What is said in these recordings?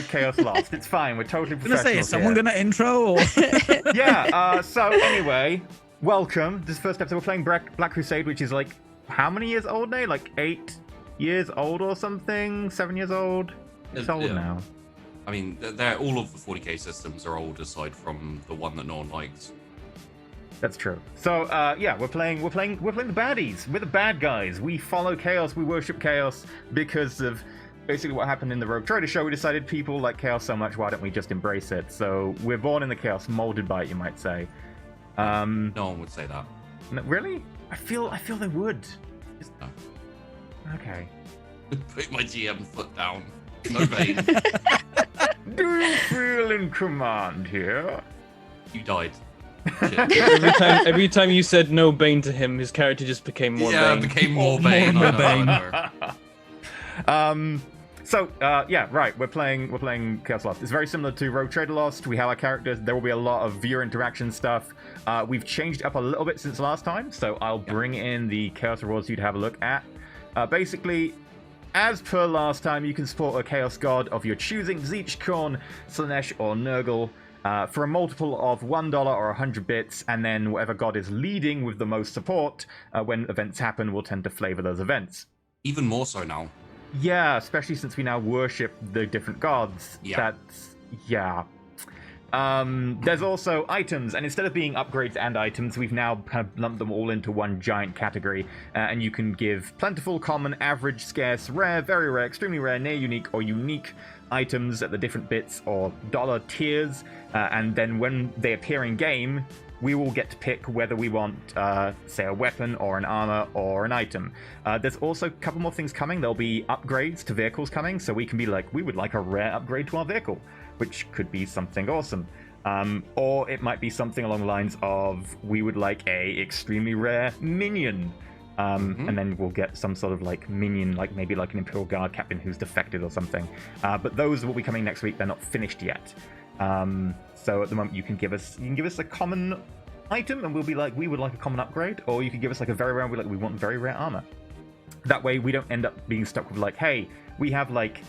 Chaos Lost. It's fine. We're totally I'm gonna professional. say, is someone gonna intro? Or... Yeah. So anyway, welcome. This first episode, we're playing Black Crusade, which is like how many years old now? Like 8 years old or something? 7 years old? It's old now. I mean, they're all of the 40k systems are old, aside from the one that no one likes. That's true. So yeah, we're playing the baddies. We're the bad guys. We follow chaos. We worship chaos because of basically what happened in the Rogue Trader show. We decided people like chaos so much, why don't we just embrace it? So we're born in the chaos, molded by it, you might say. No one would say that. No, really? I feel they would. No. Okay. Put my GM foot down. No bait. Do you feel in command here? You died. Every time you said no Bane to him, his character just became more Bane. Yeah, it became more Bane. More Bane. Yeah, right. We're playing Chaos Lost. It's very similar to Rogue Trader Lost. We have our characters. There will be a lot of viewer interaction stuff. We've changed up a little bit since last time, so I'll bring in the Chaos rewards for you to have a look at. Basically, as per last time, you can support a Chaos God of your choosing, Zeech, Khorne, Slanesh, or Nurgle, for a multiple of $1 or 100 bits, and then whatever god is leading with the most support, when events happen, will tend to flavor those events. Even more so now. Yeah, especially since we now worship the different gods. Yeah. There's also items, and instead of being upgrades and items, we've now kind of lumped them all into one giant category, and you can give plentiful, common, average, scarce, rare, very rare, extremely rare, near unique, or unique items at the different bits or dollar tiers, and then when they appear in game, we will get to pick whether we want, say, a weapon or an armor or an item. There's also a couple more things coming. There'll be upgrades to vehicles coming, so we can be like, we would like a rare upgrade to our vehicle, which could be something awesome. Or it might be something along the lines of, we would like a extremely rare minion. And then we'll get some sort of like minion, like maybe like an Imperial Guard captain who's defected or something. But those will be coming next week. They're not finished yet. So at the moment, you can give us a common item, and we'll be like, we would like a common upgrade, or you can give us like a very rare, and we're like, we want very rare armor. That way, we don't end up being stuck with like, hey, we have like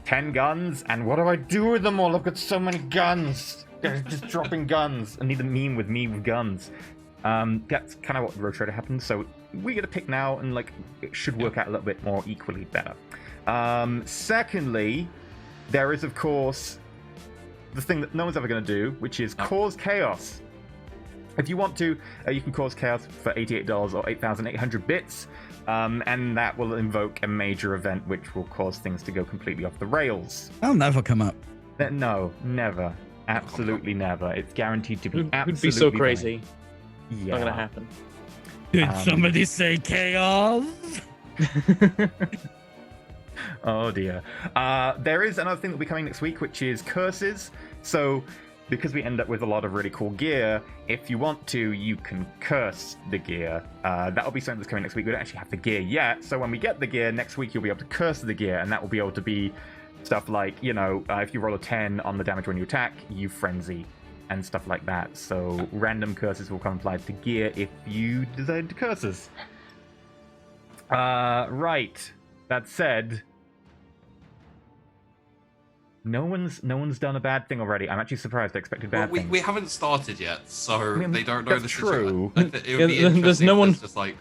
10 guns, and what do I do with them all? I've got so many guns. They're just dropping guns. I need a meme with me with guns. That's kind of what Rogue Trader happened. So we get to pick now, and like it should work out a little bit more equally better. Secondly, there is of course the thing that no one's ever going to do, which is cause chaos. If you want to, you can cause chaos for $88 or 8,800 bits, and that will invoke a major event which will cause things to go completely off the rails. That'll never come up. No, never. Absolutely never. It's guaranteed to be absolutely Would be so crazy. Yeah. Not gonna happen. Did somebody say chaos? Oh dear. There is another thing that will be coming next week, which is curses. So, because we end up with a lot of really cool gear, if you want to, you can curse the gear. That'll be something that's coming next week. We don't actually have the gear yet, so when we get the gear next week, you'll be able to curse the gear, and that will be able to be stuff like, you know, if you roll a 10 on the damage when you attack, you frenzy, and stuff like that. So random curses will come applied to gear if you decide to curse us. Right. That said, no one's done a bad thing already. I'm actually surprised. I expected bad things. We haven't started yet, so I mean, they don't know that's the true. It would be There's interesting no if one- it's just like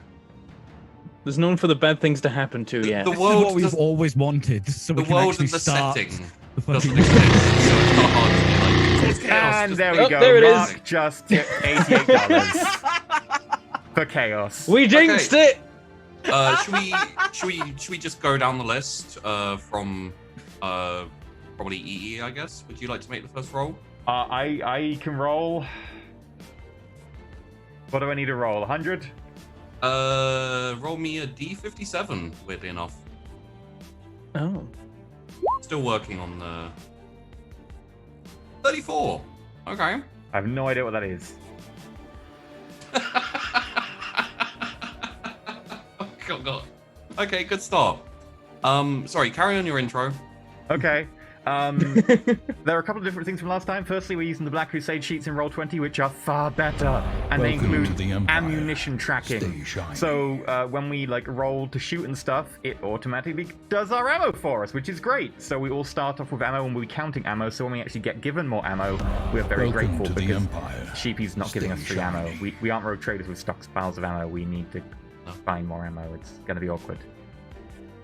There's no one for the bad things to happen to yet. the This is world what we've does- always wanted, so we the can world actually and the start setting the doesn't fucking... exist, so it's not hard to be like, it's chaos. And just- there we Oh, go. there it is. Mark just tipped $88 for chaos. We jinxed it! Should we just go down the list from probably EE, I guess? Would you like to make the first roll? I can roll. What do I need to roll? 100? Roll me a D57, weirdly enough. Oh. Still working on the 34. Okay. I have no idea what that is. Oh, God. Okay, good start. Sorry, carry on your intro. Okay. There are a couple of different things from last time. Firstly, we're using the Black Crusade sheets in Roll20, which are far better, and they Welcome include to the Empire. ammunition tracking. Stay shiny. So when we like roll to shoot and stuff, it automatically does our ammo for us, which is great. So we all start off with ammo, and we'll be counting ammo. So when we actually get given more ammo, we're very Welcome grateful to the because Empire. Sheepy's not giving us Stay free ammo. shiny. We aren't rogue traders with stockpiles of ammo. We need to find more ammo. It's going to be awkward.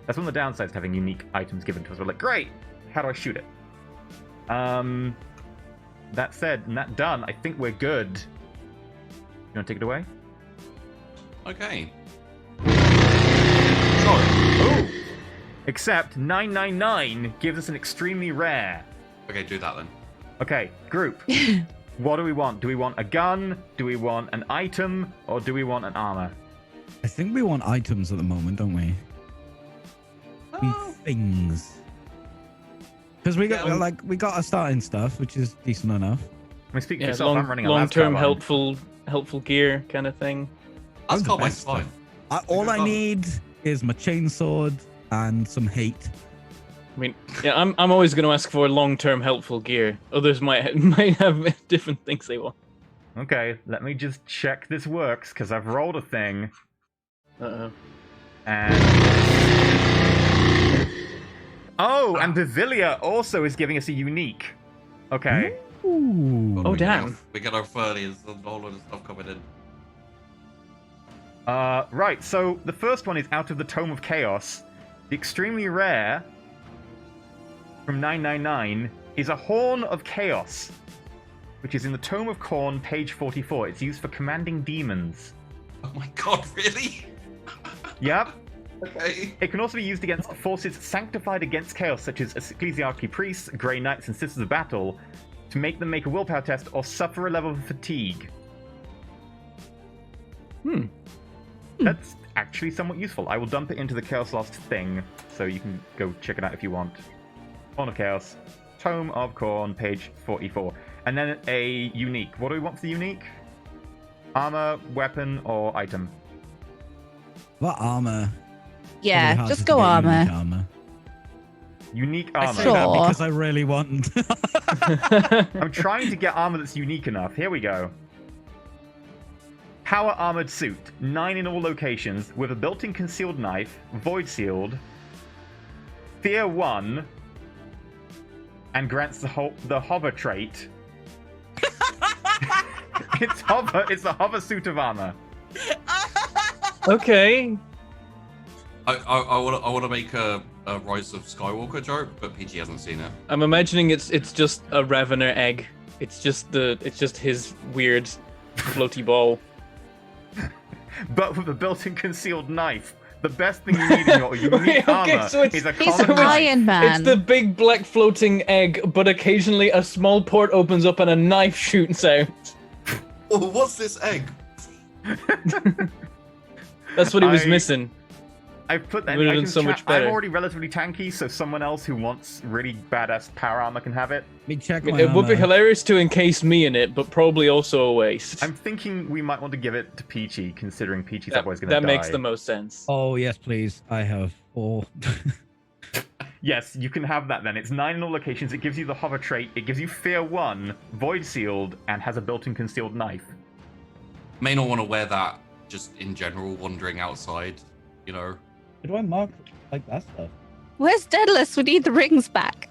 That's one of the downsides to having unique items given to us. We're like, great, how do I shoot it? That said, and that done, I think we're good. You want to take it away? Okay. Oh! Except 999 gives us an extremely rare. Okay, do that then. Okay, group. What do we want? Do we want a gun? Do we want an item? Or do we want an armor? I think we want items at the moment, don't we? Things. Because we got we got our starting stuff, which is decent enough. I mean, speak for Yeah, yourself, I'm running a long-term Lascar helpful gear kind of thing. That's the Carbine's best fine. stuff. All I need is my chainsword and some hate. I mean, yeah, I'm always going to ask for long-term helpful gear. Others might have different things they want. Okay, let me just check this works, because I've rolled a thing. Uh-oh. And... Oh, and Vivilia also is giving us a unique. Okay. Ooh. Oh, damn. We get our 30s and all of the stuff coming in. Right, so the first one is out of the Tome of Chaos. The extremely rare from 999 is a Horn of Chaos, which is in the Tome of Khorne, page 44. It's used for commanding demons. Oh my god, really? Yep. Okay. It can also be used against forces sanctified against chaos, such as ecclesiarchy priests, Grey Knights, and Sisters of Battle, to make them make a willpower test or suffer a level of fatigue. That's actually somewhat useful. I will dump it into the Chaos Lost thing, so you can go check it out if you want. Horn of Chaos, Tome of Khorne, page 44. And then a unique. What do we want for the unique? Armor, weapon, or item? What armor? Yeah, Probably hard just to go get armor. unique armor. Unique I armor. say that Sure. because I really want. I'm trying to get armor that's unique enough. Here we go. Power armored suit, 9 in all locations, with a built-in concealed knife, void sealed, fear 1, and grants the hover trait. It's a hover suit of armor. Okay. I want to make a Rise of Skywalker joke, but PG hasn't seen it. I'm imagining it's just a Ravener egg. It's just his weird floaty ball. But with a built-in concealed knife. The best thing you need in your unique Okay, armor so it's- is a He's common an knife. Iron Man. It's the big black floating egg, but occasionally a small port opens up and a knife shoots out. Oh, what's this egg? That's what he was missing. I've put that in Would the have been items so chat. much better. I'm already relatively tanky, so someone else who wants really badass power armor can have it. Let me check I mean, my it would be armor. hilarious to encase me in it, but probably also a waste. I'm thinking we might want to give it to Peachy, considering Peachy's otherwise going to That die. makes the most sense. Oh yes, please. I have 4. Yes, you can have that then. It's 9 in all locations. It gives you the hover trait. It gives you fear 1, void sealed, and has a built-in concealed knife. May not want to wear that just in general, wandering outside, you know. How do I mark like that stuff? Where's Daedalus? We need the rings back.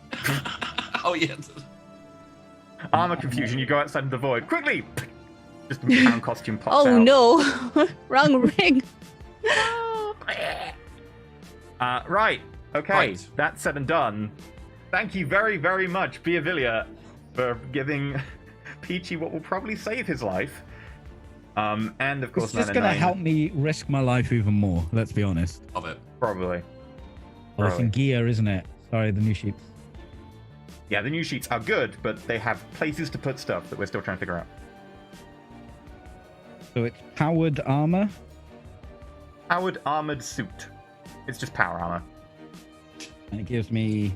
Oh yeah. Armor confusion. You go outside in the void. Quickly! Just a clown costume pops Oh out. no, wrong ring. Right. Okay. Right. That's said and done. Thank you very, very much, Biavilia, for giving Peachy what will probably save his life. And of course, It's just gonna 999. help me risk my life even more. Let's be honest. Love it. Probably. Oh, it's in gear, isn't it? Sorry, the new sheets. Yeah, the new sheets are good, but they have places to put stuff that we're still trying to figure out. So it's powered armor. Powered armored suit. It's just power armor. And it gives me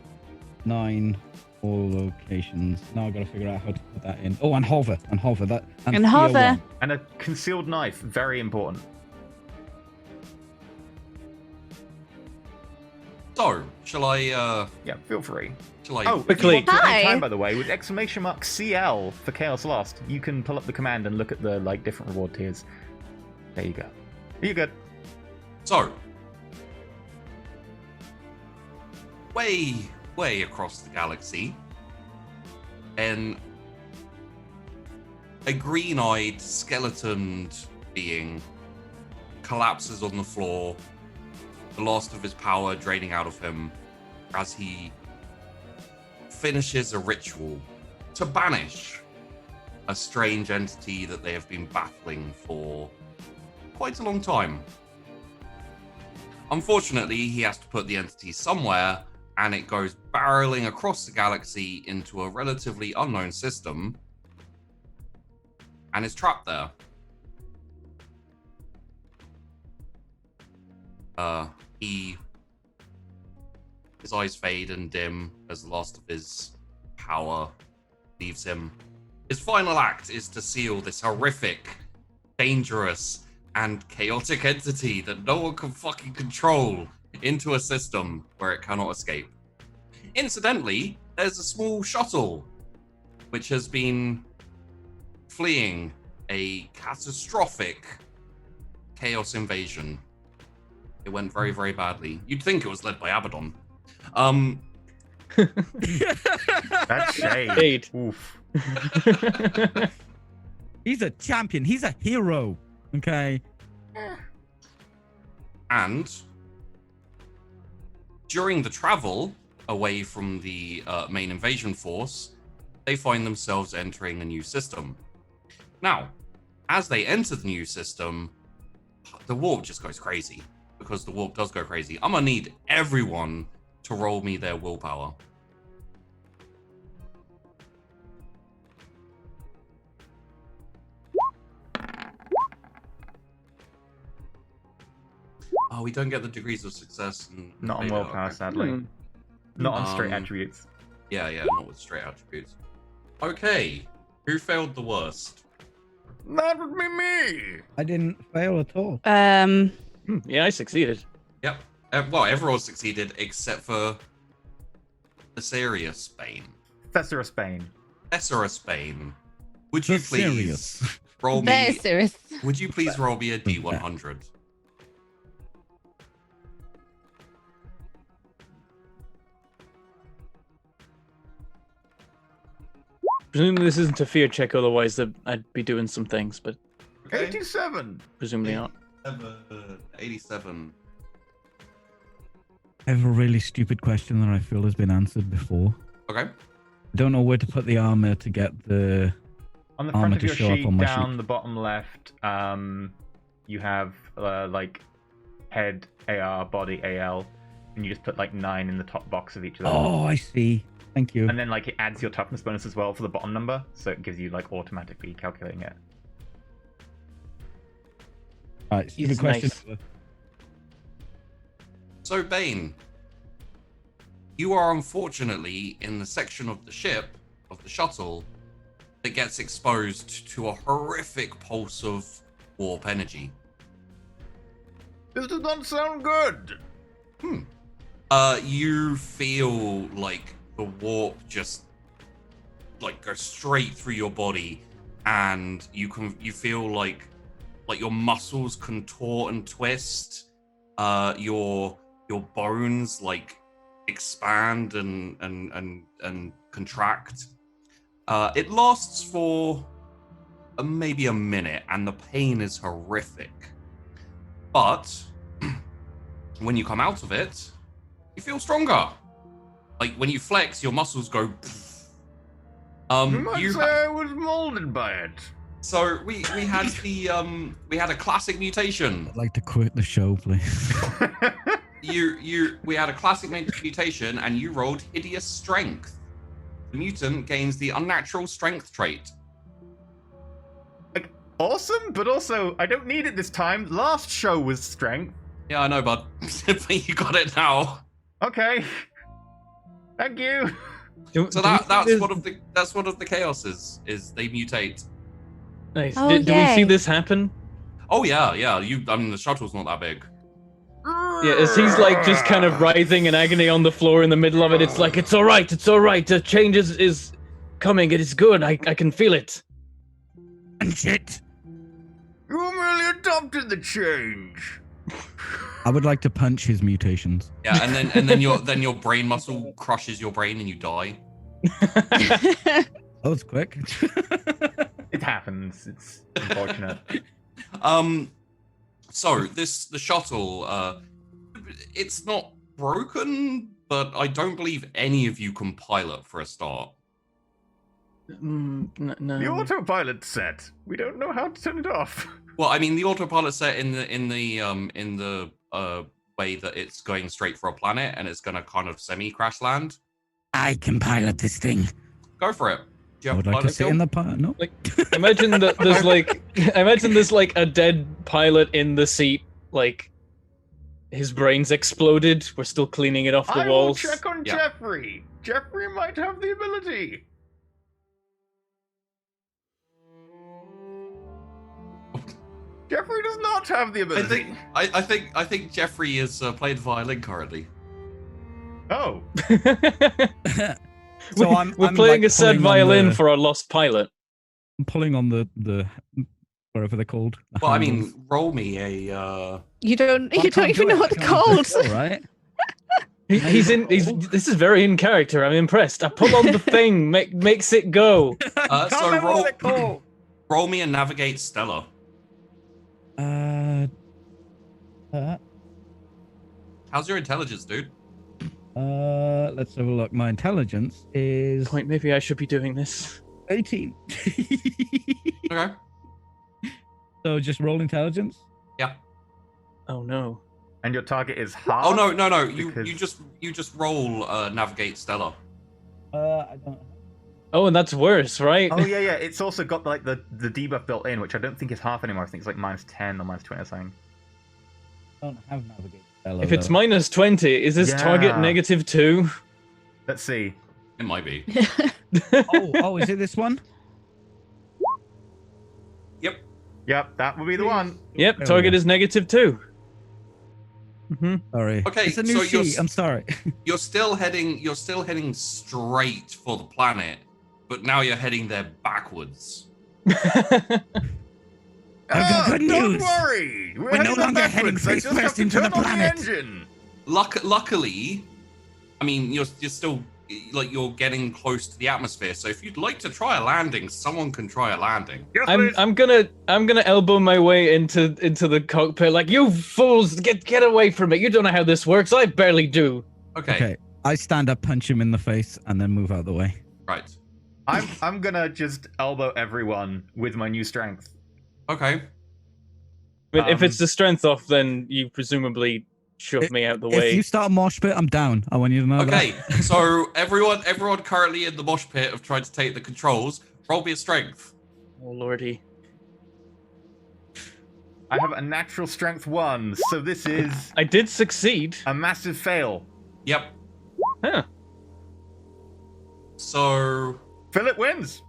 9 all locations. Now I've got to figure out how to put that in. Oh, and hover. And hover. That. And fear hover. 1. And a concealed knife. Very important. So, shall I Yeah, feel free. Shall I- Oh, if you Quickly. want to at any Hi. time, by the way, with exclamation mark CL for Chaos Lost, you can pull up the command and look at the different reward tiers. There you go. You're good. So, way across the galaxy, and a green-eyed, skeletoned being collapses on the floor, the last of his power draining out of him as he finishes a ritual to banish a strange entity that they have been battling for quite a long time. Unfortunately, he has to put the entity somewhere, and it goes barreling across the galaxy into a relatively unknown system, and is trapped there. His eyes fade and dim as the last of his power leaves him. His final act is to seal this horrific, dangerous, and chaotic entity that no one can fucking control into a system where it cannot escape. Incidentally, there's a small shuttle which has been fleeing a catastrophic chaos invasion. It went very, very badly. You'd think it was led by Abaddon. That's shade. Shade. Oof. He's a champion. He's a hero. Okay. And during the travel away from the main invasion force, they find themselves entering a new system. Now, as they enter the new system, the warp just goes crazy, because the warp does go crazy. I'm gonna need everyone to roll me their willpower. Oh, we don't get the degrees of success. Not on Beta, willpower, okay. sadly. Not on straight Um, attributes. Yeah, not with straight attributes. Okay, who failed the worst? That would be me! I didn't fail at all. Yeah, I succeeded. Yep. Well, everyone succeeded except for Thessarius Bane. Thessera Spain. Thessarus Bane. Would you please Thessarius. roll Very me? serious. Would you please roll me a D100? Presumably this isn't a fear check, otherwise I'd be doing some things, but 87! presumably not. 87. I have a really stupid question that I feel has been answered before. Okay. I don't know where to put the armor to get the On the armor front of to your show up sheet, on my down sheet. the bottom left, you have head AR, body AL, and you just put 9 in the top box of each of them. Oh, I see. Thank you. And then it adds your toughness bonus as well for the bottom number, so it gives you automatically calculating it. Right, stupid He's question. nice. So, Bane, you are unfortunately in the section of the ship, of the shuttle, that gets exposed to a horrific pulse of warp energy. This does not sound good! You feel like the warp just goes straight through your body, and you feel like your muscles contort and twist. Your bones expand and contract. It lasts for maybe a minute, and the pain is horrific. But when you come out of it, you feel stronger. When you flex, your muscles go. You might say I was molded by it. So we had we had a classic mutation. I'd like to quit the show, please. We had a classic mutation, and you rolled hideous strength. The mutant gains the unnatural strength trait. Awesome, but also, I don't need it this time. Last show was strength. Yeah, I know, bud. But you got it now. Okay. Thank you. So that's one of the chaoses is they mutate. Nice. Oh, Do we see yay. this happen? Oh yeah. The shuttle's not that big. Yeah, as he's like just kind of writhing in agony on the floor in the middle of it, it's like, it's all right. The change is coming. It is good. I can feel it. And shit. You merely adopted the change. I would like to punch his mutations. Yeah, and then your brain muscle crushes your brain and you die. That was quick. It happens. It's unfortunate. So the shuttle, it's not broken, but I don't believe any of you can pilot for a start. No. The autopilot set. We don't know how to turn it off. Well, I mean, the autopilot set in the way that it's going straight for a planet and it's going to kind of semi-crash land. I can pilot this thing. Go for it. Do you I have would a like to pilot sit skill? in the pilot. No. Like, imagine that there's like, a dead pilot in the seat, like his brain's exploded. We're still cleaning it off the I will walls. check on Yeah. Jeffrey. Jeffrey might have the ability. Jeffrey does not have the ability. I think Jeffrey is playing violin currently. Oh, So I'm We're playing like a sad pulling on violin the- for our lost pilot. I'm pulling on the whatever they're called. the Well, I handles. mean, roll me a. You don't I even can't do know it. what I they're can't do it. called. All right. This is very in character. I'm impressed. I pull on the thing, makes it go. So roll me a navigate Stella. Uh, How's your intelligence, dude? let's have a look. My intelligence is Point. Maybe I should be doing this. 18. Okay. So just roll intelligence. Oh no. and your target is half. Oh no! You because- just roll navigate Stella. I don't. Oh, and that's worse, right? Oh yeah. It's also got like the debuff built in, which I don't think is half anymore. I think it's like -10 or -20 or something. Don't have navigate. If it's -20, is this target Yeah. -2? Let's see. It might be. oh, is it this one? Yep, that would be the one. Yep, There we target go. is -2. Mm-hmm. Sorry. Okay, It's a new so you're sheet. I'm sorry. You're still heading straight for the planet, but now you're heading there backwards. I've got good Don't news. worry. We're no heading longer backwards. heading I face just have first to into the turn on planet. engine. Luckily, I mean, you're still you're getting close to the atmosphere. So if you'd like to try a landing, someone can try a landing. Yes, please. I'm gonna elbow my way into the cockpit like, you fools, get away from it. You don't know how this works. I barely do. Okay. I stand up, punch him in the face, and then move out of the way. Right. I'm gonna just elbow everyone with my new strength. Okay. But if Um, it's the strength off, then you presumably shove me out the If way. you start a mosh pit, I'm down. I want you to know Okay. that. So everyone currently in the mosh pit have tried to take the controls. Roll me a strength. Oh lordy. I have a natural strength 1, so this is I did succeed. a massive fail. Yep. Huh. So Philip wins.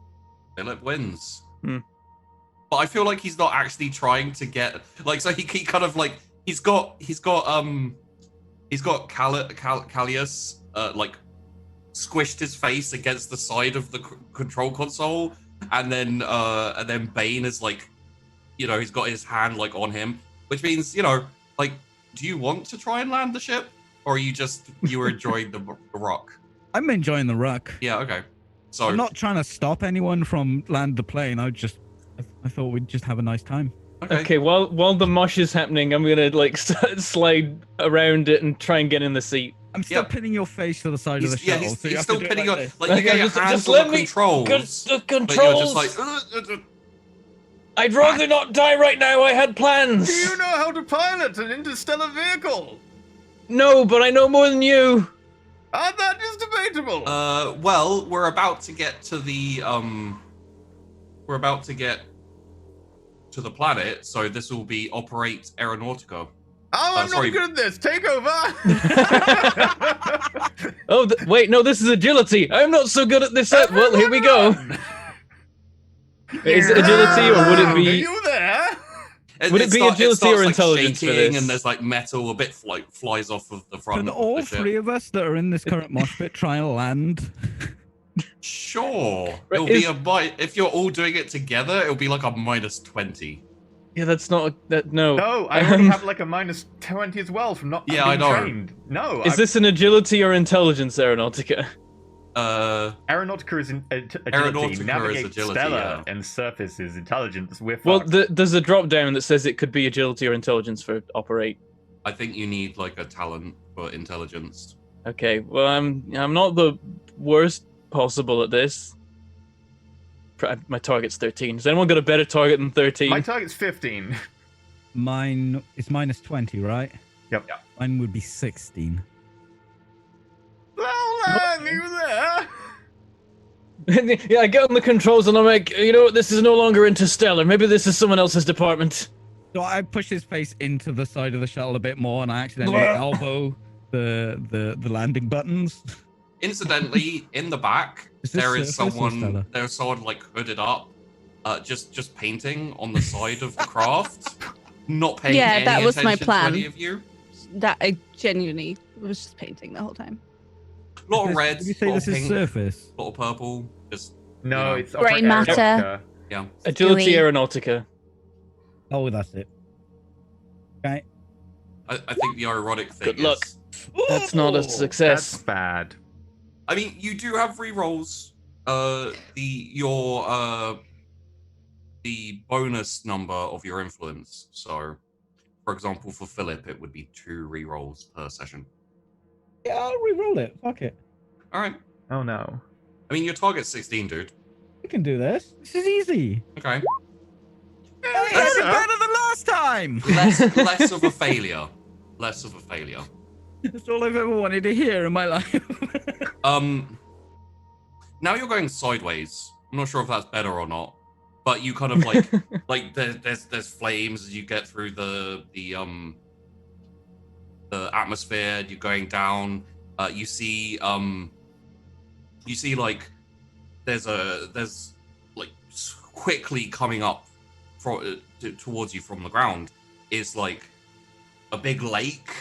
Philip wins. Hmm. But I feel like he's not actually trying to get like, so he kind of like he's got Callius like squished his face against the side of the control console, and then Bane is like, you know, he's got his hand like on him, which means, you know, like, do you want to try and land the ship, or are you were enjoying the rock? I'm enjoying the ruck. Yeah. Okay. So I'm not trying to stop anyone from land the plane. I thought we'd just have a nice time. Okay, while the mosh is happening, I'm gonna like slide around it and try and get in the seat. I'm still Yeah. pinning your face to the side of the He's, yeah, shuttle. he's, so you he's have to still do it pinning like your this. like you get your hands on the controls, The but you're controls. just like. I'd rather not die right now. I had plans. Do you know how to pilot an interstellar vehicle? No, but I know more than you. That is debatable. Well, we're about to get to the planet, so this will be operate aeronautica. I'm sorry. not good at this. Take over. Oh, wait, no, this is agility. I'm not so good at this. Well, here we go. Everyone run. Is it agility or would it Are be? you there? Would it be agility starts, or like, intelligence for shaking, this? and there's like metal a bit like flies off of the front. Can of all the ship. three of us that are in this current mosh pit try and land? Sure. Right, It'll be if you're all doing it together, it'll be like a -20. Yeah, that's not that. No. No, I already have like a -20 as well from not Yeah, being I know. trained. No, Is this an agility or intelligence aeronautica? Aeronautica is agility. Aeronautica is Navigate agility, stellar, yeah. and surface is intelligence. We're Well, fucked. there's a drop down that says it could be agility or intelligence for operate. I think you need like a talent for intelligence. Okay, well, I'm not the worst possible at this. My target's 13. Has anyone got a better target than 13? My target's 15. Mine is -20, right? Yep. Mine would be 16. How long are you there? Yeah, I get on the controls and I'm like, you know what, this is no longer interstellar. Maybe this is someone else's department. So I push his face into the side of the shuttle a bit more, and I accidentally elbow the landing buttons. Incidentally, in the back, Is this there is surface or stellar? someone like hooded up, just painting on the side of the craft, not paying Yeah, any that was my attention plan. to any of you. That I genuinely was just painting the whole time. A lot of red, Did you say lot this of is pink, surface? a lot of purple. Just No, you know. it's Grey operate matter. aeronautica. yeah. Agility Gooey. aeronautica. Oh, that's it. Okay. I think the ironic thing Good luck. is, That's not a That's success. bad. I mean, you do have rerolls. The bonus number of your influence. So, for example, for Philip, it would be 2 rerolls per session. Yeah, I'll re-roll it. Fuck it. All right. Oh no. I mean, your target's 16, dude. We can do this. This is easy. Okay. That's better than last time. Less of a failure. Less of a failure. That's all I've ever wanted to hear in my life. Now you're going sideways. I'm not sure if that's better or not, but you kind of like like there's flames as you get through the atmosphere. You're going down. You see like there's like quickly coming up towards you from the ground is like a big lake.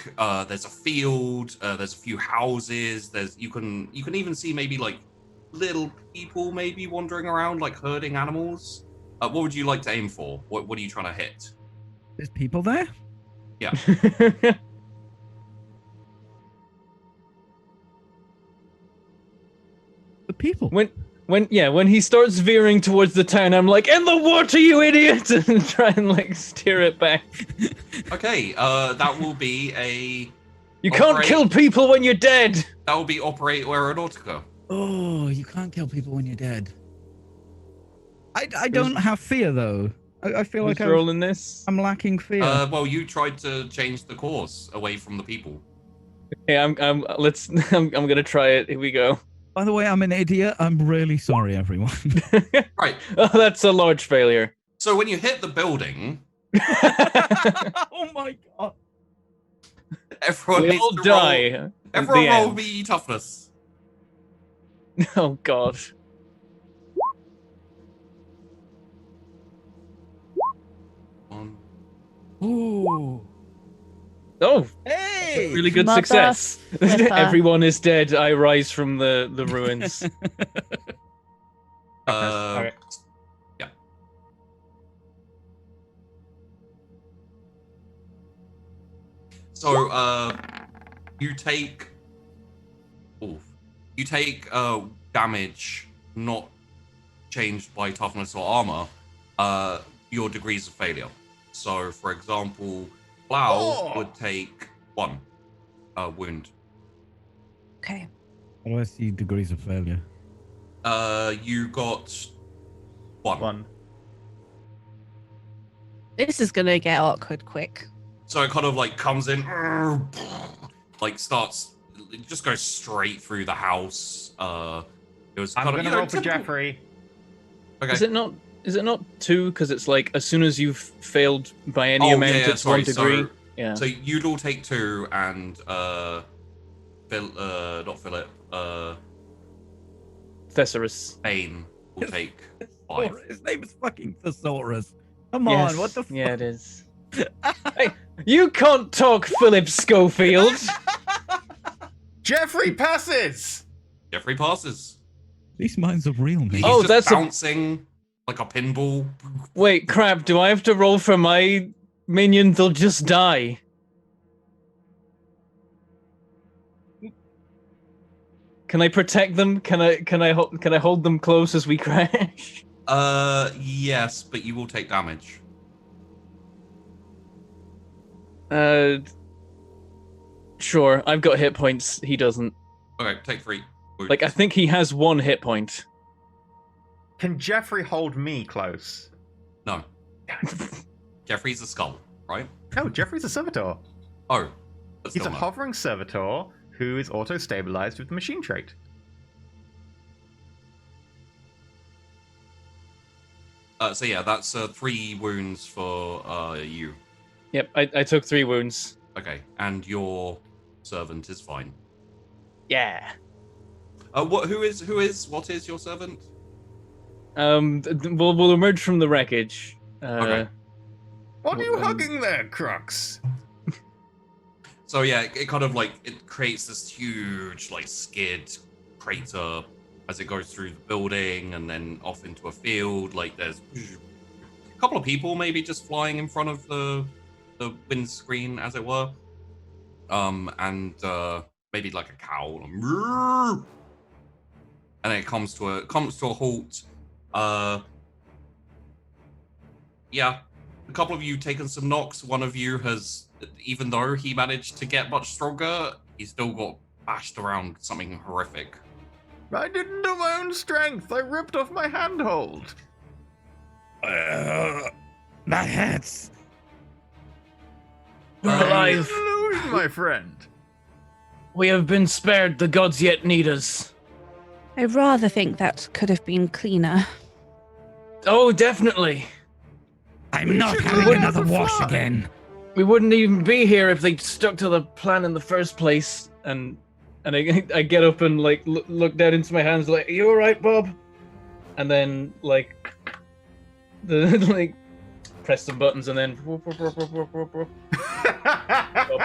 There's a field. There's a few houses. You can even see maybe like little people maybe wandering around, like herding animals. What would you like to aim for? What are you trying to hit? There's people there? Yeah. The people. When he starts veering towards the town, I'm like, in the water, you idiot! And try and like steer it back. Okay. That will be a. You can't Operate. kill people when you're dead. That will be operate aeronautica. Oh, you can't kill people when you're dead. I don't have fear though. I feel Who's like rolling this? I'm lacking fear. Well, you tried to change the course away from the people. Okay, I'm gonna try it. Here we go. By the way, I'm an idiot. I'm really sorry, everyone. Right. Oh, that's a large failure. So when you hit the building, Oh my god. everyone We needs all to die. roll. at Everyone the roll end. me toughness. Oh god. One. Ooh. Oh, Hey. really good Mother success. flipper. Everyone is dead. I rise from the ruins. Alright. Yeah. So, you take. Oof. You take damage not changed by toughness or armor. Your degrees of failure. So, for example, Blau would take 1 wound. Okay. How do I see degrees of failure? You got 1. 1. This is gonna get awkward quick. So it kind of like comes in, like starts, it just goes straight through the house. It was I'm kind of, gonna roll for typical- Jeffrey. Okay. Is it not 2? Because it's like as soon as you've failed by any amount, it's sorry, 1 degree. So, Yeah. so you'd all take 2, and not Philip, Thesaurus. Bane will take 5. His name is fucking Thesaurus. Come Yes. on, what the fuck? Yeah, it is. Hey, you can't talk, Philip Schofield. Jeffrey passes! Jeffrey passes. These mine's a real me. He's Oh, just that's a- bouncing like a pinball. Wait, crap, do I have to roll for my minion? They'll just die. Can I protect them? Can I hold them close as we crash? Yes, but you will take damage. Sure. I've got hit points. He doesn't. Okay, take 3. wounds. Like, I think he has 1 hit point. Can Jeffrey hold me close? No. Jeffrey's a skull, right? No, Jeffrey's a servitor. Oh. But He's still a no. hovering servitor who is auto-stabilized with the machine trait. So yeah, that's 3 wounds for you. Yep, I took 3 wounds. Okay, and your servant is fine. Yeah. What is your servant? We'll emerge from the wreckage. Okay. What are you hugging there, Crux? So yeah, it kind of like it creates this huge like skid crater as it goes through the building and then off into a field. Like there's a couple of people maybe just flying in front of the windscreen, as it were. And maybe like a cow, and then it comes to a halt. Yeah, a couple of you taken some knocks. One of you has, even though he managed to get much stronger, he still got bashed around something horrific. I didn't know my own strength. I ripped off my handhold. That hurts. We're alive. It's an illusion, my friend. We have been spared. The gods yet need us. I rather think that could have been cleaner. Oh, definitely. I'm not should having learn another to wash fly. again. We wouldn't even be here if they stuck to the plan in the first place. And I get up and like look down into my hands, like, "Are you all right, Bob?" And then like like press some buttons and then Bob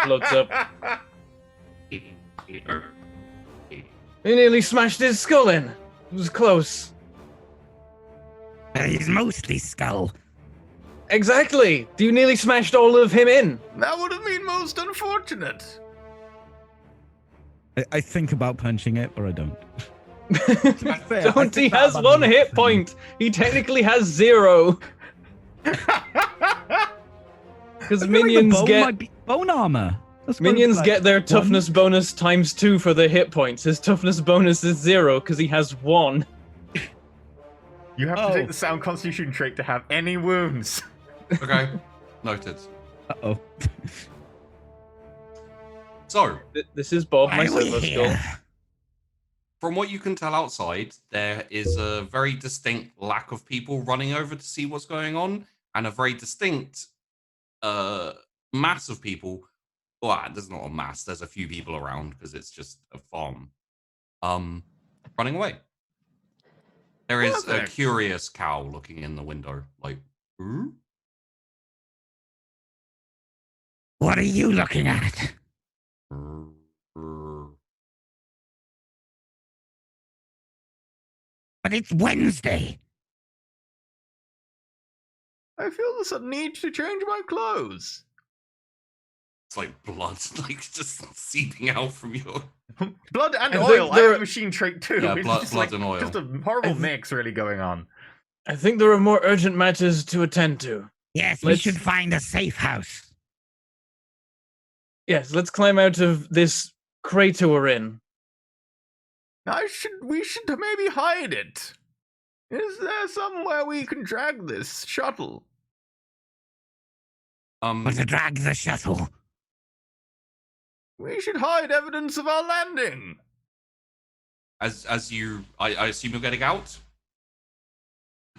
floats up. He nearly smashed his skull in. It was close. He's mostly skull. Exactly. You nearly smashed all of him in. That would have been most unfortunate. I think about punching it, or I don't. fair, I Don't. think He has that 1 about hit me. point. He technically has 0. Because minions bone armor. That's minions like get their 1. toughness bonus times 2 for their hit points. His toughness bonus is 0 because he has 1. You have to Oh. take the sound constitution trait to have any wounds. Okay, noted. Uh-oh. So, This is Bob, my Why are we servo skull. here? from what you can tell outside, there is a very distinct lack of people running over to see what's going on, and a very distinct mass of people. Well, there's not a mass. There's a few people around because it's just a farm. Running away. There is a Perfect. curious cow looking in the window, like, "Hmm?" What are you looking at? But it's Wednesday. I feel the sudden need to change my clothes. It's like blood, like just seeping out from your. Blood and I think oil. I there- have a machine trait too. Yeah, It's blood- just blood like, and oil. Just a horrible I thi- mix really going on. I think there are more urgent matters to attend to. Yes, Let's- we should find a safe house. Yes, let's climb out of this crater we're in. We should maybe hide it. Is there somewhere we can drag this shuttle? But to drag the shuttle. We should hide evidence of our landing. As you, I assume you're getting out.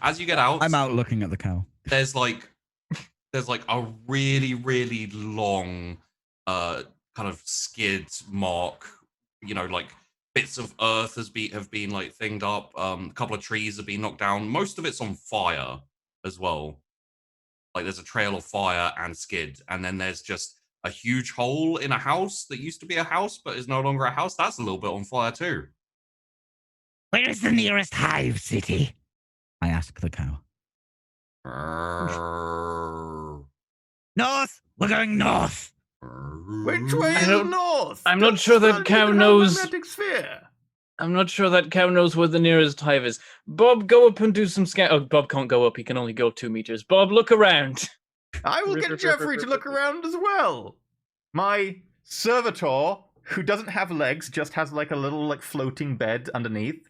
As you get out, I'm out looking at the cow. there's like a really really long kind of skid mark, you know, like bits of earth have been like thinged up, a couple of trees have been knocked down, most of it's on fire as well, like there's a trail of fire and skid, and then there's just a huge hole in a house that used to be a house but is no longer a house. That's a little bit on fire too. Where is the nearest hive city? I ask the cow. North. We're going north. Which way I is don't- north? I'm not sure that cow Even have knows- magnetic sphere. I'm not sure that cow knows where the nearest hive is. Bob, go up and do some scan. Oh, Bob can't go up. He can only go 2 meters. Bob, look around. I will get Jeffrey to look around as well. My servitor, who doesn't have legs, just has like a little like floating bed underneath.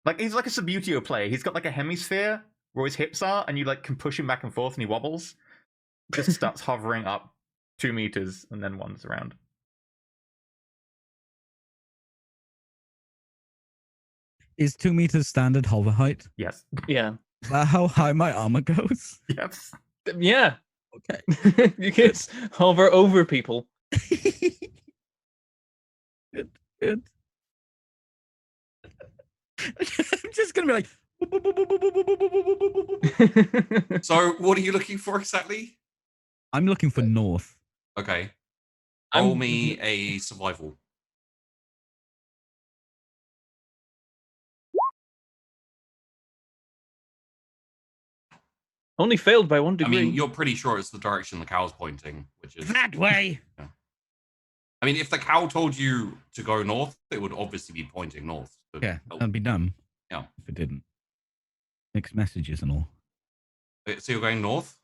Like he's like a Subbuteo player. He's got like a hemisphere where his hips are, and you like can push him back and forth, and he wobbles. Just starts hovering up 2 meters and then wanders around. Is 2 meters standard hover height? Yes. Yeah. Is that how high my armor goes? Yes. Yeah. Okay. You can hover over people. Good. Good. I'm just gonna be like. So, what are you looking for exactly? I'm looking for north. Okay. I'm- Roll me a survival. Only failed by 1 I degree. mean, you're pretty sure it's the direction the cow's pointing, which is. That way. I mean, if the cow told you to go north, it would obviously be pointing north. But- Yeah, that'd be dumb. Yeah. If it didn't. Mixed messages and all. So you're going north?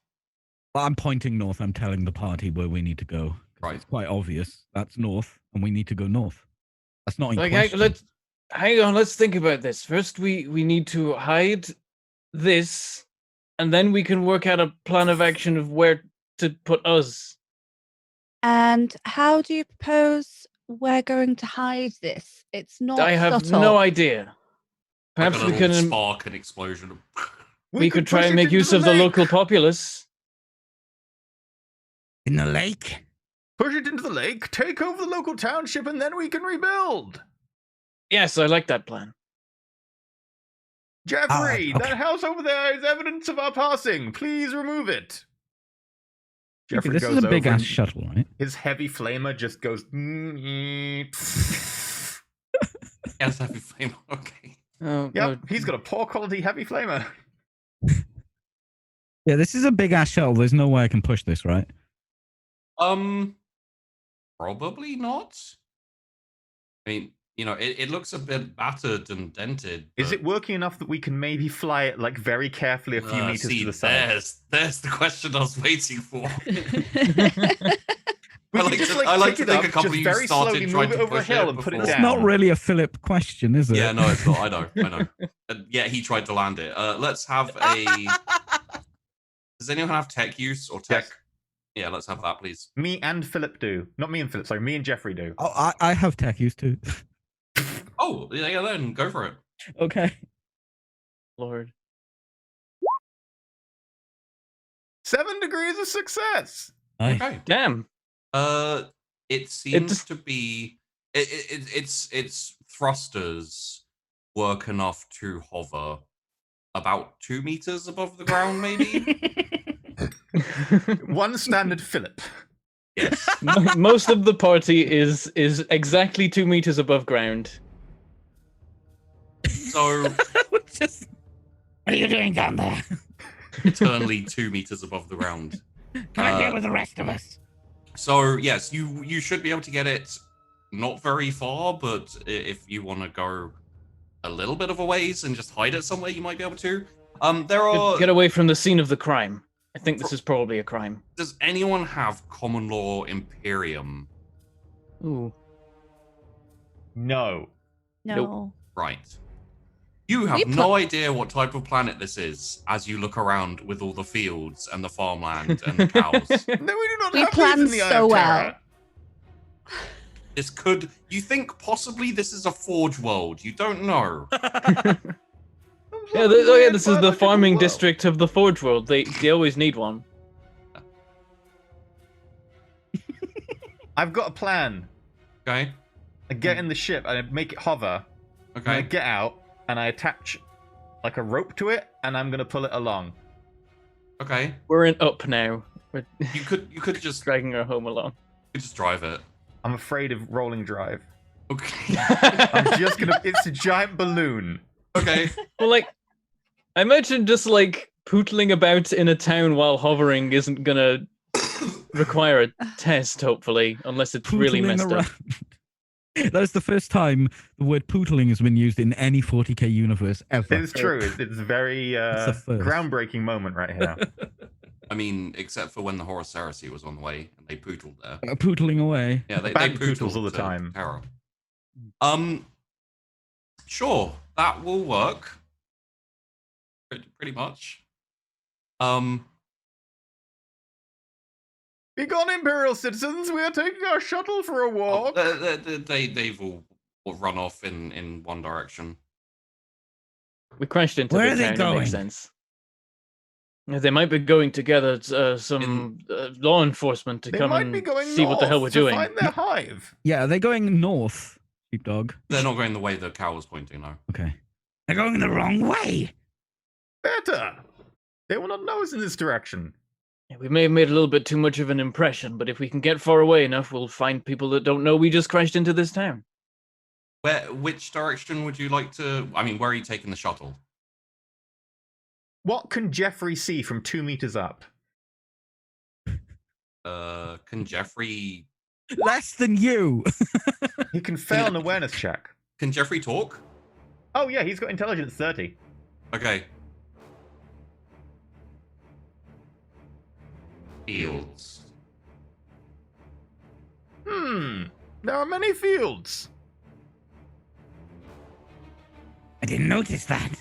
Well, I'm pointing north. I'm telling the party where we need to go. 'Cause Right. It's quite obvious. That's north, and we need to go north. That's not in Like, question. hang on. Let's think about this. First, we need to hide this, and then we can work out a plan of action of where to put us. And how do you propose we're going to hide this? It's not I have subtle. no idea. Perhaps Like a we little can. spark and explosion. We could try push and it make into use of the lake. local populace. In the lake? Push it into the lake, take over the local township, and then we can rebuild. Yes, I like that plan. Jeffrey, okay. that house over there is evidence of our passing. Please remove it. Jeffrey This goes is a big over ass and shuttle, right? his heavy flamer just goes. Yes, heavy flame. Okay. Oh, Yep, he's got a poor quality heavy flamer. Yeah, this is a big ass shuttle. There's no way I can push this, right? Probably not. I mean, you know, it looks a bit battered and dented. Is but- it working enough that we can maybe fly it like very carefully a few meters see, to the side? there's the question I was waiting for. We I could like just, to- I like pick to it think up, a couple just of you very started slowly trying move to it over a push hill it and put it before. That's down. not really a Philip question, is it? Yeah, no, it's not. I know. And yeah, he tried to land it. Let's have a. Does anyone have tech use or tech? Yes. Yeah, let's have that, please. Me and Philip do. Not me and Philip, sorry, me and Jeffrey do. Oh, I have tech use too. Oh, yeah, then go for it. Okay. Lord. 7 degrees of success. Nice. Okay. Damn. It seems just- to be its thrusters work enough to hover about 2 meters above the ground, maybe. One standard Philip. Yes. Most of the party is exactly 2 meters above ground. So Just, what are you doing down there? eternally 2 meters above the ground. Come here with the rest of us. So yes, you should be able to get it not very far, but if you want to go a little bit of a ways and just hide it somewhere, you might be able to. There are. Get away from the scene of the crime. I think this is probably a crime. Does anyone have common law Imperium? Ooh. No. No. Right. You have We no idea what type of planet this is as you look around with all the fields and the farmland and the cows. No, we do not We have these planned in the Eye so of well. Terror. This could. You think possibly this is a forge world? You don't know. Yeah, this is the farming district of the Forge World. They always need one. I've got a plan. Okay. I get in the ship and I make it hover. And I Okay. get out and I attach like a rope to it and I'm gonna pull it along. Okay. We're in up now. We're You could just dragging her home along. drive it. I'm afraid of rolling drive. Okay. I'm just gonna. It's a giant balloon. Okay. Well, like, I imagine just like pootling about in a town while hovering isn't gonna require a test, hopefully, unless it's really Pootling messed around. up. That's the first time the word pootling has been used in any 40k universe ever. It's true. It's very the first. groundbreaking moment right here. I mean, except for when the Horus Heresy was on the way and they pootled there. Pootling away. Yeah, they Bad pootled pootles all the to time. Terror. Sure, that will work. Pretty much. Be gone, Imperial citizens! We are taking our shuttle for a walk. They've all run off in one direction. We crashed into Where the are they town. It going? makes sense. They might be going together. Some law enforcement to They come might and be going see what the hell we're north to doing. find their hive. Yeah, are they going north, sheepdog? They're not going the way the cow was pointing, though. Okay. They're going the wrong way. Better. They will not know us in this direction. Yeah, we may have made a little bit too much of an impression, but if we can get far away enough, we'll find people that don't know we just crashed into this town. Which direction would you like to? I mean, where are you taking the shuttle? What can Jeffrey see from 2 meters up? Can Jeffrey? Less than you. He can fail an awareness check. Can Jeffrey talk? Oh yeah, he's got intelligence 30. Okay. Fields. There are many fields. I didn't notice that.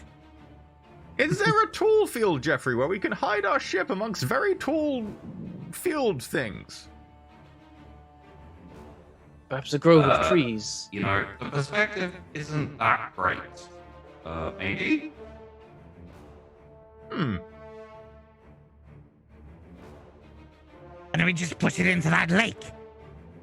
Is there a tall field, Jeffrey, where we can hide our ship amongst very tall field things? Perhaps a grove of trees. You know, the perspective isn't that great. Maybe? Why don't we just push it into that lake?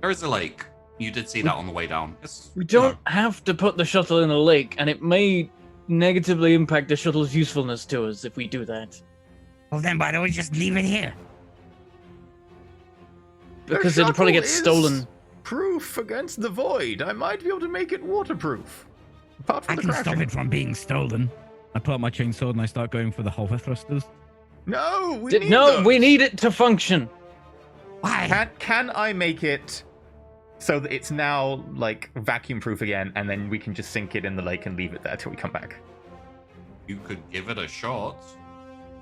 There is a lake. You did see that on the way down. We don't have to put the shuttle in a lake, and it may negatively impact the shuttle's usefulness to us if we do that. Well, then why don't we just leave it here? Because it'll probably get shuttle is stolen. Proof against the void. I might be able to make it waterproof. Apart from I the can crashing. stop it from being stolen. I pull out my chainsaw and I start going for the hover thrusters. No, we need No, those. we need it to function. Why? Can I make it so that it's now like vacuum proof again, and then we can just sink it in the lake and leave it there till we come back? You could give it a shot.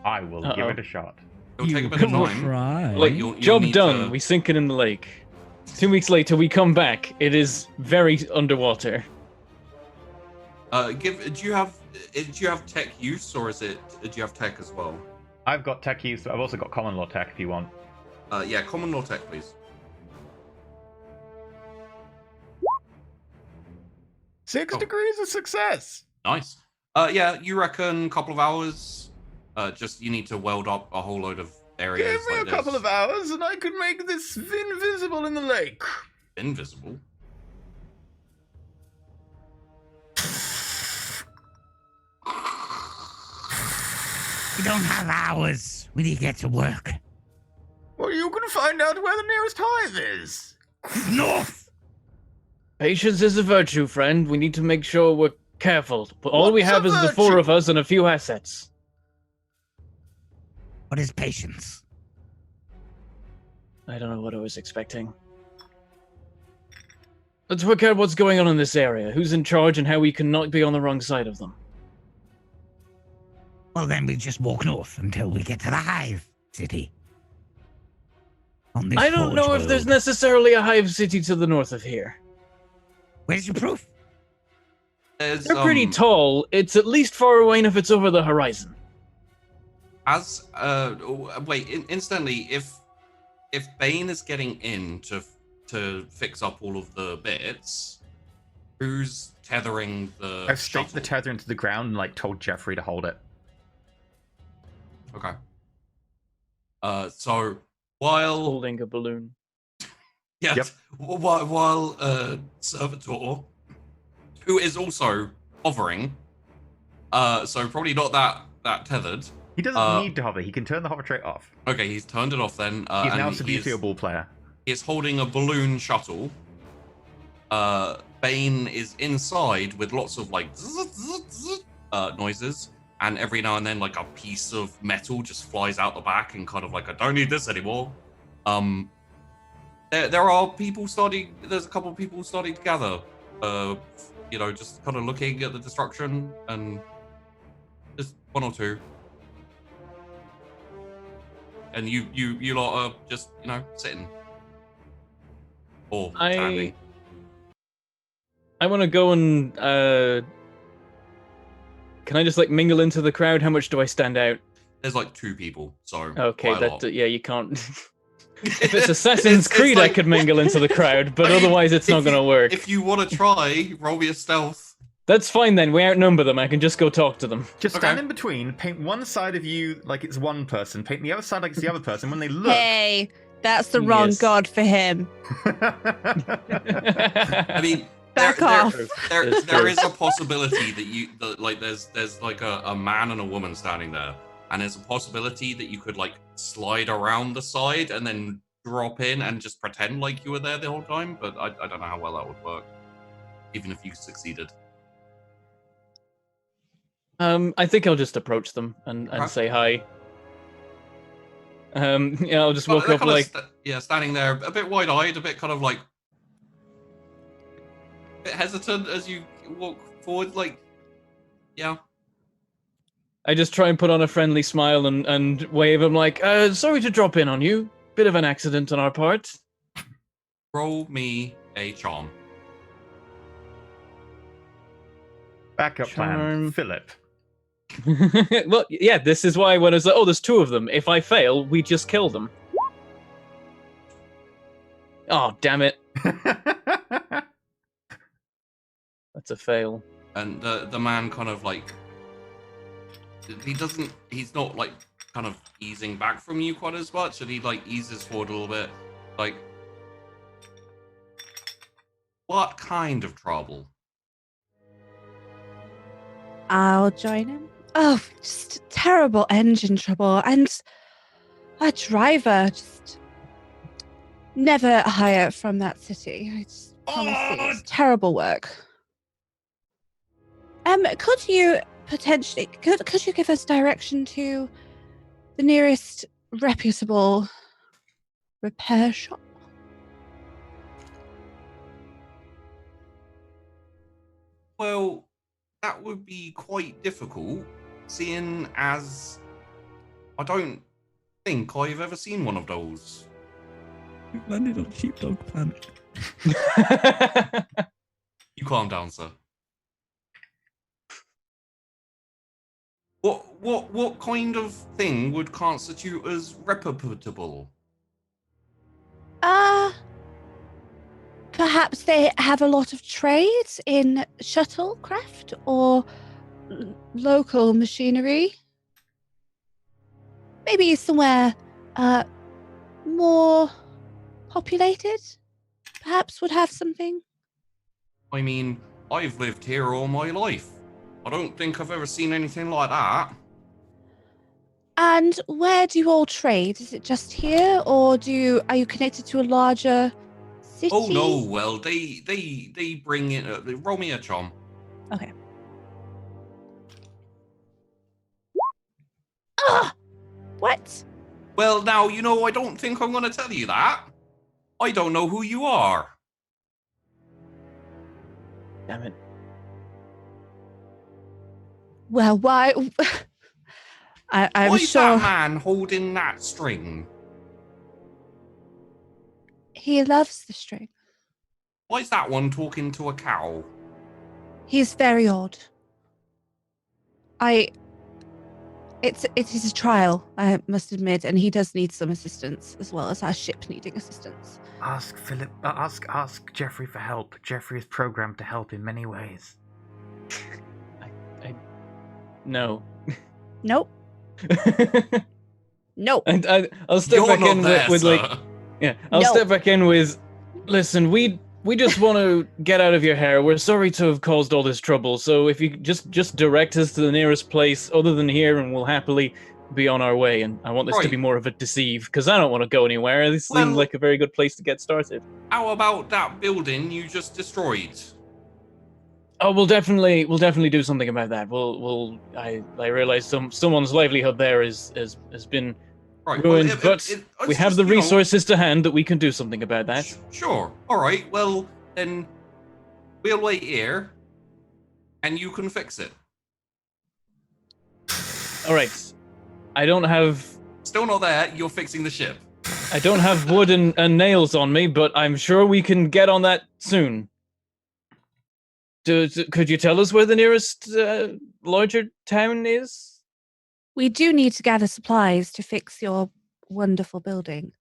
I will give it a shot. It'll take a bit of can time. try. Like, Like, you'll job need done. to- We sink it in the lake. 2 weeks later, we come back. It is very underwater. Do you have tech use, or do you have tech as well? I've got tech use. I've also got common law tech if you want. Yeah, common law tech, please. 6 Oh. degrees of success. Nice. Yeah, you reckon a couple of hours? Just you need to weld up a whole load of areas. Give me like a couple this. of hours, and I can make this invisible in the lake. Invisible. We don't have hours. We need to get to work. Well, you can find out where the nearest hive is. North! Patience is a virtue, friend. We need to make sure we're careful. But all we What's have a is the 4 virtue? of us and a few assets. What is patience? I don't know what I was expecting. Let's work out what's going on in this area, who's in charge, and how we can not be on the wrong side of them. Well, then we just walk north until we get to the hive city. On this I don't know forge if there's world. necessarily a hive city to the north of here. Where's your proof? There's, They're pretty tall. It's at least far away enough it's over the horizon. As wait, instantly, if Bane is getting in to fix up all of the bits, who's tethering the I've staked the shuttle? tether into the ground and like told Jeffrey to hold it. Okay. So while Holding a balloon. yeah, Yep. while Servitor, who is also hovering, so probably not that tethered, He doesn't need to hover. He can turn the hover trait off. Okay, he's turned it off then. He's and now subdutiable player. He's holding a balloon shuttle. Bane is inside with lots of like noises, and every now and then like a piece of metal just flies out the back and kind of like, I don't need this anymore. There are people starting. There's a couple of people starting to gather. Just kind of looking at the destruction, and just one or two. And you lot are just sitting or standing. I want to go and can I just like mingle into the crowd? How much do I stand out? There's like 2 people, so okay, quite a lot. yeah, you can't. If it's Assassin's Creed, like... I could mingle into the crowd, but otherwise it's not going to work. If you want to try, roll me a stealth. That's fine then. We outnumber them. I can just go talk to them. Just stand in between. Paint one side of you like it's one person. Paint the other side like it's the other person. When they look, Hey, that's the wrong god for him. I mean, Back off. There is a possibility that there's like a man and a woman standing there, and there's a possibility that you could like slide around the side and then drop in and just pretend like you were there the whole time. But I don't know how well that would work, even if you succeeded. I think I'll just approach them and say hi. I'll just walk up like standing there, a bit wide-eyed, a bit kind of like a bit hesitant as you walk forward, like, yeah. I just try and put on a friendly smile and wave. I'm like, sorry to drop in on you. Bit of an accident on our part. Roll me a charm. Backup plan, Philip. Well, yeah, this is why when I was like, oh, there's 2 of them. If I fail, we just kill them. Oh, damn it. That's a fail. And the man kind of like, he's not like kind of easing back from you quite as much, and he like eases forward a little bit. Like, what kind of trouble? I'll join him. Oh, just terrible engine trouble. And a driver just never hire from that city. I just promise you, it's terrible work. Could you potentially, could you give us direction to the nearest reputable repair shop? Well, that would be quite difficult, seeing as I don't think I've ever seen one of those. We've landed on Sheepdog Planet. You calm down, sir. What kind of thing would constitute as reputable? Perhaps they have a lot of trades in shuttlecraft or local machinery. Maybe somewhere more populated, perhaps would have something. I mean, I've lived here all my life. I don't think I've ever seen anything like that. And where do you all trade? Is it just here, or are you connected to a larger city? Oh no, well they bring in. They roll me a charm. Okay. Ah! What? Well, now I don't think I'm going to tell you that. I don't know who you are. Damn it. Well, why? I'm Why sure is that man holding that string? he loves the string. Why is that one talking to a cow? He's very odd. It is a trial, I must admit, and he does need some assistance, as well as our ship needing assistance. Ask Philip. Ask Jeffrey for help. Jeffrey is programmed to help in many ways. No. Nope. Nope. And I'll step back in with like, yeah. I'll step back in with, listen, we just want to get out of your hair. We're sorry to have caused all this trouble. So if you just direct us to the nearest place other than here, and we'll happily be on our way, and I want this to Right. be more of a deceive, because I don't want to go anywhere. This Well- seemed like a very good place to get started. How about that building you just destroyed? Oh, we'll definitely do something about that. I realize someone's livelihood there has been Right. ruined, well, but it's we have just, the you know, resources to hand that we can do something about that. Sure. All right. Well, then we'll wait here, and you can fix it. All right. I don't have Still not there. You're fixing the ship. wood and nails on me, but I'm sure we can get on that soon. Could you tell us where the nearest larger town is? We do need to gather supplies to fix your wonderful building.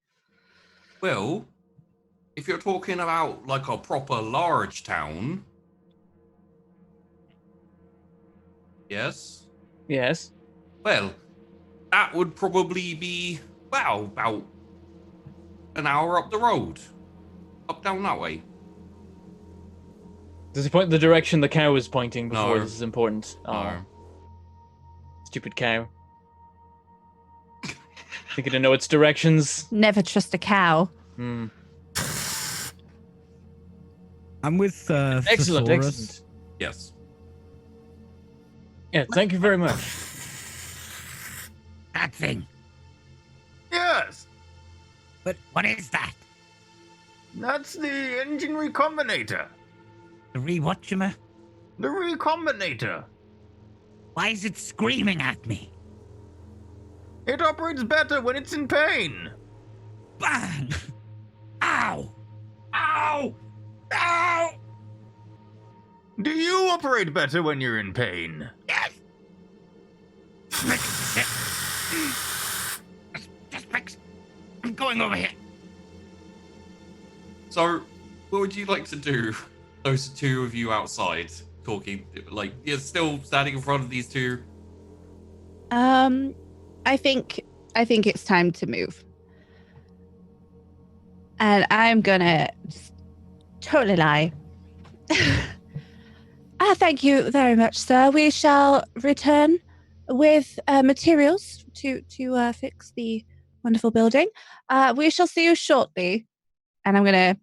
Well, if you're talking about like a proper large town, yes. Yes. Well, that would probably be about an hour up the road, up down that way. Does he point the direction the cow was pointing before? No. This is important. Oh, No. stupid cow. Thinking to know its directions. Never trust a cow. Hmm. I'm with Excellent, Thesaurus. excellent. Yes. Yeah, thank you very much. That thing. Yes, But what is that? that's the engine recombinator. The rewatchamer? The recombinator. Why is it screaming at me? It operates better when it's in pain. Bang! Ow! Ow! Ow! Do you operate better when you're in pain? Yes! Just fix. I'm going over here. So, what would you like to do? Those two of you outside talking, like you're still standing in front of these two. I think it's time to move. And I'm gonna just totally lie. Thank you very much, sir. We shall return with materials to fix the wonderful building. We shall see you shortly. And I'm gonna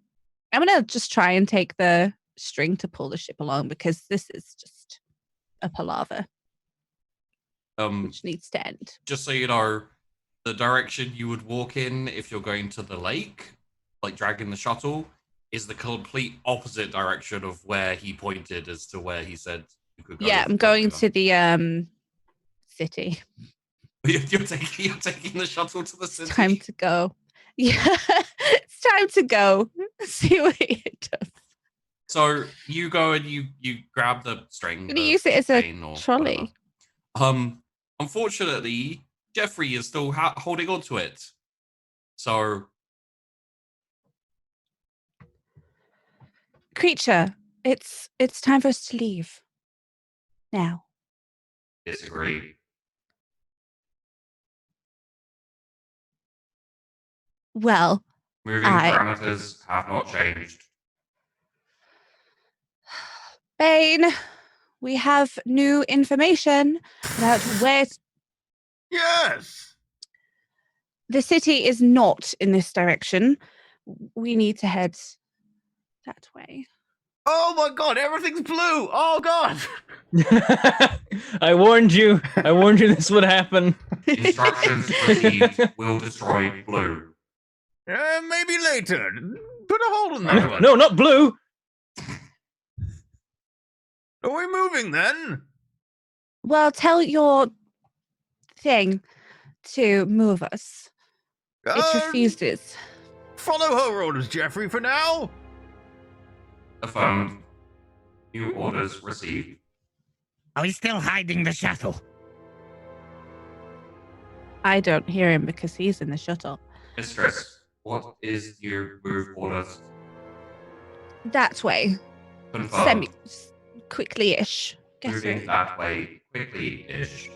just try and take the string to pull the ship along, because this is just a palaver which needs to end. Just so you know, the direction you would walk in if you're going to the lake, like dragging the shuttle, is the complete opposite direction of where he pointed as to where he said you could go. Yeah, I'm going to the city. You're taking the shuttle to the city. It's time to go. Yeah, it's time to go. See what it does. So you go and you grab the string. I'm gonna the use it as a chain or trolley. whatever. Unfortunately, Jeffrey is still holding on to it. So Creature, it's time for us to leave. Now. disagree. Well, Moving I- parameters have not changed. Bane, we have new information about where Yes. the city is not in this direction. We need to head that way. Oh my god, everything's blue. Oh god. I warned you. I warned you this would happen. Instructions received will destroy blue. Maybe later. Put a hold on that one. No, not blue. Are we moving then? Well, tell your thing to move us. It refuses. Follow her orders, Jeffrey, for now. Affirmed. New orders received. Are we still hiding the shuttle? I don't hear him because he's in the shuttle. Mistress, what is your move orders? That way. Confirmed. Quickly-ish. Guess Moving so. that way quickly-ish.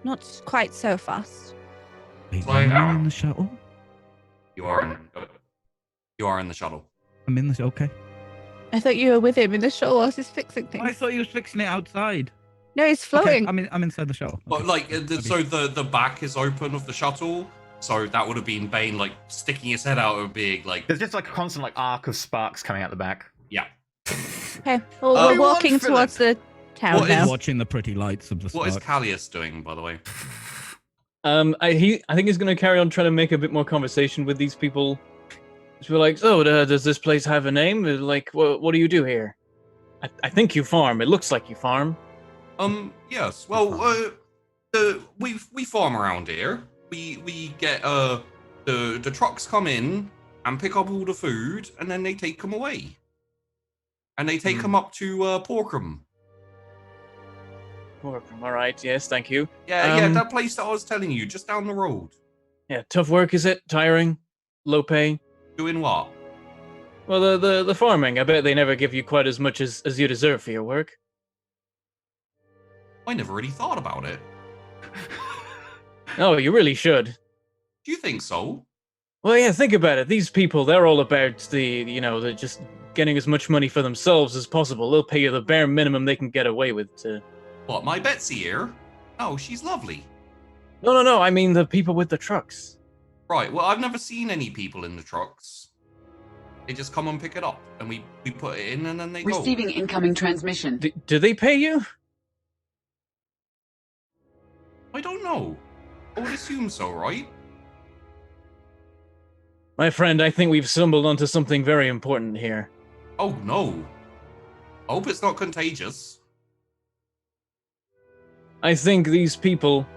Not quite so fast. Wait, Slow am I down. in the shuttle? You are in the shuttle. I'm in the okay. I thought you were with him in the shuttle whilst he's fixing things. I thought he was fixing it outside. No, he's floating. Okay, I'm inside the shuttle. But Okay. like, Okay. so the back is open of the shuttle. So that would have been Bane like sticking his head out and being like, There's just like a constant like arc of sparks coming out the back. yeah. Okay, well, What do we're you want, walking towards the town What now. is- Watching the pretty lights of the What is sparks. Callius doing, by the way? I think he's going to carry on trying to make a bit more conversation with these people. Just be like, so does this place have a name? Like, what do you do here? I think you farm. It looks like you farm. Yes. Well, we farm around here. We get the trucks come in and pick up all the food, and then they take them away. And they take them up to Porkham. All right. Yes, thank you. Yeah, that place that I was telling you, just down the road. Yeah, tough work, is it? Tiring? Low pay? Doing what? Well, the farming. I bet they never give you quite as much as you deserve for your work. I never really thought about it. Oh, you really should. Do you think so? Well, yeah, think about it. These people, they're all about they're just getting as much money for themselves as possible. They'll pay you the bare minimum they can get away with to... What, my Betsy here? Oh, she's lovely. No, I mean the people with the trucks. Right, well, I've never seen any people in the trucks. They just come and pick it up, and we put it in, and then they go. Receiving incoming transmission. Do they pay you? I don't know. I would assume so, right? My friend, I think we've stumbled onto something very important here. Oh, no. I hope it's not contagious. I think these people...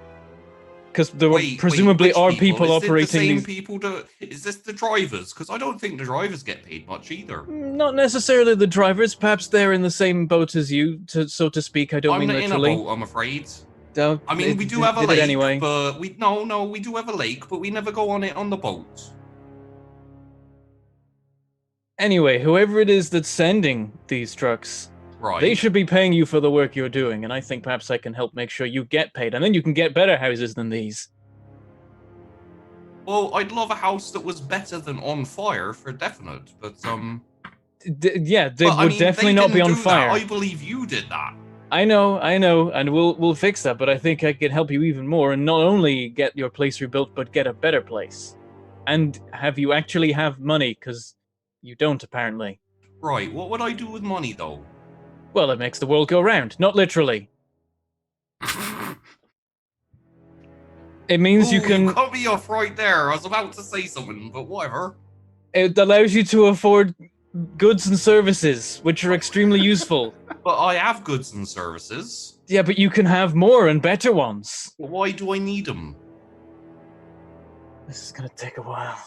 Because there Wait, presumably which are people Is it operating the same these... people is this the drivers? Because I don't think the drivers get paid much either. Not necessarily the drivers. Perhaps they're in the same boat as you, so to speak. I don't I'm mean not literally. in a boat, I'm afraid. No, I mean, we do did- have a did it lake, anyway. but we do have a lake, but we never go on it on the boat. Anyway, whoever it is that's sending these trucks, Right. they should be paying you for the work you're doing, and I think perhaps I can help make sure you get paid, and then you can get better houses than these. Well, I'd love a house that was better than on fire for definite, but Yeah, they but, I would mean, definitely they not be didn't on do fire. that. I believe you did that. I know, and we'll fix that. But I think I can help you even more, and not only get your place rebuilt, but get a better place, and have you actually have money, because you don't apparently. Right. What would I do with money though? Well, it makes the world go round, not literally. It means you Ooh, can. You cut me off right there. I was about to say something, but whatever. It allows you to afford goods and services, which are extremely useful. But I have goods and services. Yeah, but you can have more and better ones. Well, why do I need them? This is gonna take a while.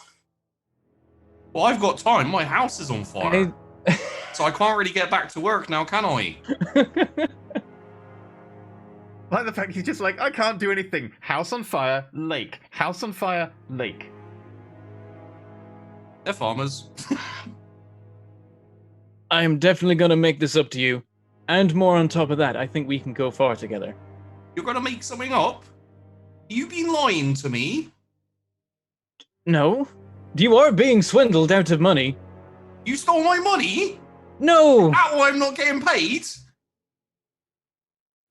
Well, I've got time. My house is on fire. So I can't really get back to work now, can I? Like the fact he's just like, I can't do anything. House on fire, lake. House on fire, lake. They're farmers. I am definitely gonna make this up to you. And more on top of that, I think we can go far together. You're gonna make something up? You've been lying to me. No? You are being swindled out of money. You stole my money? No! How I'm not getting paid?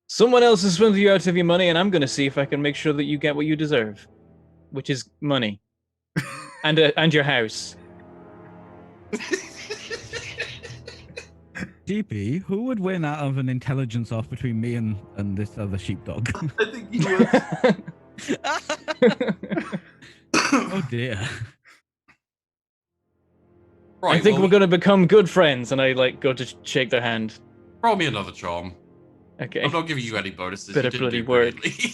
Someone else has swindled you out of your money, and I'm gonna see if I can make sure that you get what you deserve. Which is money. and your house. GP, who would win out of an intelligence off between me and this other sheepdog? I think you would. Oh dear. Right, I think well, we're gonna become good friends, and I go to shake their hand. roll me another charm. Okay. I'm not giving you any bonuses. Bit You of didn't bloody do work. brilliantly.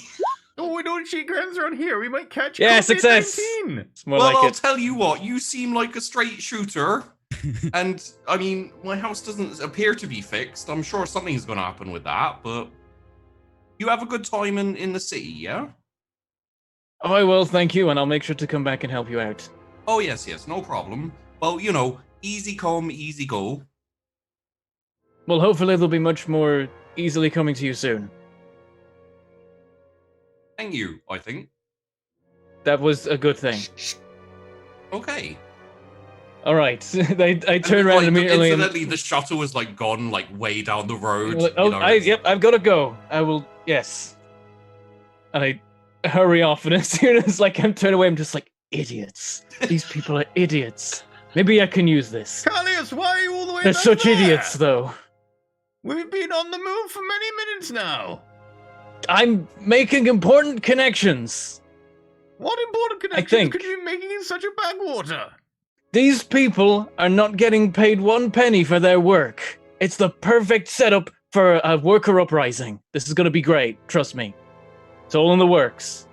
Oh, we don't shake hands around here. We might catch Yeah, COVID-19. success. It's more Well, like I'll it. tell you what. You seem like a straight shooter, and I mean, my house doesn't appear to be fixed. I'm sure something's going to happen with that, but you have a good time in the city, yeah? Oh, I will, thank you, and I'll make sure to come back and help you out. Oh yes, no problem. Well, you know, easy come, easy go. Well, hopefully they'll be much more easily coming to you soon. Thank you, I think. That was a good thing. Okay. All right. I turn And, around like, immediately. Incidentally, the shuttle was like gone like way down the road. Like, oh, yep, I've got to go. I will. Yes. And I hurry off, and as soon as like I'm turned away, I'm just like, idiots. These people are idiots. Maybe I can use this. Callius, why are you all the way They're back such there? idiots, though. We've been on the move for many minutes now. I'm making important connections. What important connections think- could you be making in such a backwater? These people are not getting paid 1 penny for their work. It's the perfect setup for a worker uprising. This is going to be great. Trust me. It's all in the works.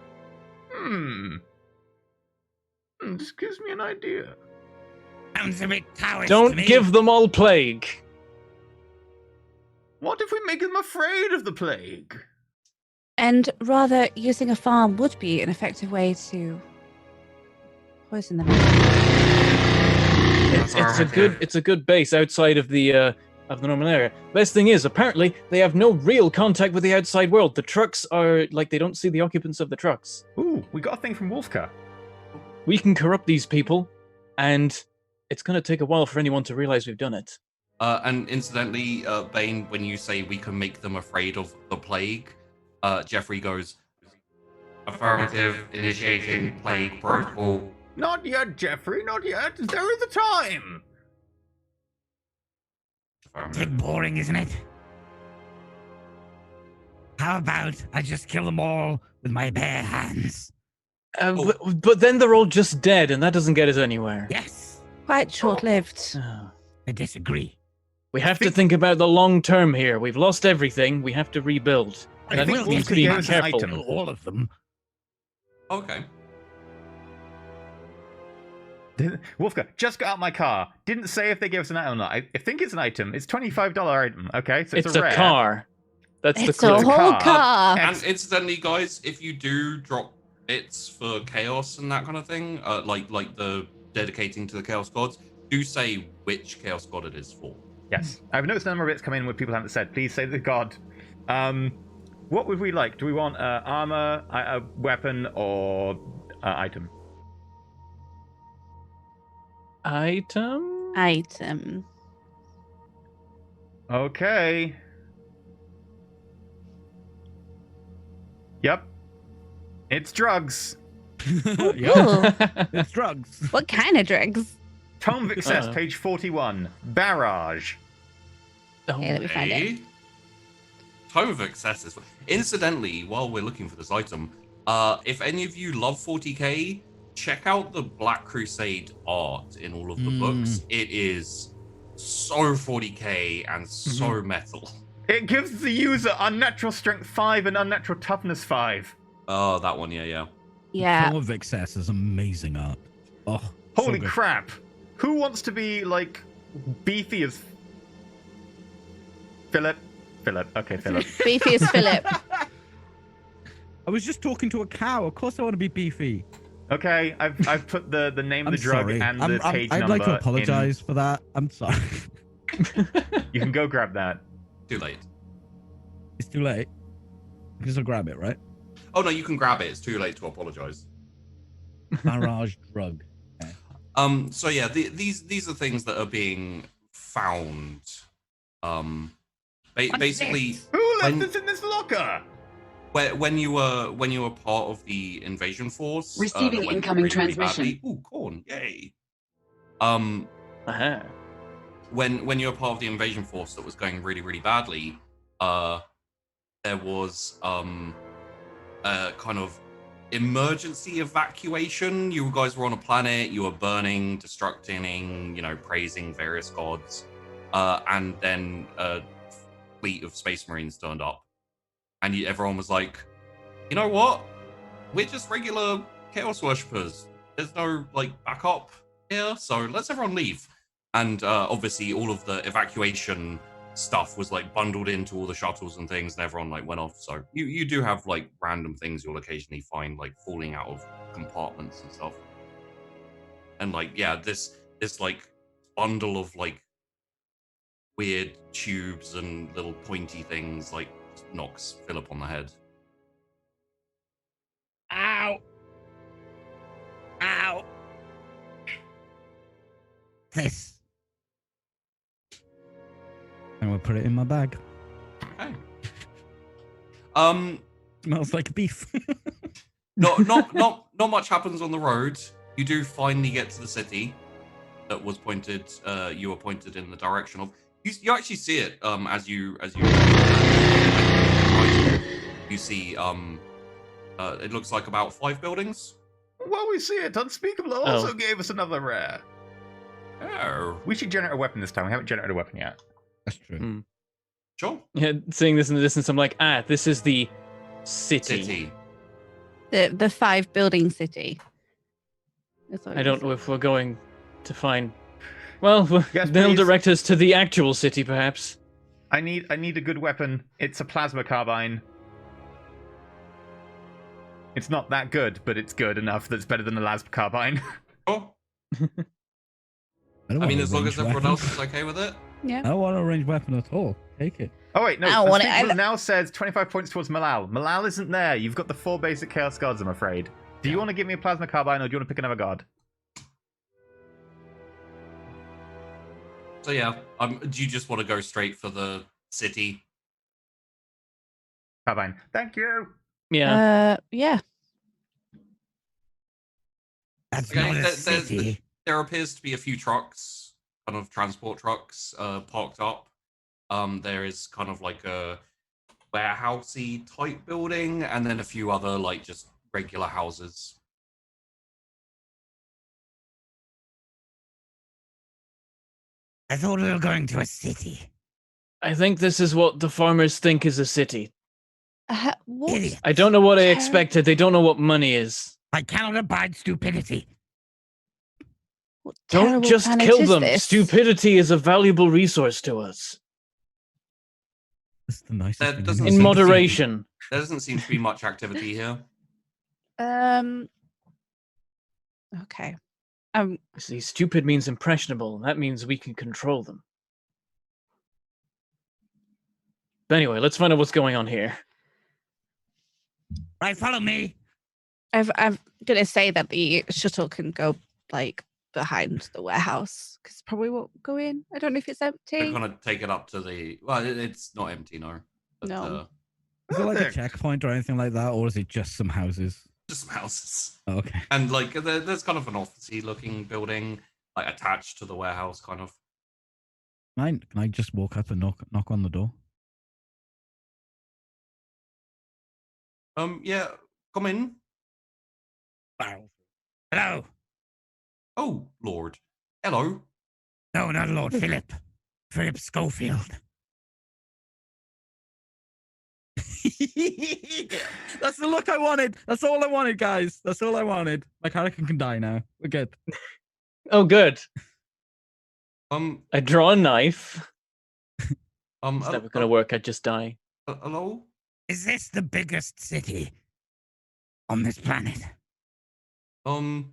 This gives me an idea. Sounds a bit Taoist to Don't me. give them all plague. What if we make them afraid of the plague? And rather, using a farm would be an effective way to poison them. It's a good base outside of the normal area. Best thing is, apparently, they have no real contact with the outside world. The trucks are like they don't see the occupants of the trucks. Ooh, we got a thing from Wolfka. We can corrupt these people, and it's going to take a while for anyone to realize we've done it. And incidentally, Bane, when you say we can make them afraid of the plague, Jeffrey goes, affirmative, initiating plague protocol. Not yet, Jeffrey, not yet. There is a time. It's a bit boring, isn't it? How about I just kill them all with my bare hands? But then they're all just dead, and that doesn't get us anywhere. Yes, Quite short-lived. I disagree. We have to think about the long term here. We've lost everything. We have to rebuild. I think we need to Wolfka be gave us an careful. item. All of them. Okay. Wolfka, just got out my car. Didn't say if they gave us an item or not. I think it's an item. It's $25 item. Okay, so It's a a rare. car. That's It's the a clue. whole car. car. And incidentally, guys, if you do drop bits for chaos and that kind of thing, like the dedicating to the chaos gods, do say which chaos god it is for. Yes, I've noticed a number of bits come in where people haven't said. Please say the god. What would we like? Do we want armor, a weapon, or item? Item. Okay. Yep. It's drugs. Yeah, Ooh, it's drugs. what kind of drugs? Tome of Excess, page 41. Barrage. Okay, let me find it. Okay. Tome of Excess is... Incidentally, while we're looking for this item, if any of you love 40k, check out the Black Crusade art in all of the books. It is so 40k and so metal. It gives the user unnatural strength 5 and unnatural toughness 5. Oh, that one, yeah. Yeah. Tome of Excess is amazing art. Oh, Holy so good. crap. Who wants to be, like, beefy as... Philip? Okay, Philip. Beefy as Philip. I was just talking to a cow. Of course I want to be beefy. Okay, I've put the name of I'm the drug sorry. and the page I'd number like to apologize for that. I'm sorry. You can go grab that. Too late. It's too late. Because I'll grab it, right? Oh, no, you can grab it. It's too late to apologize. Barrage drug. So yeah, these are things that are being found. Basically, Who left When- this in this locker? when you were part of the invasion force, that Receiving went incoming really, really transmission. badly. Ooh, corn, yay! Uh-huh. When you were part of the invasion force that was going really, really badly, there was a kind of emergency evacuation. You guys were on a planet, you were burning, destructing, praising various gods, and then a fleet of space marines turned up, and everyone was like, you know what, we're just regular chaos worshippers, there's no backup here, so let's everyone leave. And obviously all of the evacuation stuff was bundled into all the shuttles and things, and everyone went off. So you do have random things you'll occasionally find falling out of compartments and stuff. And this bundle of weird tubes and little pointy things knocks Philip on the head. Ow! Ow! this? I'm gonna put it in my bag. Okay. Smells like beef. Not much happens on the road. You do finally get to the city that was pointed. You were pointed in the direction of. You actually see it. As you see. It looks like about 5 buildings. Well, we see it. Unspeakable also gave us another rare. Oh, We should generate a weapon this time. We haven't generated a weapon yet. That's true. sure. Yeah, seeing this in the distance, I'm like, this is the city. The 5-building city. That's what I you don't said. know if we're going to find. Well, Yes, they'll please. direct us to the actual city, perhaps. I need a good weapon. It's a plasma carbine. It's not that good, but it's good enough that's better than a las carbine. Sure. I I mean, want a as long ranged as everyone weapon. else is okay with it. Yeah. I don't want a ranged weapon at all. Take it. Oh wait, no. I don't want it Unspeakable either. now says 25 points towards Malal. Malal isn't there. You've got the 4 basic Chaos Gods, I'm afraid. Do you want to give me a plasma carbine, or do you want to pick another god? So yeah, do you just want to go straight for the city? Carbine. Thank you. Yeah. Yeah. That's Okay, not a there- city. There appears to be a few trucks, kind of transport trucks, parked up. There is kind of like a warehousey type building, and then a few other like just regular houses. I thought we were going to a city. I think this is what the farmers think is a city. What? Idiot. I don't know what I Ter- expected. They don't know what money is. I cannot abide stupidity. What Don't terrible just planet kill is them. this? Stupidity is a valuable resource to us. That's the nicest That thing doesn't I've In seem ever to seen. moderation. There doesn't seem to be much activity here. Okay. See, stupid means impressionable. That means we can control them. But anyway, let's find out what's going on here. Right, follow me. I'm gonna say that the shuttle can go like behind the warehouse because probably won't go in. I don't know if it's They're empty. gonna take it up to the. Well, it's not empty, no. But, No. Is it like a Perfect. checkpoint or anything like that, or is it just some houses? just some houses, Oh, okay. and like there's kind of an officey looking building, like attached to the warehouse, kind of. Can I just walk up and knock on the door? Yeah, come in. Hello. Oh, Lord. Hello. No, not Lord Philip. Philip Schofield. That's the look I wanted. That's all I wanted, guys. That's all I wanted. My character can die now. We're good. Oh, good. Um, I draw a knife. It's hel- never going to work. I just die. hello. Is this the biggest city on this planet? Like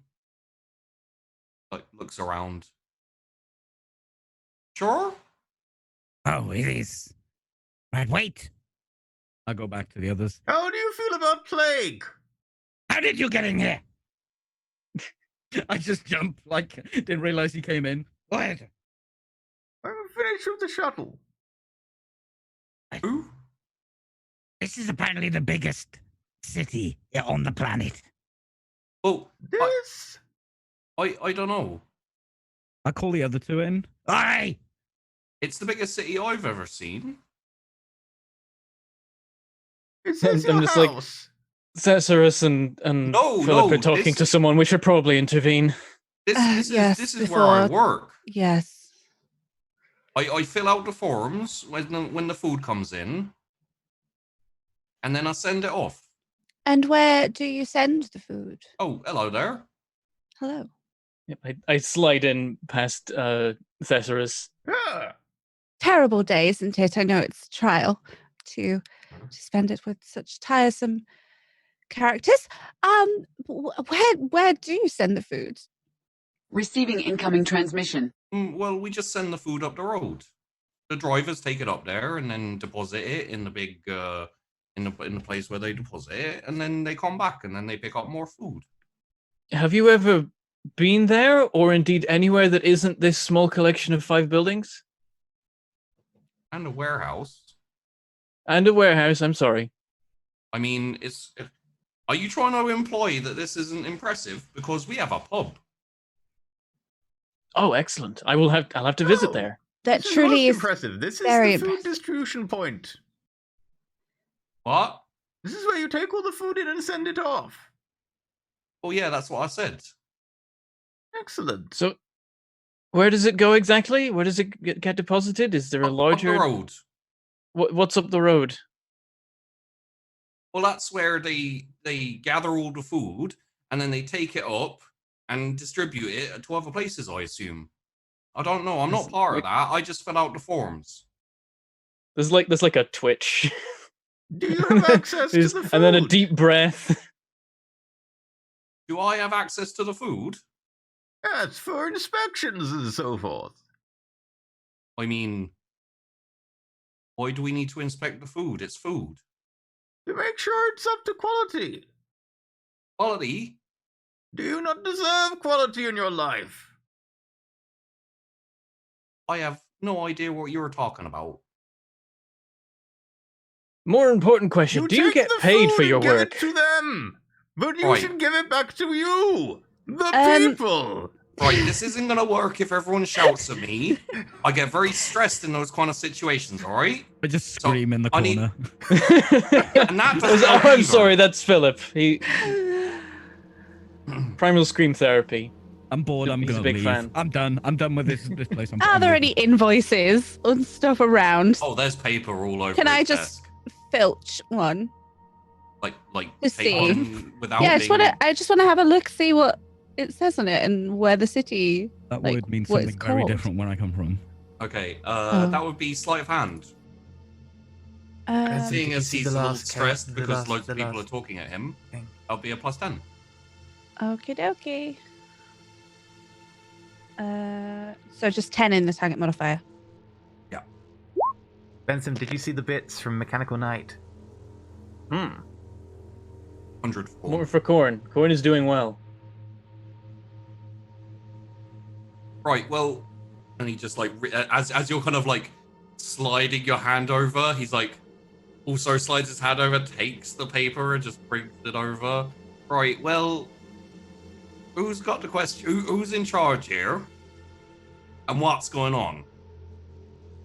looks around. Sure. Oh, it is. Right, wait. I'll go back to the others. How do you feel about plague? How did you get in here? I just jumped, like, didn't realize he came in. Go ahead. I'm finished with the shuttle. Who? This is apparently the biggest city on the planet. Well, This? I don't know. I'll call the other two in. Aye. It's the biggest city I've ever seen. Is this I'm your just like- house? Thesaurus and No, Philip no, are talking this- to someone. We should probably intervene. Yes, This is where I before- work. Yes. I fill out the forms when the food comes in, and then I send it off. And where do you send the food? Oh, hello there. Hello. Yep, I slide in past Thesaurus. Yeah. Terrible day, isn't it? I know it's a trial to spend it with such tiresome characters. Where do you send the food? Receiving incoming transmission. Well, we just send the food up the road. The drivers take it up there and then deposit it in the big in the place where they deposit it, and then they come back and then they pick up more food. Have you ever been there, or indeed anywhere that isn't this small collection of 5 buildings? And a warehouse. And a warehouse, I'm sorry. I mean, are you trying to imply that this isn't impressive? Because we have a pub. Oh, excellent. I'll have to visit Oh, there. That this truly is is most impressive. This is very the food impressive. distribution point. What? This is where you take all the food in and send it off. Oh yeah, that's what I said. Excellent. So, where does it go exactly? Where does it get deposited? Is there a Up larger... the road. What's up the road? Well, that's where they gather all the food and then they take it up and distribute it to other places, I assume. I don't know. I'm not part of that. I just fill out the forms. There's like a twitch. Do you have access to the food? And then a deep breath. Do I have access to the food? Yes, for inspections and so forth. I mean, why do we need to inspect the food? It's food. To make sure it's up to quality. Quality? Do you not deserve quality in your life? I have no idea what you're talking about. More important question: do you take get the paid food for and your give work? it to them, but you Right. should give it back to you, the people. Right, this isn't going to work if everyone shouts at me. I get very stressed in those kind of situations, all right? But just So, scream in the I need- corner. And that doesn't help I'm either. sorry, that's Philip. He primal scream therapy. I'm bored. I'm He's a gonna big leave. fan. I'm done. I'm done with this place. Are there any invoices or stuff around? Oh, there's paper all over Can I his just desk. filch one? Like to paper see? without Yeah, being... I just want to have a look, see what it says on it, and where the city. That like, would mean what it's something very called. different where I come from. Okay, Oh. that would be sleight of hand. Seeing as he's a little stressed because loads of people are talking at him, that'll be a +10. Okie dokie. So just 10 in the target modifier. Yeah. Benson, did you see the bits from Mechanical Knight? 104. More for Corn. Corn is doing well. Right, well, and he just like, as you're kind of like sliding your hand over, he's like, also slides his hand over, takes the paper and just brings it over. Right, well, who's got the question? Who's in charge here? And what's going on?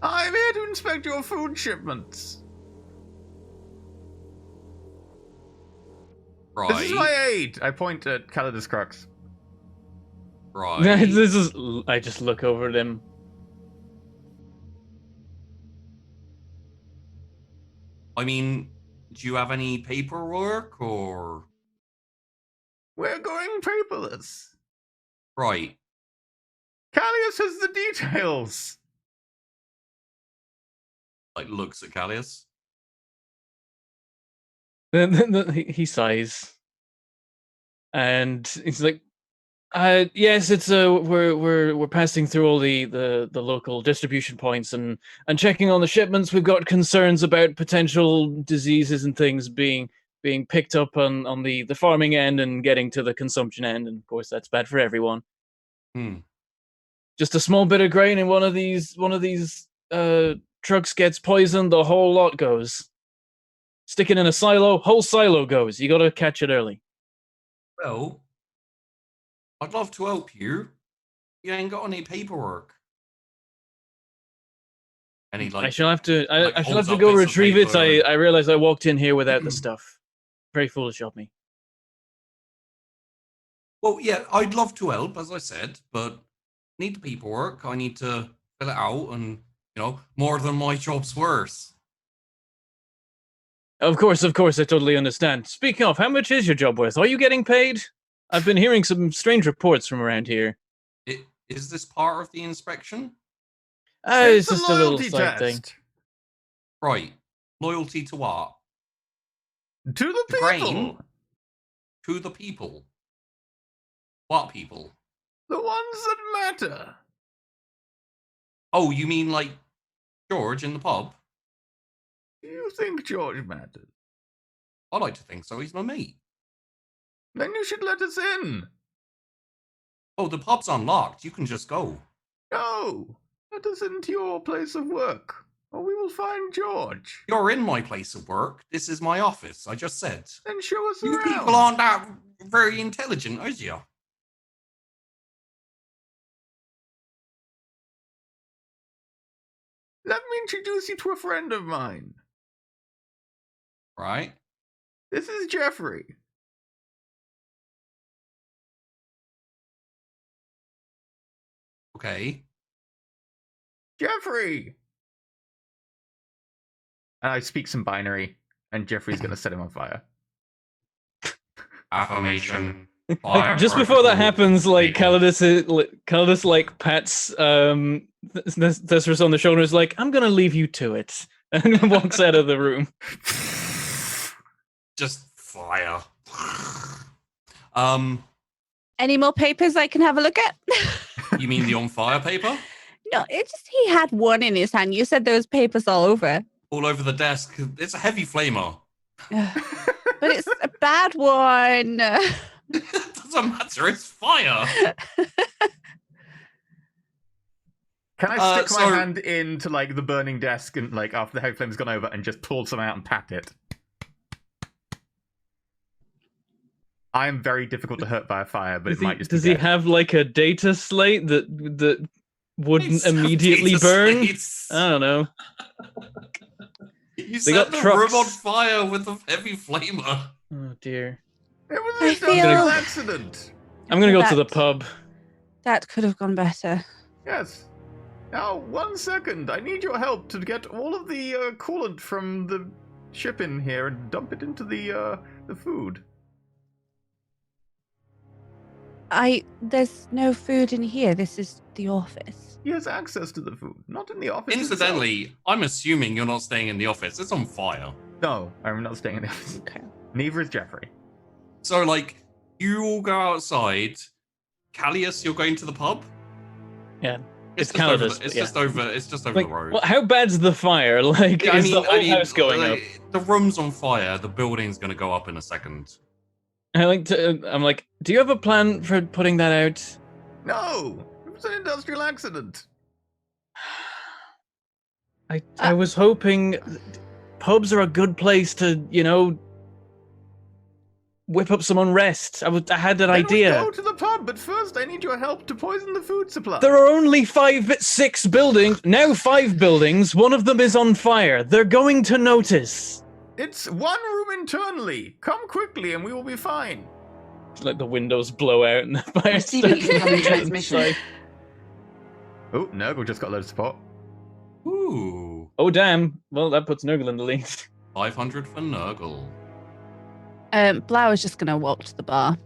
I'm here to inspect your food shipments. Right. This is my aide. I point at Calidus Crux. Right. This is. I just look over at him. I mean, do you have any paperwork or? We're going paperless. Right. Callius has the details. Like looks at Callius. Then he sighs, and he's like, "Yes, it's we're passing through all the local distribution points and checking on the shipments. We've got concerns about potential diseases and things being picked up on the farming end and getting to the consumption end, and of course that's bad for everyone. Just a small bit of grain in one of these trucks gets poisoned, the whole lot goes. Stick it in a silo, whole silo goes. You gotta catch it early." Well, I'd love to help you. You ain't got any paperwork. And he like, I shall have to. like, I shall holds have to up go bits of retrieve it. paper. I realized I walked in here without the stuff. Very foolish of me. Well, yeah, I'd love to help, as I said, but need the paperwork. I need to fill it out, and more than my job's worth. Of course, I totally understand. Speaking of, how much is your job worth? Are you getting paid? I've been hearing some strange reports from around here. Is this part of the inspection? It's just a little side thing. Right. Loyalty to what? To the people. Grain? To the people. What people? The ones that matter. Oh, you mean like George in the pub? You think George matters? I like to think so. He's my mate. Then you should let us in. Oh, the pub's unlocked. You can just go. No! Let us into your place of work, or we will find George. You're in my place of work. This is my office. I just said. Then show us You around. people aren't that very intelligent, are you? Let me introduce you to a friend of mine. Right? This is Jeffrey. Okay. Jeffrey! And I speak some binary, and Jeffrey's gonna set him on fire. Affirmation. Like, just before that happens, like Calidus like pats Thesaurus on the shoulder, and is like, "I'm gonna leave you to it," and walks out of the room. Just fire. Any more papers I can have a look at? You mean the on fire paper? No, it just he had one in his hand. You said there was papers all over. All over the desk. It's a heavy flamer. But it's a bad one. It doesn't matter. It's fire. Can I stick my hand into like the burning desk and like after the heavy flame's gone over and just pull some out and pat it? I am very difficult to hurt by a fire, but it might just. Does he have like a data slate that wouldn't immediately burn? Slates. I don't know. You They got set the trucks. room on fire with a heavy flamer. Oh dear. It was I an feel- industrial accident. I'm gonna go to the That- pub. That could have gone better. Yes. Now, 1 second. I need your help to get all of the coolant from the ship in here and dump it into the food. There's no food in here. This is the office. He has access to the food, not in the office. Incidentally, I'm assuming you're not staying in the office. It's on fire. itself. No, I'm not staying in the office. Okay. Neither is Jeffrey. So, like, you all go outside. Callius, you're going to the pub? Yeah. It's It's just over. Calidus, It's yeah. just over. It's just over Like, the road. well, how bad's the fire? Like, Yeah, is the whole house going up? The room's on fire. The building's gonna go up in a second. I'm like, do you have a plan for putting that out? No, it was an industrial accident. I was hoping pubs are a good place to, whip up some unrest. I had that Then idea. we'll go to the pub, but first I need your help to poison the food supply. There are only 6 buildings, now 5 buildings. One of them is on fire. They're going to notice. It's one room internally. Come quickly and we will be fine. Like the windows blow out and the fire Receiving starts incoming inside. transmission. Oh, Nurgle just got a load of support. Ooh, Oh damn! Well, that puts Nurgle in the lead. 500 for Nurgle. Blauer's just gonna walk to the bar.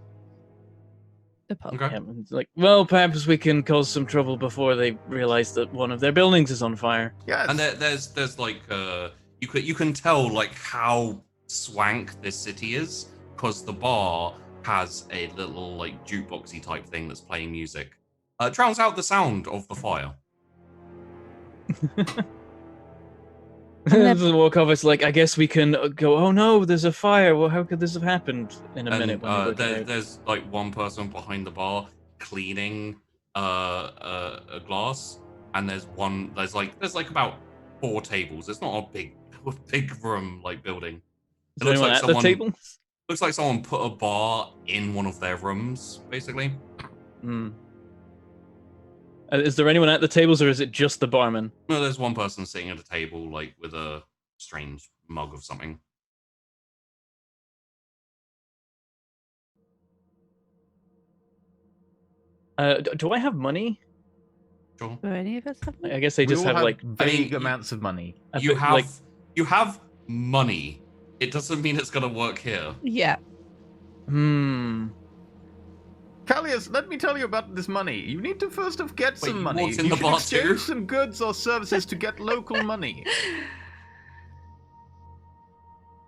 The pub. Okay. Yeah, it's like, well, perhaps we can cause some trouble before they realize that one of their buildings is on fire. Yes. And there's like you can tell like how swank this city is because the bar has a little like jukeboxy type thing that's playing music. Drowns out the sound of the fire. As they walk off, it's like, I guess we can go, oh no, there's a fire. Well, how could this have happened in a minute? When we look at it? There's like one person behind the bar cleaning a glass, and there's like about 4 tables. It's not a big room like building. Is there anyone at the tables? Looks like someone put a bar in one of their rooms, basically. Hmm. Is there anyone at the tables, or is it just the barman? No, there's one person sitting at a table, like with a strange mug of something. Do I have money? Sure. Do any of us have one? I guess they We just all have like vague I mean, amounts of money. a You bit, have like, you have money. It doesn't mean it's gonna work here. Yeah. Callius, let me tell you about this money. You need to first get Wait, some you money. walked in You the should bar exchange too? some goods or services to get local money.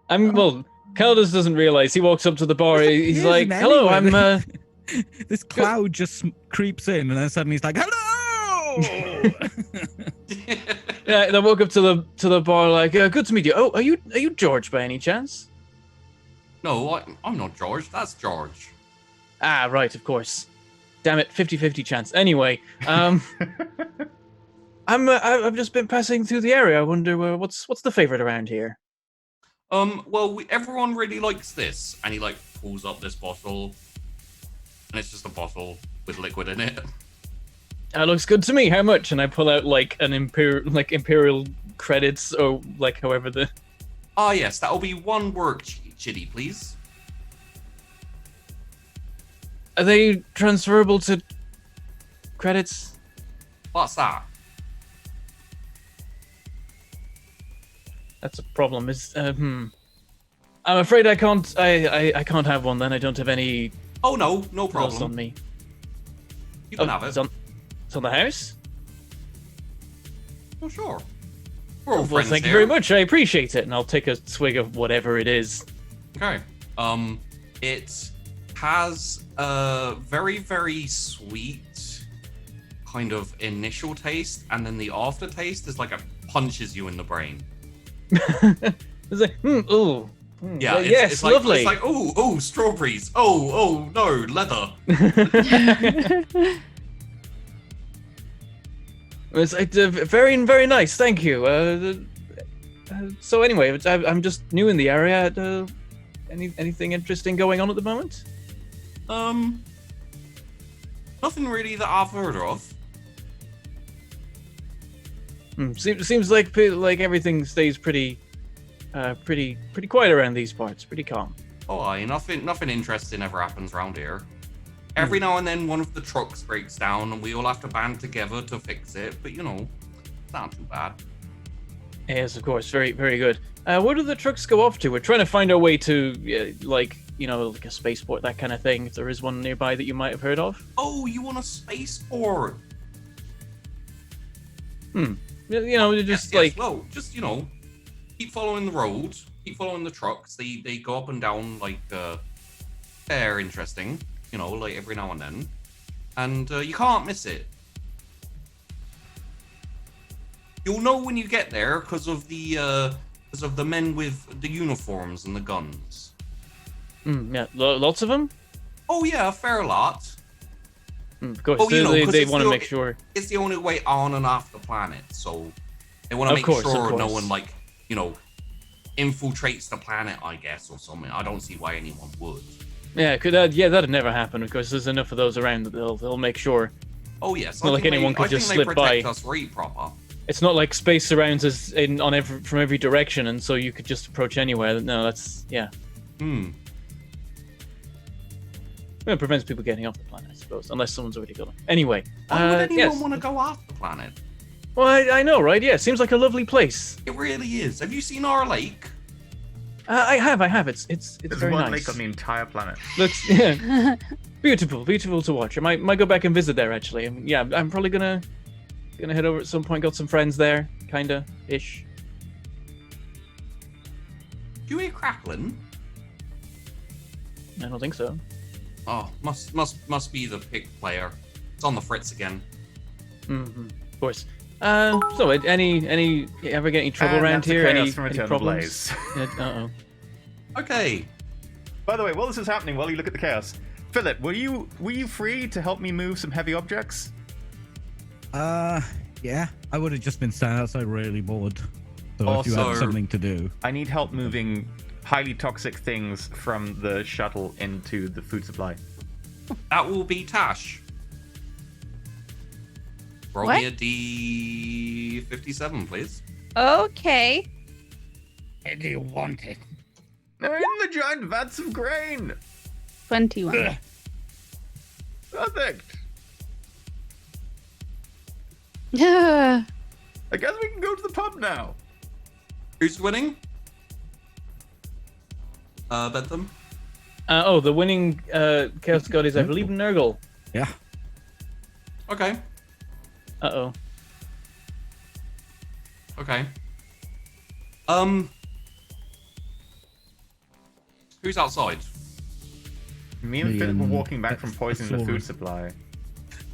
Well, Caldas doesn't realize. He walks up to the bar. He's Here's like, an "Hello, alleyway." I'm." This cloud just creeps in, and then suddenly he's like, "Hello!" Yeah, they walk up to the bar like, "Good to meet you. Oh, are you George by any chance?" No, I'm not George. That's George. Ah, right, of course. damn it, 50-50 chance. Anyway, I've just been passing through the area. I wonder what's the favorite around here. Well, everyone really likes this, and he like pulls up this bottle, and it's just a bottle with liquid in it. That looks good to me. How much? And I pull out like an imperial credits, or like however the. Ah, yes, that'll be 1 work chitty, please. Are they transferable to credits? What's that? That's a problem. I'm afraid I can't. I can't have one. Then I don't have any. Oh no else problem. on me. You can have it. It's on the house. Oh sure. We're all Well, friends thank you here. very much. I appreciate it, and I'll take a swig of whatever it is. Okay. It has a very, very sweet kind of initial taste, and then the aftertaste is like it punches you in the brain. It's like, ooh. Yeah, yes, it's like, lovely. It's like, oh, strawberries. Oh, no, leather. It's very, very nice. Thank you. So anyway, I'm just new in the area. Anything interesting going on at the moment? Nothing really that I've heard of. Seems like everything stays pretty quiet around these parts. Pretty calm. Oh, aye, nothing interesting ever happens around here. Every now and then one of the trucks breaks down and we all have to band together to fix it, but you know, it's not too bad. Yes, of course. Very, very good. Where do the trucks go off to? We're trying to find our way to, like a spaceport, that kind of thing. If there is one nearby that you might have heard of. Oh, you want a spaceport? Just Yes. Well, just keep following the road, keep following the trucks. They go up and down like they're interesting. Like every now and then, and you can't miss it. You'll know when you get there because of the men with the uniforms and the guns. Yeah, lots of them. Oh yeah, a fair lot. Of course, Oh, they want to make sure. It's the only way on and off the planet, so they want to make Of sure no course. one infiltrates the planet, I guess, or something. I don't see why anyone would. Yeah, that'd never happen. Of course, there's enough of those around that they'll make sure. Oh yes, not like anyone could just slip by. Us right proper. It's not like space surrounds us from every direction, and so you could just approach anywhere. No, that's yeah. It prevents people getting off the planet, I suppose, unless someone's already got it. Anyway, Why would anyone yes. want to go off the planet? Well, I know, right? Yeah, seems like a lovely place. It really is. Have you seen our lake? I have. It's There's very one nice. lake on the entire planet. Looks beautiful to watch. I might go back and visit there actually. I'm probably gonna head over at some point. Got some friends there, kinda ish. Do you hear crackling? I don't think so. Oh, must be the pick player. It's on the fritz again. Of course. So any ever get any trouble around that's the here? chaos Any from Eternal problems? Blaze. Uh-oh. Okay. By the way, while this is happening, while you look at the chaos, Philip, were you free to help me move some heavy objects? Yeah. I would have just been standing outside really bored. So if you Also- had something to do. I need help moving highly toxic things from the shuttle into the food supply. That will be Tash. Roll What? me a D57, please. Okay. Where do you want it? In the giant vats of grain! 21. Perfect! Yeah. I guess we can go to the pub now. Who's winning? Bentham? The winning Chaos God is, I believe, Nurgle. Yeah. Okay. Uh-oh. Okay. Who's outside? Me and Me Philip were and walking back from the poisoning the floor. food supply.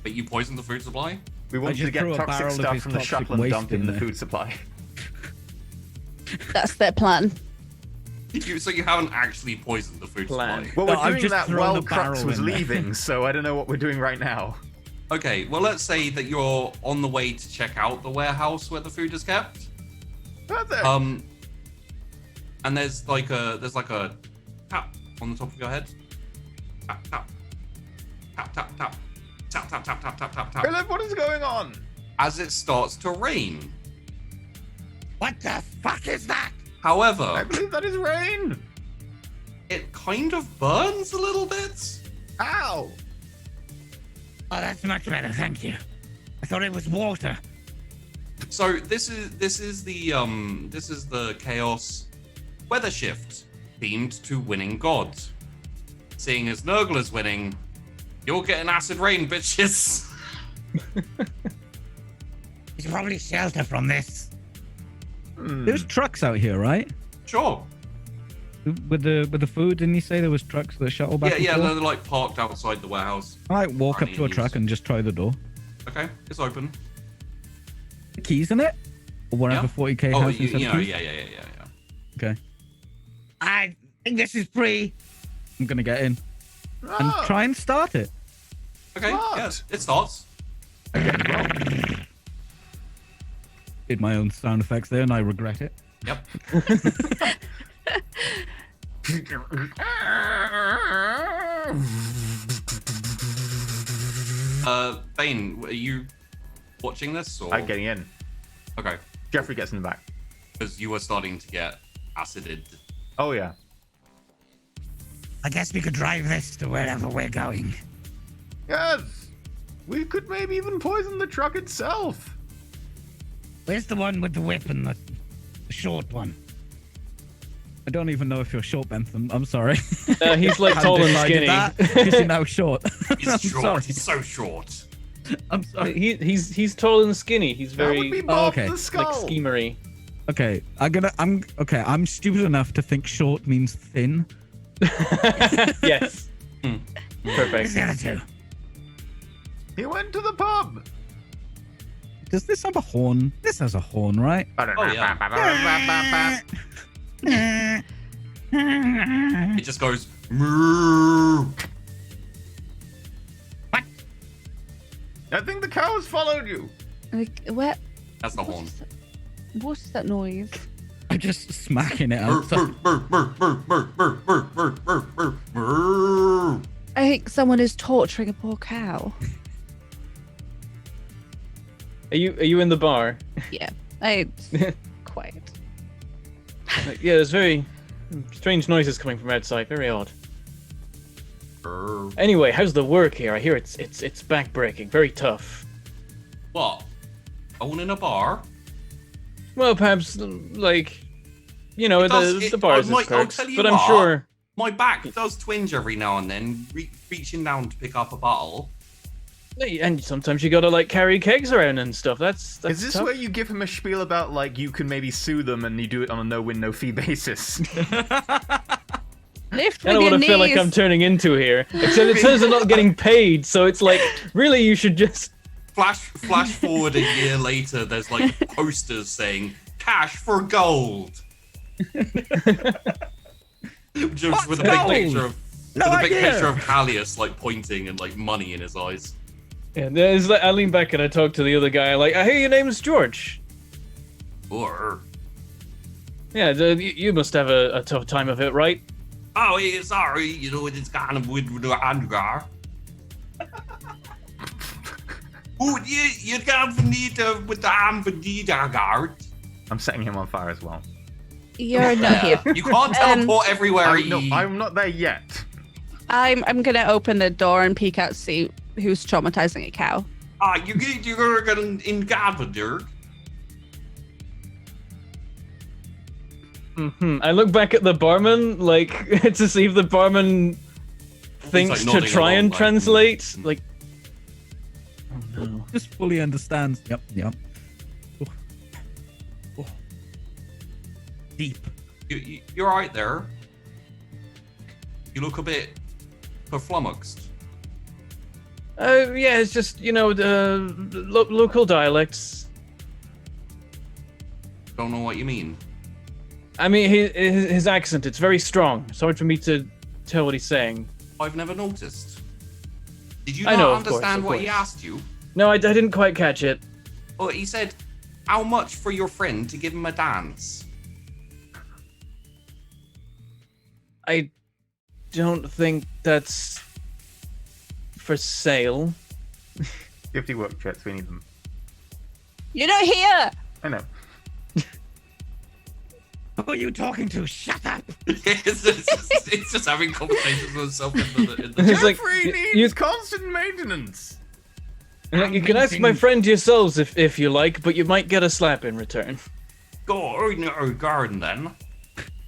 But you poisoned the food supply? We wanted just to get threw a toxic barrel of stuff his from the toxic shuttle and waste dump it in in the there. food supply. That's their plan. So you haven't actually poisoned the food Plan. supply. Well, No, we're I've doing just that thrown while the barrel Crux was in there. leaving, so I don't know what we're doing right now. Okay, well, let's say that you're on the way to check out the warehouse where the food is kept. Perfect. And there's like a tap on the top of your head. Tap tap tap tap tap tap tap tap tap tap tap tap. Philip, what is going on? As it starts to rain. What the fuck is that? I However, believe that is rain. it kind of burns a little bit. Ow! Oh, that's much better, thank you. I thought it was water. So this is the chaos weather shift themed to winning gods. Seeing as Nurgle is winning, you're getting acid rain, bitches. There's probably shelter from this. There's trucks out here, right? Sure. With the food, didn't you say there was trucks that shuttle back? Yeah, and they're forth? like parked outside the warehouse. I might walk up to a Running truck and just try the door. Okay, it's open. Keys in it? Or whatever Yeah. 40k Oh, has you instead know, of keys? yeah. Okay. I think this is free. I'm gonna get in and Ah, try and start it. Okay, Smart. yes, it starts. Did my own sound effects there, and I regret it. Yep. Bane, are you watching this or? I'm getting in. Okay, Jeffrey gets in the back. because you were starting to get acided. Oh yeah. I guess we could drive this to wherever we're going. Yes. We could maybe even poison the truck itself. Where's the one with the whip and the short one? I don't even know if you're short, Bentham. I'm sorry. He's like I've tall and decided skinny. that because you're now short. He's I'm short. sorry. He's so short. I'm sorry. He's tall and skinny. He's That would very be Bob okay. the like Skull. schemery. Okay, I'm stupid enough to think short means thin. Yes. Where's Perfect. the other two? He went to the pub. Does this have a horn? This has a horn, right? Oh yeah. It just goes. "Moo." I think the cows followed you. Like, where? That's the horn. What is that noise? I'm just smacking it Moo, out. So- moo, moo, moo, moo, moo, moo, moo, moo, moo, moo. I think someone is torturing a poor cow. Are you in the bar? Yeah, I quiet. Yeah, there's very strange noises coming from outside. Very odd. Brr. Anyway, how's the work here? I hear it's backbreaking. Very tough. What? Owning a bar? Well, perhaps like, you know, It does- the it- bars I'll is perks, tell you but I'm what. sure. My back does twinge every now and then, reaching down to pick up a bottle. And sometimes you gotta like carry kegs around and stuff. That's Is this tough. where you give him a spiel about like you can maybe sue them and you do it on a no-win, no-fee basis? Lift I don't with your want to feel like knees. I'm turning into here. Except it says I'm not getting paid, so it's like, really, you should just. Flash forward a year later, there's like posters saying "cash for gold," just with a big gold? picture of No with a big idea. picture of Callius like pointing and like money in his eyes. Yeah, there's like, I lean back and I talk to the other guy. Like, I hear your name's George. Or Yeah, you must have a tough time of it, right? oh, yeah, sorry, you know it's kind of with the handgar. Oh, you can't need with the hand for the guard. I'm setting him on fire as well. You're not here. You can't teleport everywhere. I'm not there yet. I'm gonna open the door and peek out to see who's traumatizing a cow. You're gonna in Gavender. I look back at the barman, like, to see if the barman thinks to nodding try along, and like, translate. Like, oh no. Just fully understands. Yep. Oh. Oh. Deep. You're right there. You look a bit flummoxed. Yeah, it's just, you know, the local dialects. Don't know what you mean. I mean, his accent, it's very strong. It's hard for me to tell what he's saying. I've never noticed. Did you I not know, of course, understand of what he course. asked you? No, I didn't quite catch it. Oh, he said, how much for your friend to give him a dance? I don't think that's for sale. 50 work checks, we need them. You're not here. I know. Who are you talking to? Shut up! it's just having conversations with himself in the It's like, Jeffrey you- needs constant maintenance. You can ask my friend yourselves if you like, but you might get a slap in return. Go in our garden then.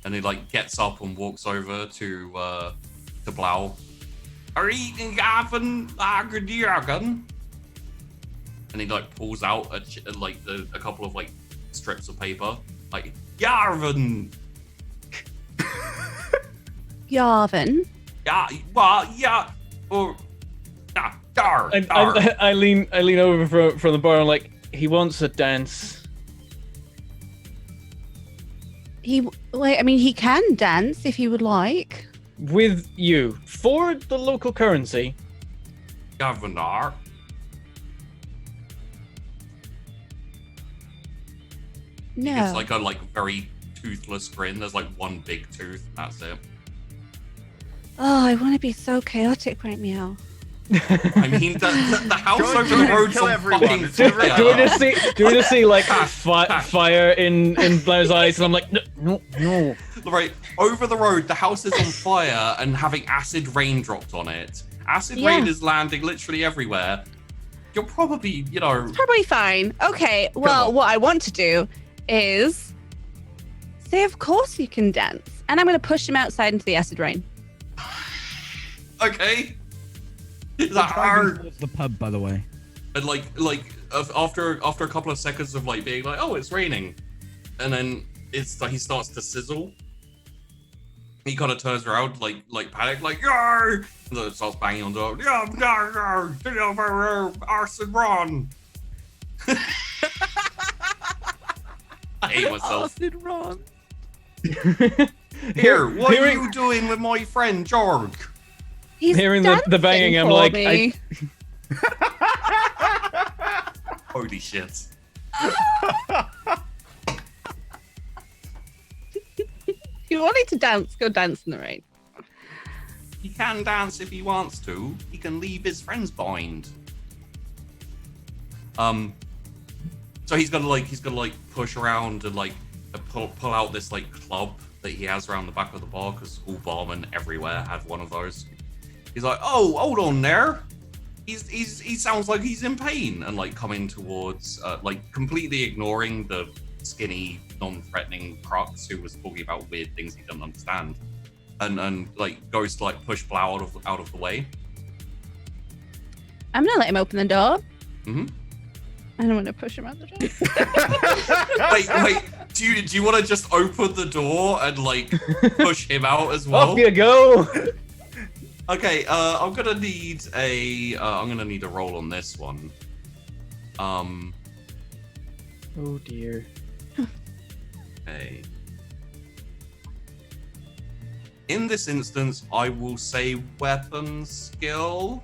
And he like gets up and walks over to Blau. Are you eating Gavin Agadiagan? And he like pulls out a couple of like strips of paper. Like, Yarvin! Yarvin. Yeah, well, yeah, or dar. I lean over from the bar and like, he wants a dance. He can dance if he would like. With you. For the local currency. Governor. No. It's like a very toothless grin. There's like one big tooth. That's it. Oh, I want to be so chaotic right now. I mean, the house Go over the road's kill on everyone. fucking It's fire. Do we just see like fire in Blau's eyes, and I'm like, no. Right, over the road, the house is on fire and having acid rain dropped on it. Acid rain is landing literally everywhere. You're probably, Probably fine. Okay, well, what I want to do is say, of course you can dance. And I'm going to push him outside into the acid rain. okay. Is that We're driving hard? towards the pub, by the way. And after a couple of seconds of like being like, oh, it's raining, and then it's like he starts to sizzle. He kind of turns around like panic, like yar, and then starts banging on the door. Arson run. I hate myself. Acid Ron. Here, what are you doing with my friend Jorg? He's Hearing the banging, dancing I'm for like, me. Holy shit. If you wanted to dance, go dance in the rain. He can dance if he wants to. He can leave his friends behind. So he's gonna push around and pull out this club that he has around the back of the bar, because all barmen everywhere have one of those. He's like, oh, hold on there. He sounds like he's in pain, and coming towards completely ignoring the skinny, non-threatening Crux who was talking about weird things he didn't understand, and goes to push Blau out of the way. I'm going to let him open the door. Mm-hmm. And I'm going to push him out the door. Wait. Do you want to just open the door and push him out as well? Off you go. Okay, I'm gonna need a roll on this one. Oh dear. Okay. In this instance, I will say weapon skill.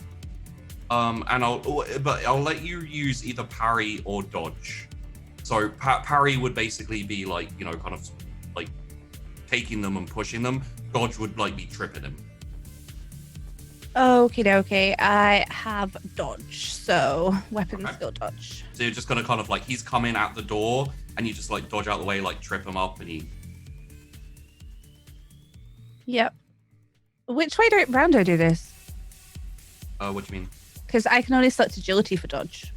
And I'll let you use either parry or dodge. So parry would basically be taking them and pushing them. Dodge would be tripping him. Okie dokie. I have dodge, so weapon skill dodge. So you're just gonna he's coming at the door, and you just dodge out the way, trip him up, and he. Yep. Which way round do I do this? What do you mean? Because I can only select agility for dodge.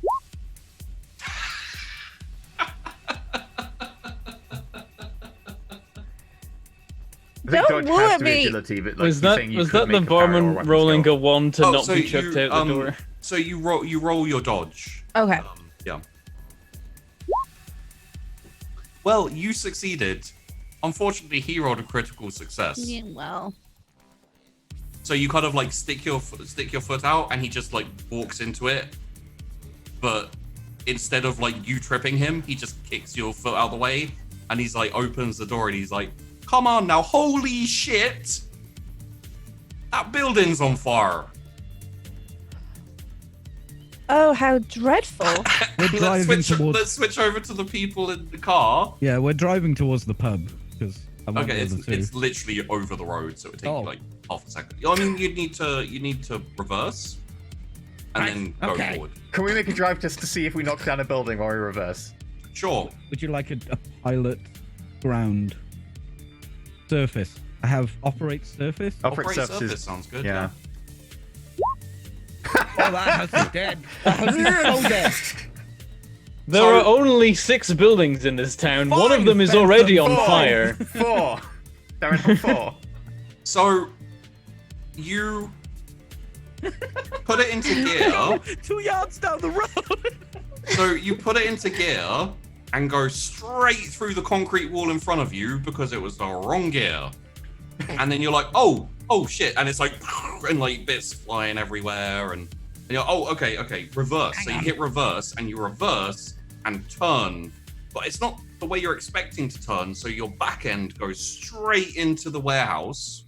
Don't woo at me. Agility, but, Was that the barman rolling a 1 to not so be chucked out the door? So you roll your dodge. Okay. Yeah. Well, you succeeded. Unfortunately, he rolled a critical success. Yeah, well. So you kind of stick your foot out, and he just walks into it. But instead of you tripping him, he just kicks your foot out of the way, and he's like opens the door and he's like, "Come on now, holy shit! That building's on fire." Oh, how dreadful. We're driving let's towards. switch over to the people in the car. Yeah, we're driving towards the pub because Okay, it's literally over the road, so it would take you like half a second. I mean, you need to reverse and then go forward. Can we make a drive test to see if we knock down a building while we reverse? Sure. Would you like a pilot ground surface? I have operate surface. Operate surface surfaces. sounds good. Yeah. Oh, that house is dead. That house is so dead. There are only 6 buildings in this town. One of Five, them is Benson, already on five. fire. 4. They're in 4. So you put it into gear. 2 yards down the road. So you put it into gear and go straight through the concrete wall in front of you because it was the wrong gear. And then you're like, oh shit, and it's like, and like bits flying everywhere, and you're, oh, okay, reverse. So you hit reverse, and you reverse and turn, but it's not the way you're expecting to turn. So your back end goes straight into the warehouse,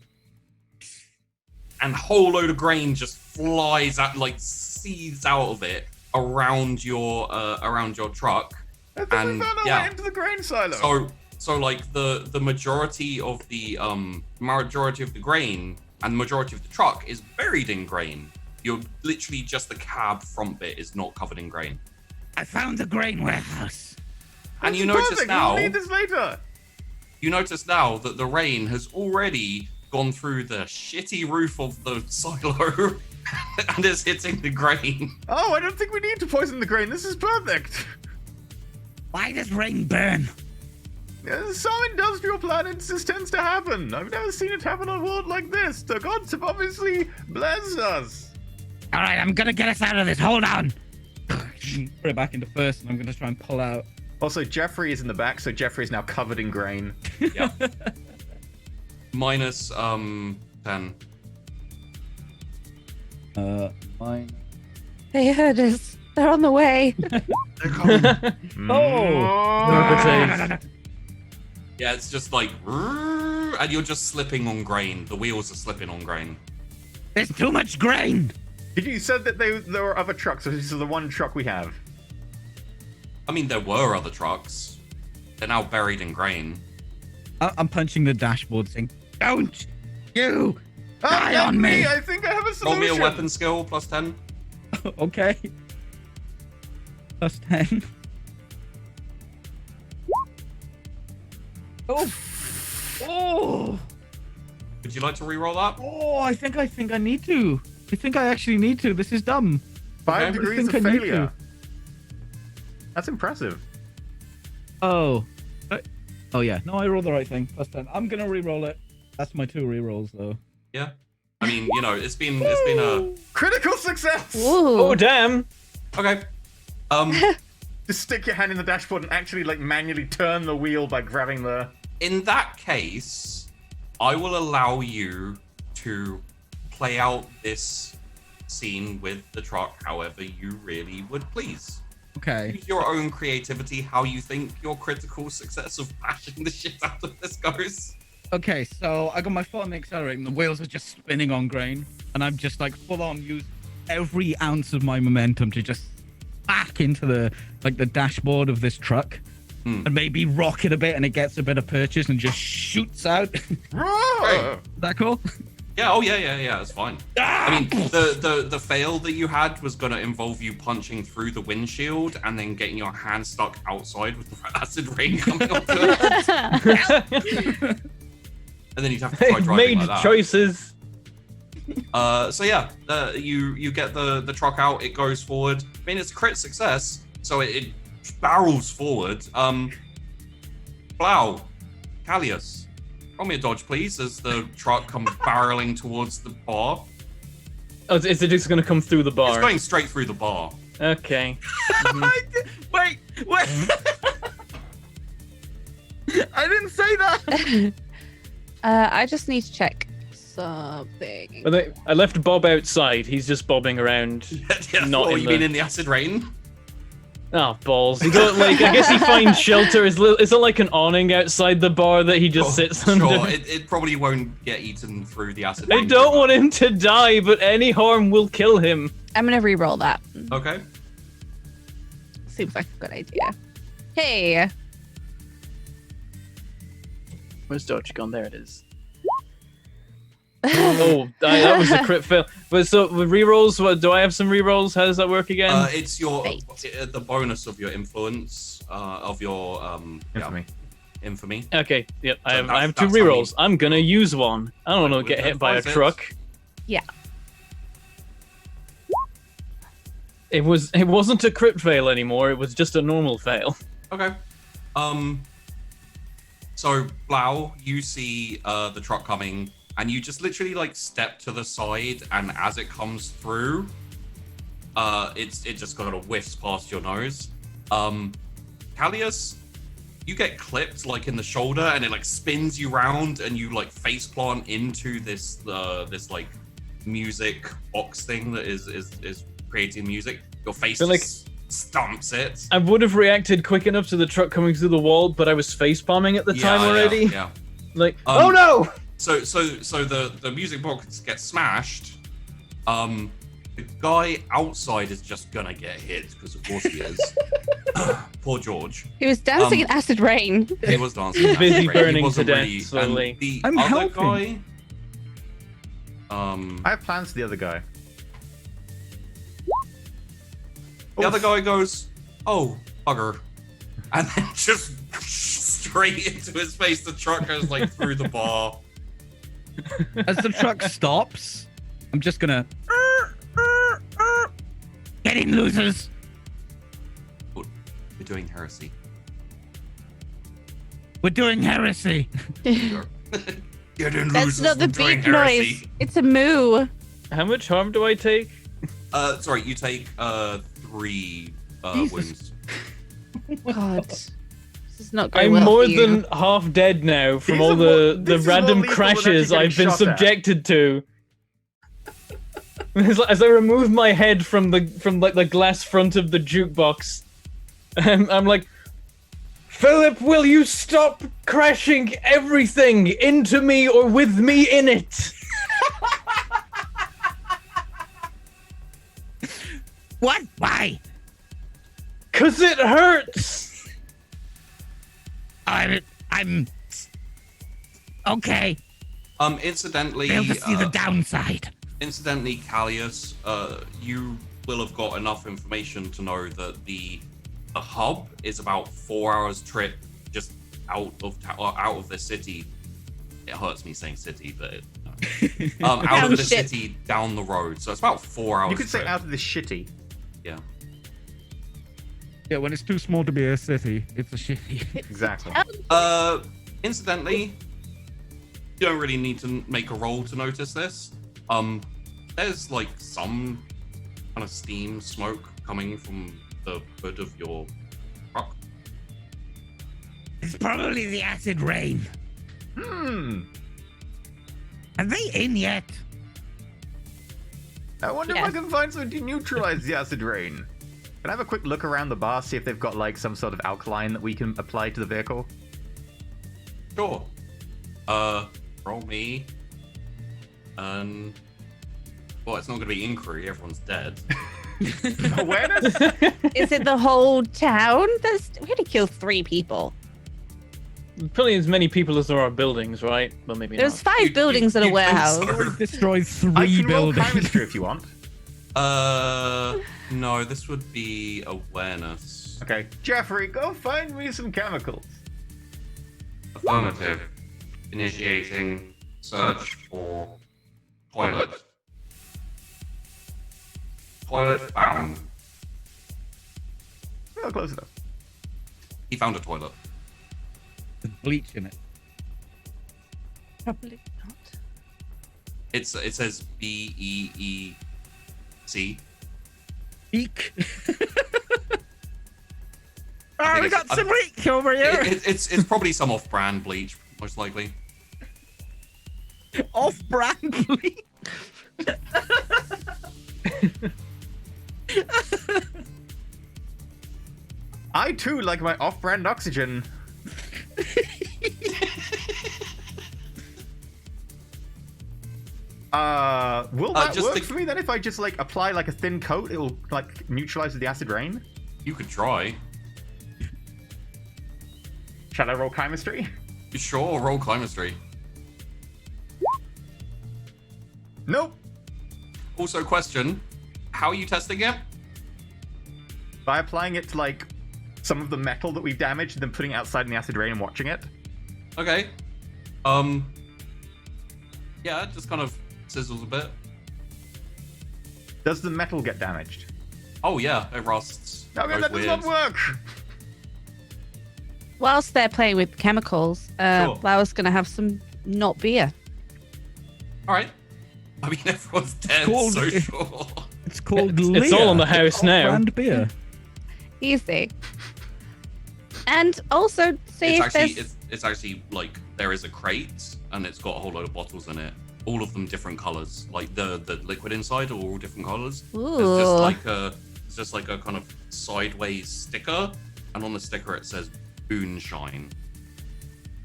and a whole load of grain just flies out, like seethes out of it around your truck. I think we found our way into the grain silo. So like the majority of the grain and the majority of the truck is buried in grain. You're literally just the cab front bit is not covered in grain. I found the grain warehouse. And you notice Perfect, now we'll need this later. You notice now that the rain has already gone through the shitty roof of the silo and is hitting the grain. Oh, I don't think we need to poison the grain. This is perfect. Why does rain burn? Some industrial planets, this tends to happen. I've never seen it happen on a world like this. The gods have obviously blessed us. All right, I'm gonna get us out of this. Hold on. Put it back into first, and I'm going to try and pull out. Also, Jeffrey is in the back, so Jeffrey is now covered in grain. Yeah. Minus 10. Mine. They heard us. They're on the way. They're coming. Oh! Yeah, it's just like, and you're just slipping on grain. The wheels are slipping on grain. There's too much grain. You said that there were other trucks, so this is the one truck we have. I mean, there were other trucks. They're now buried in grain. I'm punching the dashboard, saying, Don't you Oh, die let on me. I think I have a Roll solution. me a weapon skill plus 10. okay. Plus 10. Oh! Would you like to re-roll that? Oh, I think I need to. I think I actually need to. This is dumb. 5 I degrees think of I need failure. to. That's impressive. Oh. Oh yeah. No, I rolled the right thing. Plus 10. I'm gonna re-roll it. That's my 2 re-rolls though. Yeah. I mean, you know, it's been a Critical success! Ooh. Oh, damn. okay. Just stick your hand in the dashboard and actually like manually turn the wheel by grabbing the... In that case, I will allow you to play out this scene with the truck however you really would please. Okay. Use your own creativity, how you think your critical success of bashing the shit out of this goes. Okay, so I got my foot on the accelerator and the wheels are just spinning on grain. And I'm just like full on use every ounce of my momentum to just back into the dashboard of this truck. And maybe rock it a bit and it gets a bit of purchase and just shoots out. Is Whoa! that cool? Yeah, oh yeah, it's fine. I mean, the fail that you had was gonna involve you punching through the windshield and then getting your hand stuck outside with the acid rain coming onto it. And then you'd have to try They've driving made like that. choices. So yeah, you get the truck out, it goes forward. I mean, it's a crit success, so it barrels forward. Blau, Callius, roll me a dodge, please, as the truck comes barreling towards the bar. Oh, is it just going to come through the It's bar? going straight through the bar. Okay. Wait. I didn't say that. I just need to check something. But I left Bob outside. He's just bobbing around. Yeah, Not what, in you the- mean in the acid rain? Oh, balls. You don't, like, I guess he finds shelter. Is it like an awning outside the bar that he just sits under? Sure, it probably won't get eaten through the acid. I don't want him to die, but any harm will kill him. I'm gonna re-roll that. Okay. Seems like a good idea. Hey. Where's Dodge gone? There it is. Oh, that was a crit fail. But so with rerolls, do I have some rerolls? How does that work again? It's your Fate. the bonus of your influence of your Infamy. infamy. Okay, yep. I So have two that's how rerolls. you- I'm gonna use one. I don't know, With get the hit by a five truck. Yeah. It wasn't a crit fail anymore. It was just a normal fail. Okay. So Blau, you see the truck coming, and you just literally like step to the side, and as it comes through, it just kind of whiffs past your nose. Callius, you get clipped like in the shoulder, and it like spins you round, and you like face plant into this this like music box thing that is creating music. Your face But, like, just stumps it. I would have reacted quick enough to the truck coming through the wall, but I was face palming at the time already. Yeah. Like, Um, oh no! So the music box gets smashed. The guy outside is just gonna get hit because of course he is. Poor George. He was dancing in acid rain. He was dancing. in Busy acid rain. He burning to wasn't death really- slowly. and the I'm other helping. guy. I have plans for the other guy. The other guy goes, "Oh, bugger," and then just straight into his face. The truck goes like through the bar. As the truck stops, I'm just gonna. Get in, losers. We're doing heresy. We're doing heresy. Get in, That's losers, not the we're doing beep heresy. noise. It's a moo. How much harm do I take? Sorry, you take 3 wounds. God. This is not going I'm well more for you. than half dead now from These all are the more- this is more random lethal than crashes actually I've been getting shot at. subjected to. As I remove my head from the glass front of the jukebox, I'm like, Philip, will you stop crashing everything into me or with me in it? What? Why? 'Cause it hurts. I'm. Okay. Incidentally, Fail to see the downside. Incidentally, Callius, you will have got enough information to know that the hub is about 4 hours trip just out of the city. It hurts me saying city, but out of the Township. city down the road. So it's about 4 hours. You could say trip. out of the shitty. Yeah. Yeah, when it's too small to be a city, it's a shitty. Exactly. Incidentally, you don't really need to make a roll to notice this. There's like some kind of steam smoke coming from the hood of your truck. It's probably the acid rain. Hmm. Are they in yet? I wonder Yeah. if I can find something to neutralize the acid rain. Can I have a quick look around the bar, see if they've got like some sort of alkaline that we can apply to the vehicle? Sure. Roll me. Well, it's not gonna be inquiry. Everyone's dead. Awareness? Is it the whole town? We had to kill 3 people. Probably as many people as there are buildings, right? Well, maybe There's not. 5 buildings and a you'd think warehouse. so. Destroyed I 3 can roll buildings. chemistry if you want. No, this would be awareness. Okay, Jeffrey, go find me some chemicals. Affirmative. Initiating search for toilet. Toilet found. Oh, close enough. He found a toilet. There's bleach in it. Probably not. It says BEEC. Eek. I Oh, we think got it's- some leak over here. It's probably some off-brand bleach, most likely. Off-brand bleach. I too like my off-brand oxygen. Will that work for me then if I just like apply like a thin coat? It'll like neutralize the acid rain? You could try. Shall I roll chemistry? Sure, roll chemistry. Nope. Also, question: how are you testing it? By applying it to like some of the metal that we've damaged and then putting it outside in the acid rain and watching it. Okay. Yeah, it just kind of sizzles a bit. Does the metal get damaged? Oh yeah, it rusts. Okay, Goes that does weird. not work. Whilst they're playing with chemicals, Sure. Lauer's gonna have some not beer. All right. I mean, everyone's dead, Cool. so sure. It's called It's all in the house now. Brand beer. Easy. And also see if there's... It's actually like there is a crate and it's got a whole load of bottles in it. All of them different colors. Like the liquid inside are all different colors. Ooh. It's just like a kind of sideways sticker, and on the sticker it says Boonshine.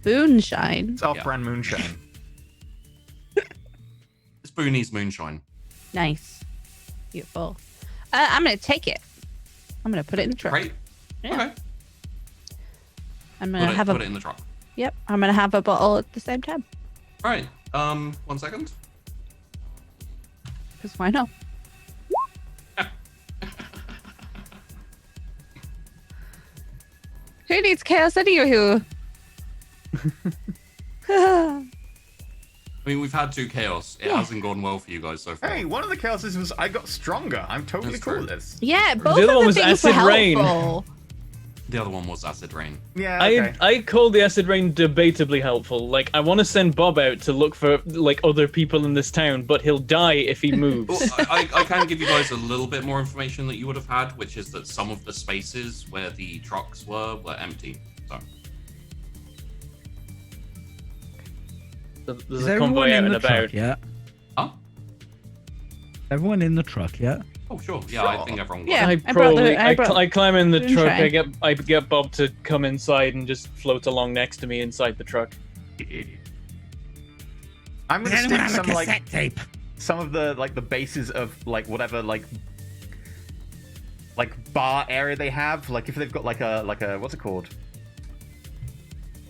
Boonshine. It's off-brand moonshine. It's Boonies Moonshine. Nice. Beautiful. I'm gonna take it. I'm gonna put it in the truck. Great. Yeah. Okay. I'm gonna Put it in the truck. Yep. I'm gonna have a bottle at the same time. All right. 1 second. Because why not? Who needs chaos anywho? I mean, we've had 2 chaos. It Yeah. hasn't gone well for you guys so far. Hey, one of the chaoses was I got stronger. I'm totally That's cool true. with this. Yeah, both The other of one the was things were acid rain. helpful. The other one was acid rain. Yeah, okay. I call the acid rain debatably helpful. Like, I want to send Bob out to look for like other people in this town, but he'll die if he moves. Well, I can give you guys a little bit more information that you would have had, which is that some of the spaces where the trucks were empty. So There's Is a everyone convoy out in and the about. truck yet? Huh? Everyone in the truck yet? Oh sure, yeah, I Sure. think everyone. Yeah. was. I climb in the truck. Moonshine. I get Bob to come inside and just float along next to me inside the truck. I'm Does gonna anyone stick have a some cassette like tape? some of the like the bases of like whatever like bar area they have. Like if they've got like a what's it called?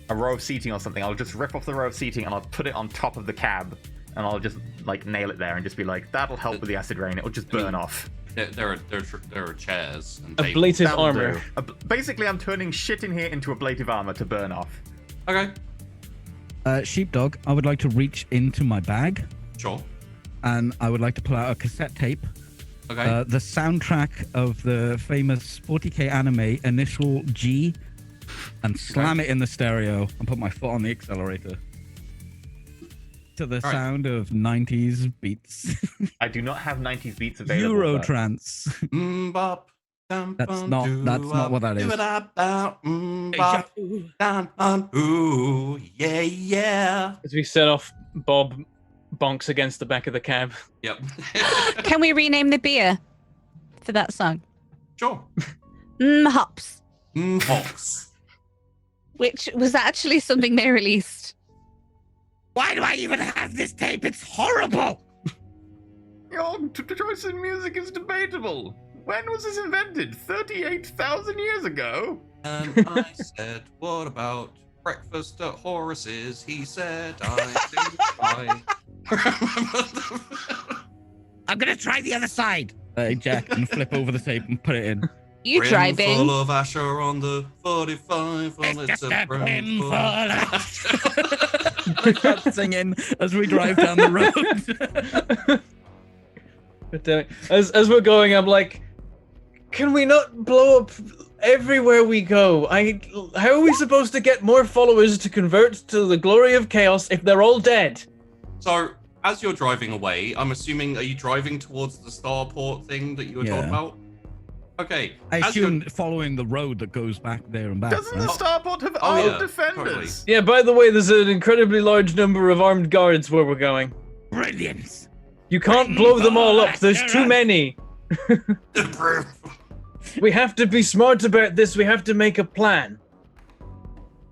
A row of seating or something. I'll just rip off the row of seating and I'll put it on top of the cab and I'll just like nail it there and just be like, that'll help with the acid rain. It'll just burn off. There are chairs and tables. Ablative That'll armor. do. Basically, I'm turning shit in here into ablative armor to burn off. Okay, Sheepdog, I would like to reach into my bag sure. and I would like to pull out a cassette tape. Okay. The soundtrack of the famous 40k anime Initial G, and slam it in the stereo and put my foot on the accelerator. To the Right. sound of 90s beats. I do not have 90s beats available. but- Eurotrance. Bop, That's not what that is. Ooh, yeah. As we set off, Bob bonks against the back of the cab. Yep. Can we rename the beer for that song? Sure. Hops, Hops. which was actually something they released. Why do I even have this tape? It's horrible. Your choice in music is debatable. When was this invented? 38,000 years ago? And I said, what about breakfast at Horace's? He said, I I'm gonna try the other side. Jack, and flip over the tape and put it in. You driving? full of Asher on the 45. Well, It's just a brim brim full of Start singing as we drive down the road. But as we're going, I'm like, can we not blow up everywhere we go? How are we supposed to get more followers to convert to the glory of chaos if they're all dead? So, as you're driving away, I'm assuming, are you driving towards the starport thing that you were Yeah. talking about? Okay. I as you're- assume following the road that goes back there and back. Doesn't the right? starport have Oh, armed yeah, defenders? Yeah, by the way, there's an incredibly large number of armed guards where we're going. brilliance. You can't blow them all up. There's too many. We have to be smart about this. We have to make a plan.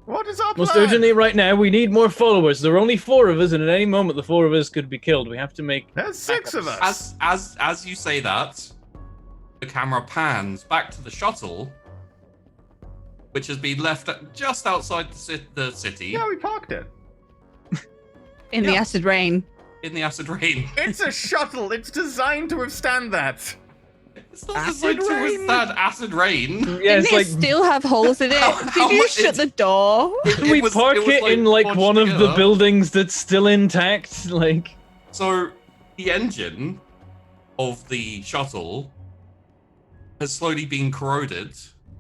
What is our Most plan? urgently right now, we need more followers. There are only 4 of us, and at any moment the 4 of us could be killed. We have to make... There's 6 of us. As you say that, the camera pans back to the shuttle, which has been left just outside the city. Yeah, we parked it. In the Yeah. acid rain. In the acid rain. It's a shuttle. It's designed to withstand that. It's not Acid designed to rain? withstand acid rain. Yeah, Didn't it's it like... still have holes in it? How Did you much- shut the door? we park it in like bunched one of the together. buildings that's still intact. Like... So the engine of the shuttle has slowly been corroded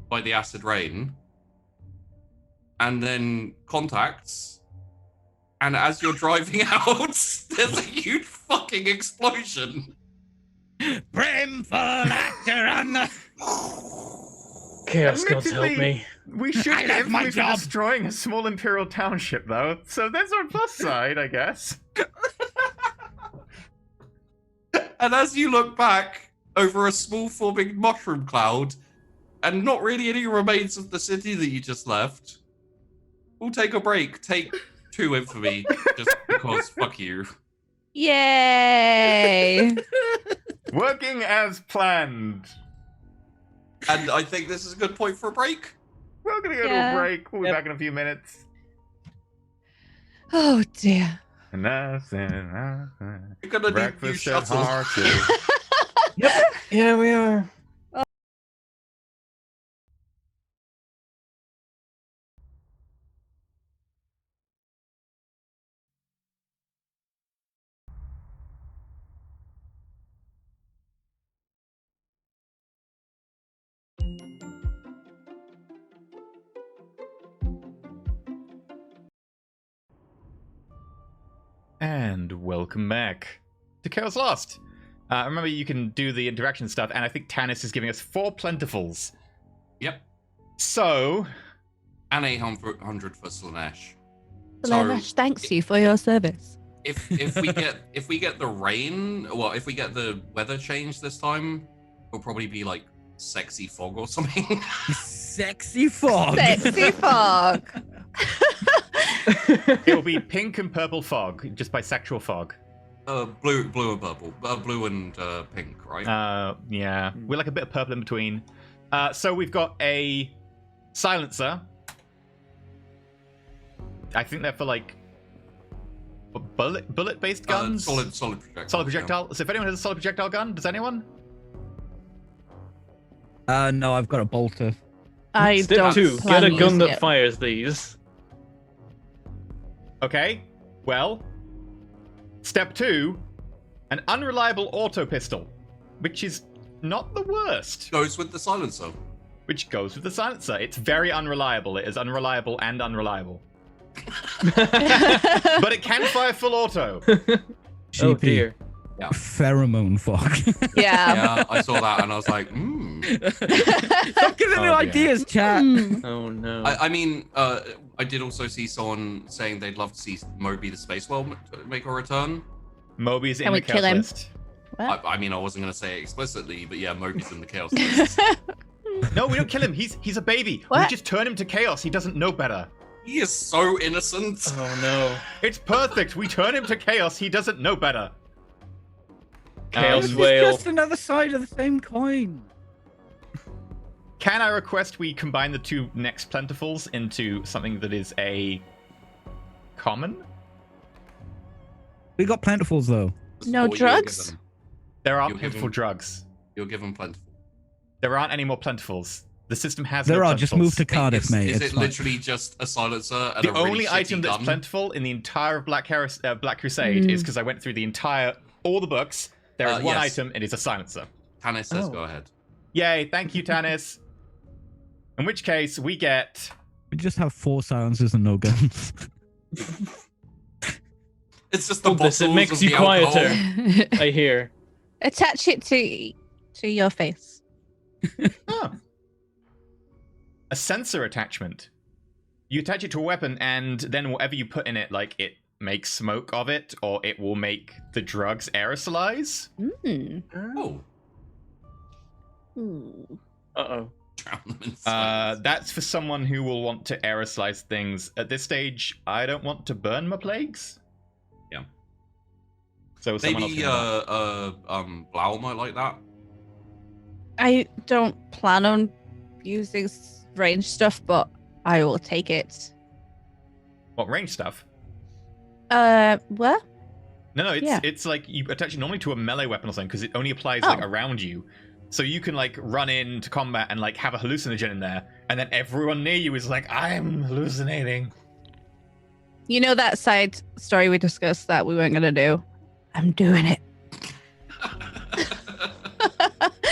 by the acid rain, and then contacts. And as you're driving out, there's a huge fucking explosion. Brimful actor on the. Chaos gods help Admittedly, me. We should I get love my infamy for job. destroying a small imperial township, though. So there's our plus side, I guess. And as you look back over a small forming mushroom cloud, and not really any remains of the city that you just left, we'll take a break. Take 2 infamy, just because fuck you. Yay! Working as planned. And I think this is a good point for a break. We're gonna go to Yeah. a break. We'll be Yep. back in a few minutes. Oh dear. You're gonna need new Breakfast at shuttle. Hearts. Yeah, we are. And welcome back to Chaos Lost. Remember, you can do the interaction stuff, and I think Tanis is giving us 4 plentifuls. Yep. So, And 800 for Slanesh. Slanesh thanks you for your service. If we get the rain, well, if we get the weather change this time, it'll probably be like sexy fog or something. Sexy fog. Sexy fog. it'll be pink and purple fog, just bisexual fog. Blue and purple, blue and pink, right? Yeah, we're like a bit of purple in between. So we've got a silencer. I think they're for like bullet-based guns. Solid projectile. Solid projectile. So if anyone has a solid projectile gun, does anyone? No, I've got a bolter. I Step don't 2, plan get a on gun using that it. fires these. Okay. Well, step 2, an unreliable auto pistol, which is not the worst. Goes with the silencer. Which goes with the silencer. It's very unreliable. It is unreliable and unreliable. But it can fire full auto. Oh Sheepy. dear. Pheromone fog. Yeah. Yeah, I saw that and I was like, Stop giving me Oh, ideas, chat. Hmm. Oh no. I mean, I did also see someone saying they'd love to see Moby the Space Whale make a return. Moby's in Can the we kill chaos him? list. I mean, I wasn't going to say it explicitly, but yeah, Moby's in the chaos list. No, we don't kill him. He's a baby. We What? just turn him to chaos. He doesn't know better. He is so innocent. Oh no. It's perfect. We turn him to chaos. He doesn't know better. Chaos Um, whale. It's just another side of the same coin. Can I request we combine the 2 next plentifuls into something that is a common? We got plentifuls though. No Or you'll drugs? give 'em- There are You'll give plentiful him- drugs. You'll give him plentiful. There aren't any more plentifuls. The system has There no are. Just plentiful. move to Cardiff, is, mate. Is It's it fine. literally just a silencer and The a really only shitty item that's gun? plentiful in the entire Black Crusade is because I went through all the books. There is one yes. item. It is a silencer. Tanis says, Oh. go ahead. Yay! Thank you, Tanis. In which case we get We just have 4 silencers and no guns. It's just the Hold this, it bottles makes of you the alcohol. quieter. I hear. Attach it to your face. oh, a sensor attachment. You attach it to a weapon, and then whatever you put in it, like it makes smoke of it, or it will make the drugs aerosolize. Mm. Oh, Hmm. Uh-oh. Drown them in silence. That's for someone who will want to aeroslice things. At this stage, I don't want to burn my plagues. Yeah. So someone else Maybe can do that. Blau might like that. I don't plan on using range stuff, but I will take it. What, range stuff? What? No, Yeah. it's like you attach it normally to a melee weapon or something because it only applies like around you. So you can like run into combat and like have a hallucinogen in there, and then everyone near you is like, I'm hallucinating. You know that side story we discussed that we weren't gonna do? I'm doing it.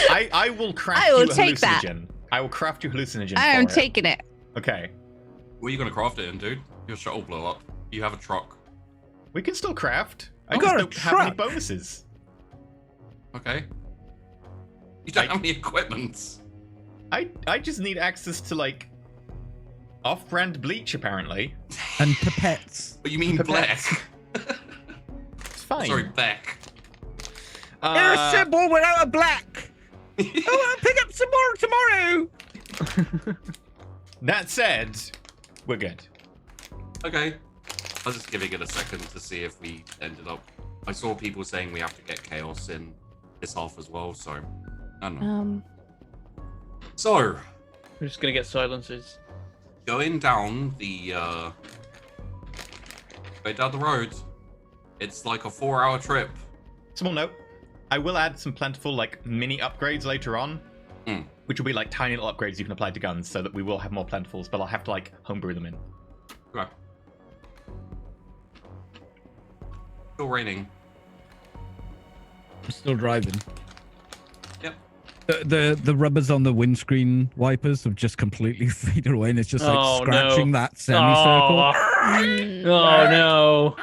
I will craft I will you a take that. hallucinogen. I will craft you hallucinogen. I am for it. taking it. Okay. What are you gonna craft it in, dude? Your shuttle blow up. You have a truck. We can still craft. I I've just got a don't have any truck. bonuses. Okay. You don't have any equipment. I just need access to like off-brand bleach apparently. And pipettes. But you mean Pipettes. Black? It's fine. Sorry, Beck. You're a symbol without a black. I want to pick up some more tomorrow. That said, we're good. Okay. I was just giving it a second to see if we ended up. I saw people saying we have to get chaos in this half as well, so I don't know. So We're just gonna get silencers. going down the road, it's like a 4-hour trip. Small note. I will add some plentiful like mini upgrades later on, which will be like tiny little upgrades you can apply to guns, so that we will have more plentifuls. But I'll have to like homebrew them in. Okay. Still raining. I'm still driving. Yep. The rubbers on the windscreen wipers have just completely faded away, and it's just like Oh, scratching no. that semicircle. Oh no.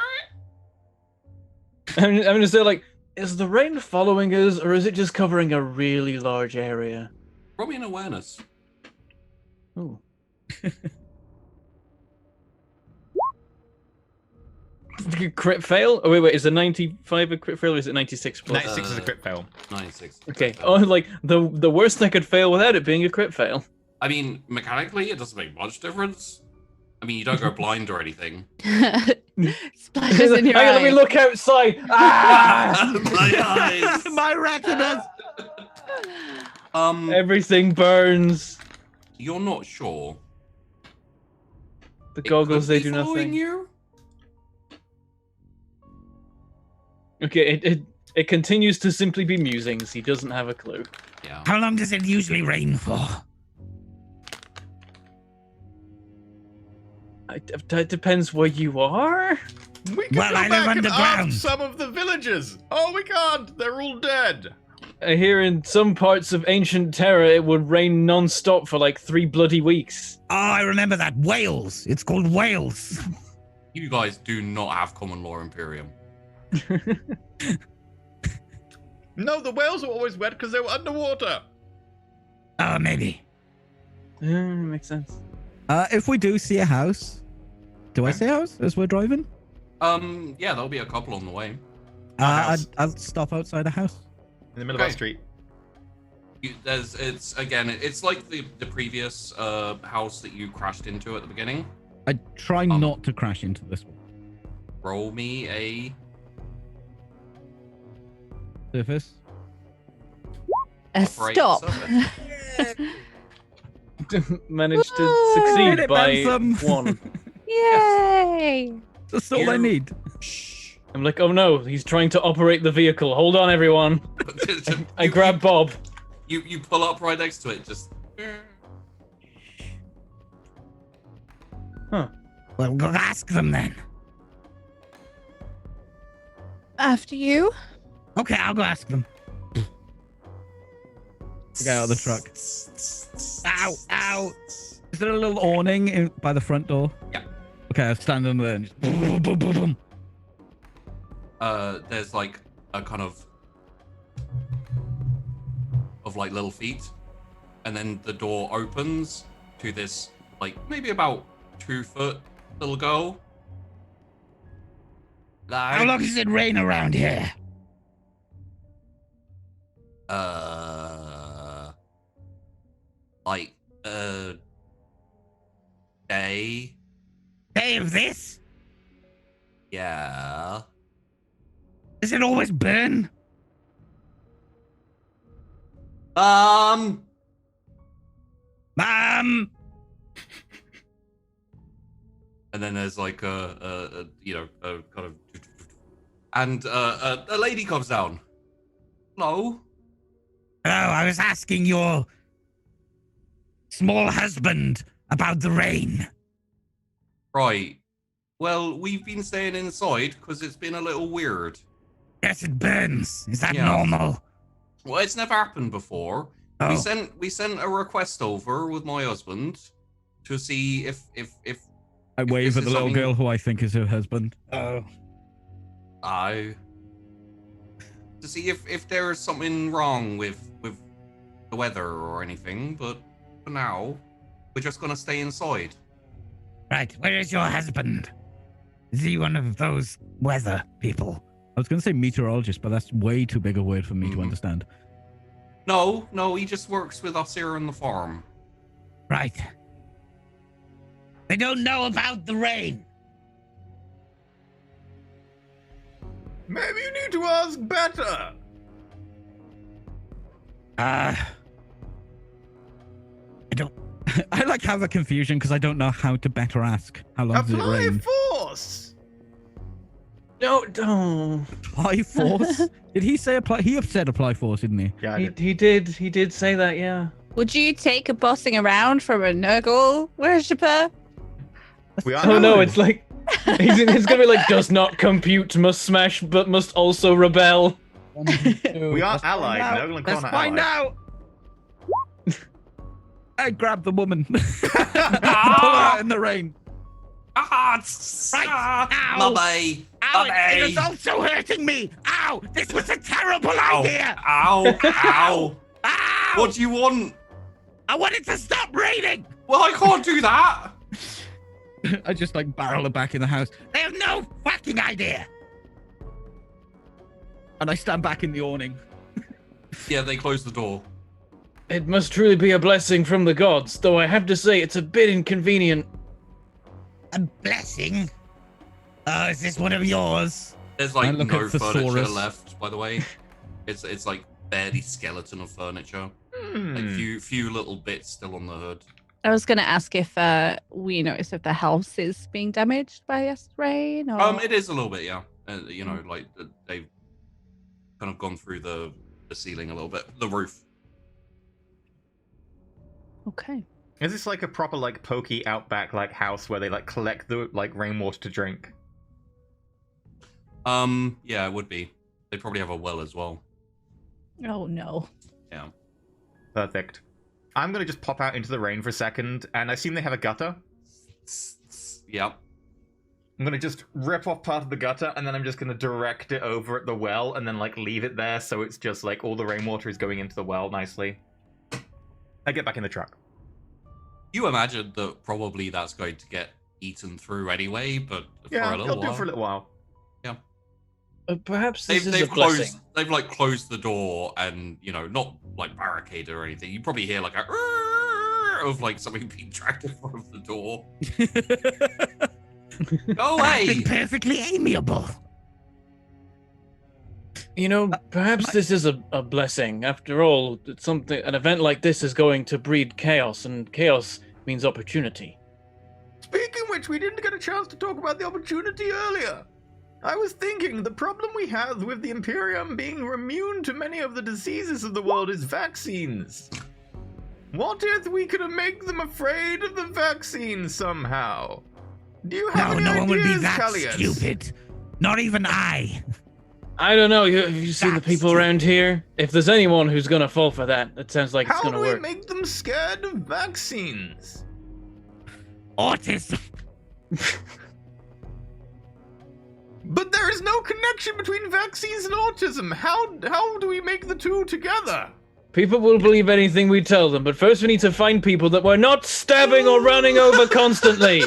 I'm gonna say, like, is the rain following us, or is it just covering a really large area? Roll me an awareness. Ooh. Crit fail? Oh wait, is it 95 a crit fail, or is it 96 plus? 96 is a crit fail. 96. Okay. Oh, like the worst I could fail without it being a crit fail. I mean, mechanically, it doesn't make much difference. I mean, you don't go blind or anything. Splashes in your Let me eye. look outside. Ah! My eyes. My retinas. Everything burns. You're not sure. The It goggles, could they be do following nothing. You? Okay, it continues to simply be musings. He doesn't have a clue. Yeah. How long does it usually rain for? It depends where you are. We can Well, go I live back and underground. up some of the villagers. Oh, we can't. They're all dead. I hear in some parts of ancient Terra it would rain non-stop for like 3 bloody weeks. Oh, I remember that. Wales. It's called Wales. You guys do not have common law Imperium. No, the whales were always wet because they were underwater. Oh, maybe. Makes sense. If we do see a house, do I see a house as we're driving? Yeah, there'll be a couple on the way. house. I'll stop outside a house. In the middle of Okay. our street. It's like the previous house that you crashed into at the beginning. I try not to crash into this one. Roll me a Surface. operate Stop. surface. Managed to Woo! succeed It by meant some. 1. Yay! That's all I need. Shh. I'm like, oh no, he's trying to operate the vehicle. Hold on, everyone. I grab Bob. You pull up right next to it. Just Well, go ask them then. After you. Okay, I'll go ask them. Get out of the truck. Ow, ow. Is there a little awning by the front door? Yeah. Okay, I'll stand under there and just boom, boom, boom, boom. there's like a kind of like little feet, and then the door opens to this like maybe about 2-foot little girl. How long does it rain around here? like day. Day of this? Yeah. Does it always burn? Um. And then there's like a kind of, and a lady comes down. Hello. Hello, I was asking your small husband about the rain. Right. Well, we've been staying inside because it's been a little weird. Yes, it burns. Is that Yeah. normal? Well, it's never happened before. Oh. We sent a request over with my husband to see if I If wave this at is the little something- girl who I think is her husband. Oh. I to see if there is something wrong with the weather or anything, but for now, we're just gonna stay inside. Right, where is your husband? Is he one of those weather people? I was going to say meteorologist, but that's way too big a word for me to Mhm. understand. No, he just works with us here on the farm. Right. They don't know about the rain. Maybe you need to ask better. I don't. I like have a confusion because I don't know how to better ask. How long does it Apply rain? force. No, don't. Apply force? Did he say apply? He said apply force, didn't he? Yeah, He did say that, yeah. Would you take a bossing around from a Nurgle worshipper? we are. Oh no, it's like it's gonna be like does not compute, must smash, but must also rebel. We are allied. Nurgle and Let's Con are find allied. out. I grab the woman. Pull her out in the rain. Ah, Right. Ow. Mummy. Ow, it is also hurting me. Ow, this was a terrible idea. Ow, ow. Ow, What do you want? I wanted to stop raining. Well, I can't do that. I just like barrel her back in the house, They have no fucking idea. and I stand back in the awning. Yeah, they closed the door. It must truly be a blessing from the gods, though I have to say it's a bit inconvenient. A blessing. Oh, is this one of yours? There's I like look no at furniture Thesaurus. left, by the way. It's like barely skeleton of furniture. Like few little bits still on the hood. I was going to ask if we notice if the house is being damaged by this rain. Or... It is a little bit, yeah. You know, like they've kind of gone through the ceiling a little bit, the roof. Okay. Is this like a proper like pokey outback like house where they like collect the like rainwater to drink? Yeah, it would be. They probably have a well as well. Oh no. Yeah. Perfect. I'm gonna just pop out into the rain for a second, and I assume they have a gutter. Yep. I'm gonna just rip off part of the gutter, and then I'm just gonna direct it over at the well, and then like leave it there, so it's just like all the rainwater is going into the well nicely. I get back in the truck. You imagine that probably that's going to get eaten through anyway, but Yeah, for a I'll little do it while. for a little while. Perhaps this is They've a blessing. closed. They've like closed the door and not like barricaded or anything. You probably hear like a of like something being dragged in front of the door. Go I've been away! perfectly amiable. You know, perhaps this is a blessing. After all, it's something. An event like this is going to breed chaos, and chaos means opportunity. Speaking of which, we didn't get a chance to talk about the opportunity earlier. I was thinking the problem we have with the Imperium being immune to many of the diseases of the world is vaccines. What if we could make them afraid of the vaccine somehow? Do you have No, any no one would be ideas, that Callias? stupid. Not even I. I don't know. Have you seen the That's people true. around here? If there's anyone who's gonna fall for that, it sounds like it's How gonna do we work. make them scared of vaccines? Autism. But there is no connection between vaccines and autism. How do we make the two together? People will believe anything we tell them, but first we need to find people that we're not stabbing or running over constantly.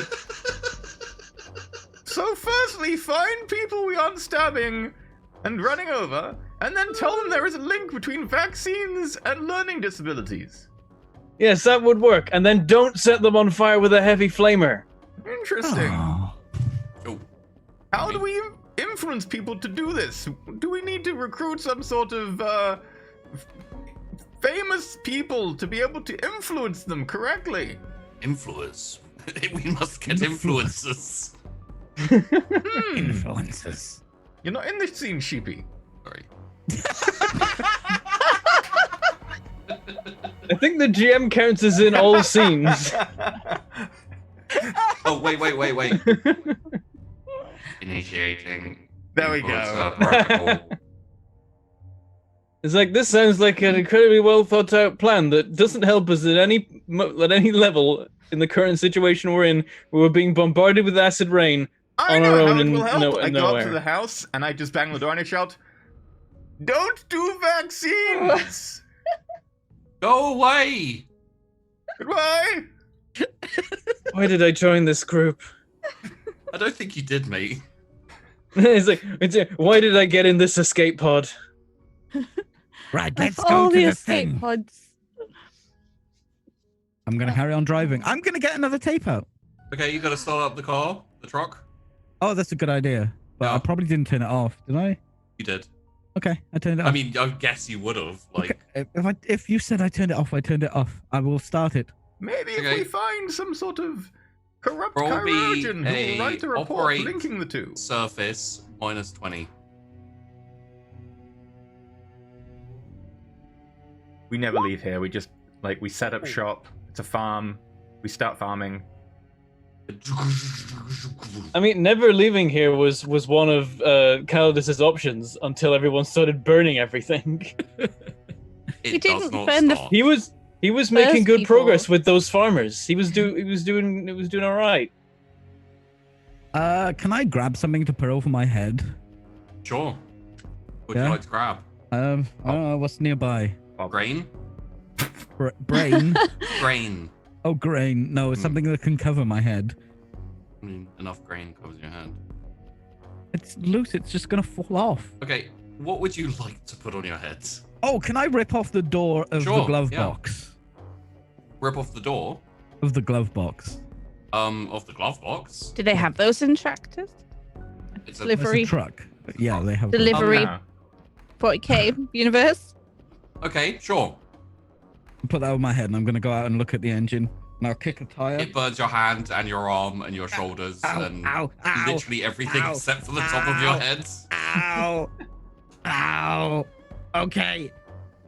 So firstly, find people we aren't stabbing and running over, and then tell them there is a link between vaccines and learning disabilities. Yes, that would work. And then don't set them on fire with a heavy flamer. Interesting. Oh. Oh, How do we influence people to do this? Do we need to recruit some sort of famous people to be able to influence them correctly? influence. We must get influencers. Influences. You're not in this scene, Sheepy. Sorry. I think the GM counts as in all scenes. Oh, wait. Initiating. There we influencer go. protocol. It's like, this sounds like an incredibly well thought out plan that doesn't help us at any level in the current situation we're in, where we're being bombarded with acid rain I on know our how own it in will help. I go up to nowhere. the house and I just bang the door and I shout, "Don't do vaccines! Go away! Goodbye!" Why did I join this group? I don't think you did, mate. Why did I get in this escape pod? Right, Of let's all go to the the escape thing. pods. I'm gonna carry on driving. I'm gonna get another tape out. Okay, you gotta start up the car, the truck. Oh, that's a good idea. But I Yeah. probably didn't turn it off, did I? You did. Okay, I turned it off. I mean, I guess you would have. Like, Okay, if you said I turned it off, I turned it off. I will start it. Maybe if Okay. we find some sort of corrupt Probably chirurgeon who a will write a report operate- linking the two. surface minus 20. We never leave here. We just, like, we set up shop. It's a farm. We start farming. I mean, never leaving here was one of Calidus's options until everyone started burning everything. It He does didn't not burn the stop. he was making good people. progress with those farmers. He was doing all right. Can I grab something to put over my head? Sure. Would Yeah. you like to grab? I don't know what's nearby. Grain? Brain? Grain. Oh, grain. No, it's something that can cover my head. I mean, enough grain covers your head. It's loose. It's just gonna fall off. Okay, what would you like to put on your head? Oh, can I rip off the door of the Sure, glove yeah. box? Rip off the door Of the glove box. of the glove box. Do they have those in tractors? It's It's a, a Delivery, truck. Yeah, they have. delivery, No. 40k universe. okay, sure. Put that over my head, and I'm gonna go out and look at the engine. And I'll kick a tire. It burns your hand and your arm and your shoulders Ow, and ow, ow, literally everything ow, except for the top of your ow. head. Ow. Ow. Okay.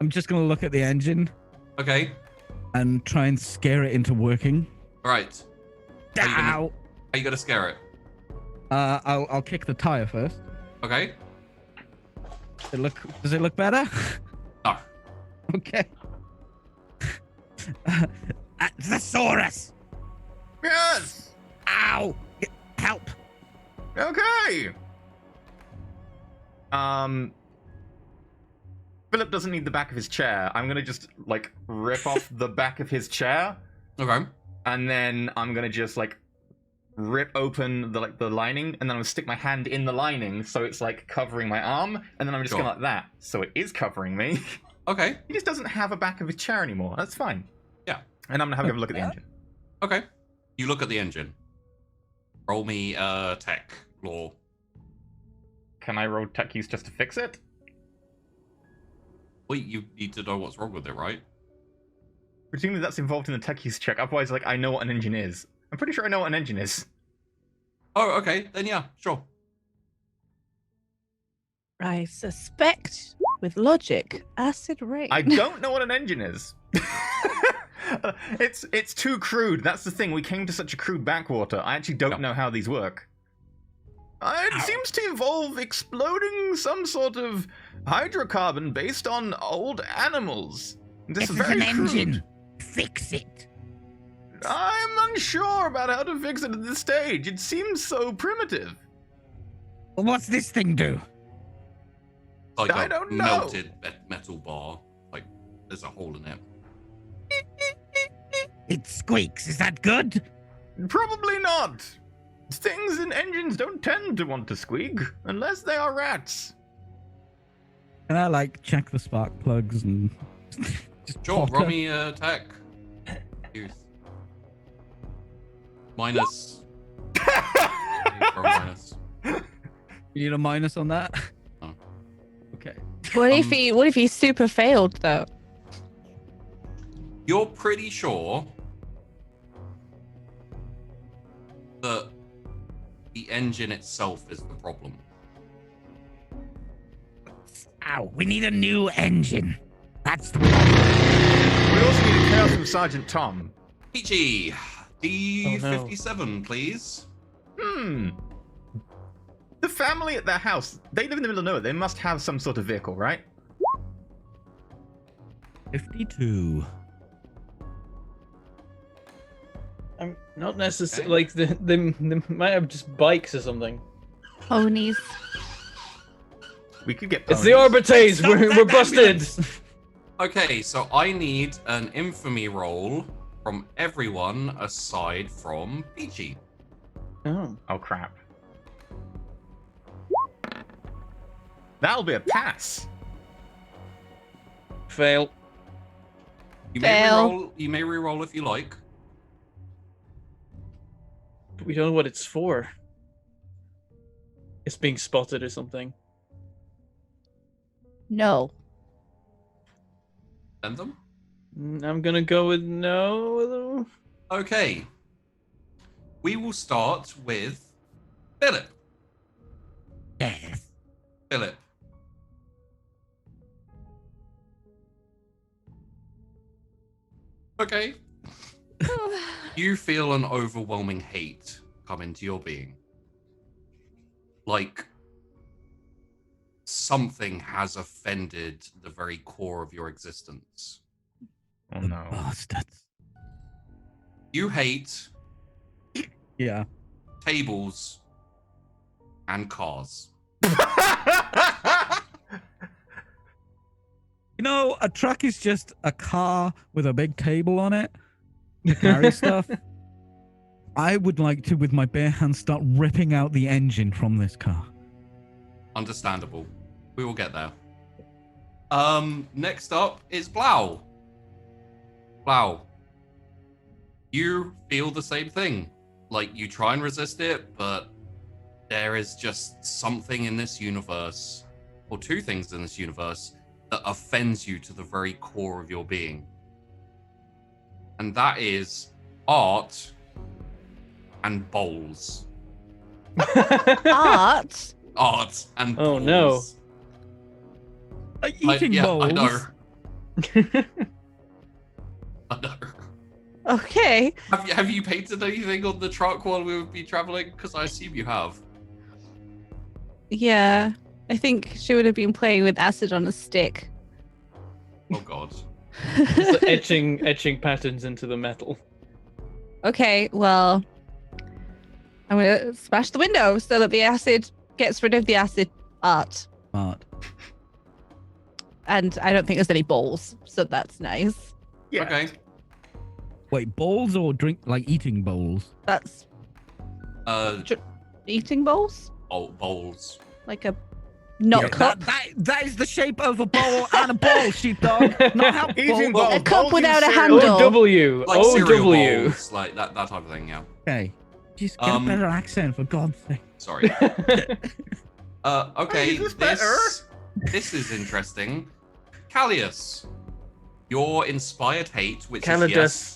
I'm just gonna look at the engine Okay, and try and scare it into working. right. How you gonna- Ow. How you gonna scare it? I'll kick the tire first. Okay. Does it look better? No. Okay. Thesaurus. Yes! Ow. Help. Okay! Philip doesn't need the back of his chair. I'm gonna just, like, rip off the back of his chair, Okay. and then I'm gonna just, like, rip open the lining, and then I'm gonna stick my hand in the lining so it's, like, covering my arm, and then I'm just Sure. gonna like that. So it is covering me. Okay. He just doesn't have a back of his chair anymore. That's fine. Yeah. And I'm gonna have a look at the engine. Okay. You look at the engine. Roll me tech law. Can I roll tech use just to fix it? Wait, you need to know what's wrong with it, right? Presumably that's involved in the tech use check. Otherwise, like, I know what an engine is. I'm pretty sure I know what an engine is. Oh, okay. Then yeah, sure. I suspect, with logic, acid rain. I don't know what an engine is. It's too crude. That's the thing. We came to such a crude backwater. I actually don't know how these work. It seems to involve exploding some sort of hydrocarbon based on old animals. This This is is very an crude. engine. Fix it. I'm unsure about how to fix it at this stage. It seems so primitive. What's this thing do? Like I a don't know. melted metal bar. Like there's a hole in it. It squeaks. Is that good? Probably not. Things in engines don't tend to want to squeak unless they are rats. Can I like check the spark plugs and just Sure, potter? roll me tech. Youth. Minus. For a minus. You need a minus on that? Oh. Okay. What if he super failed though? You're pretty sure that the engine itself is the problem. Ow, we need a new engine. That's the We also need a chaos from Sergeant Tom. Peachy, D57, please. The family at their house, they live in the middle of nowhere. They must have some sort of vehicle, right? 52. I'm not necessarily like they might have just bikes or something. Ponies. We could get It's ponies. the Orbites. We're busted. Okay, so I need an infamy roll from everyone aside from Peachy. Oh. Oh, crap. That'll be a pass. Fail. You may Fail. reroll. You may reroll if you like. We don't know what it's for. It's being spotted or something. No. Send them. I'm gonna go with no. Okay. We will start with Philip. Yes. Philip. Okay. You feel an overwhelming hate come into your being. Like something has offended the very core of your existence. Oh, no. Bastards. You hate Yeah. tables and cars. You know, a truck is just a car with a big table on it to carry stuff. I would like to, with my bare hands, start ripping out the engine from this car. Understandable. We will get there. Next up is Blau. Blau. You feel the same thing. Like, you try and resist it, but there is just something in this universe, or two things in this universe, that offends you to the very core of your being. And that is art and bowls. Art. Art and bowls. Oh, no. Like eating bowls. I know. I know. Okay. Have you painted anything on the truck while we would be traveling? Because I assume you have. Yeah. I think she would have been playing with acid on a stick. Oh god. It's etching patterns into the metal. Okay, well, I'm gonna smash the window so that the acid gets rid of the acid art. Smart. And I don't think there's any balls, so that's nice. Yeah. Okay. Wait, bowls or drink, like eating bowls? That's Uh, eating bowls? bowls. Like a not Yeah, cup. that is the shape of a bowl and a bowl, sheepdog. Not how Eating bowls. bowls. A cup Bowls without a in cereal. handle. OW. Like cereal OW. bowls, like that type of thing. Yeah. Okay. Just get a better accent, for God's sake. Sorry. Okay. Is this better? This is interesting. Callius, your inspired hate, which Calidus. is yes.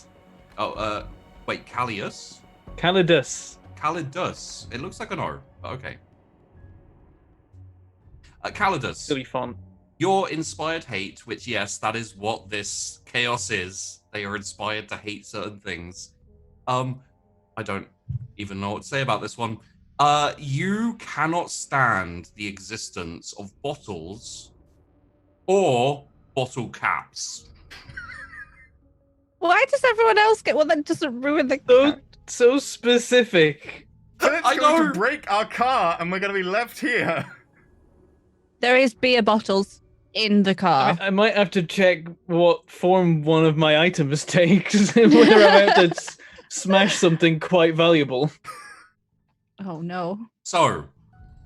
Oh, wait, Callius. Calidus. Calidus. It looks like an O, but okay. Calidus. Silly font. Your inspired hate, which, yes, that is what this chaos is. They are inspired to hate certain things. I don't even know what to say about this one. You cannot stand the existence of bottles or bottle caps. Why does everyone else get one that doesn't ruin the So Philip's specific. I going know. to break our car and we're going to be left here. There is beer bottles in the car. I might have to check what form one of my items takes, whether I have to smash something quite valuable. Oh no. So,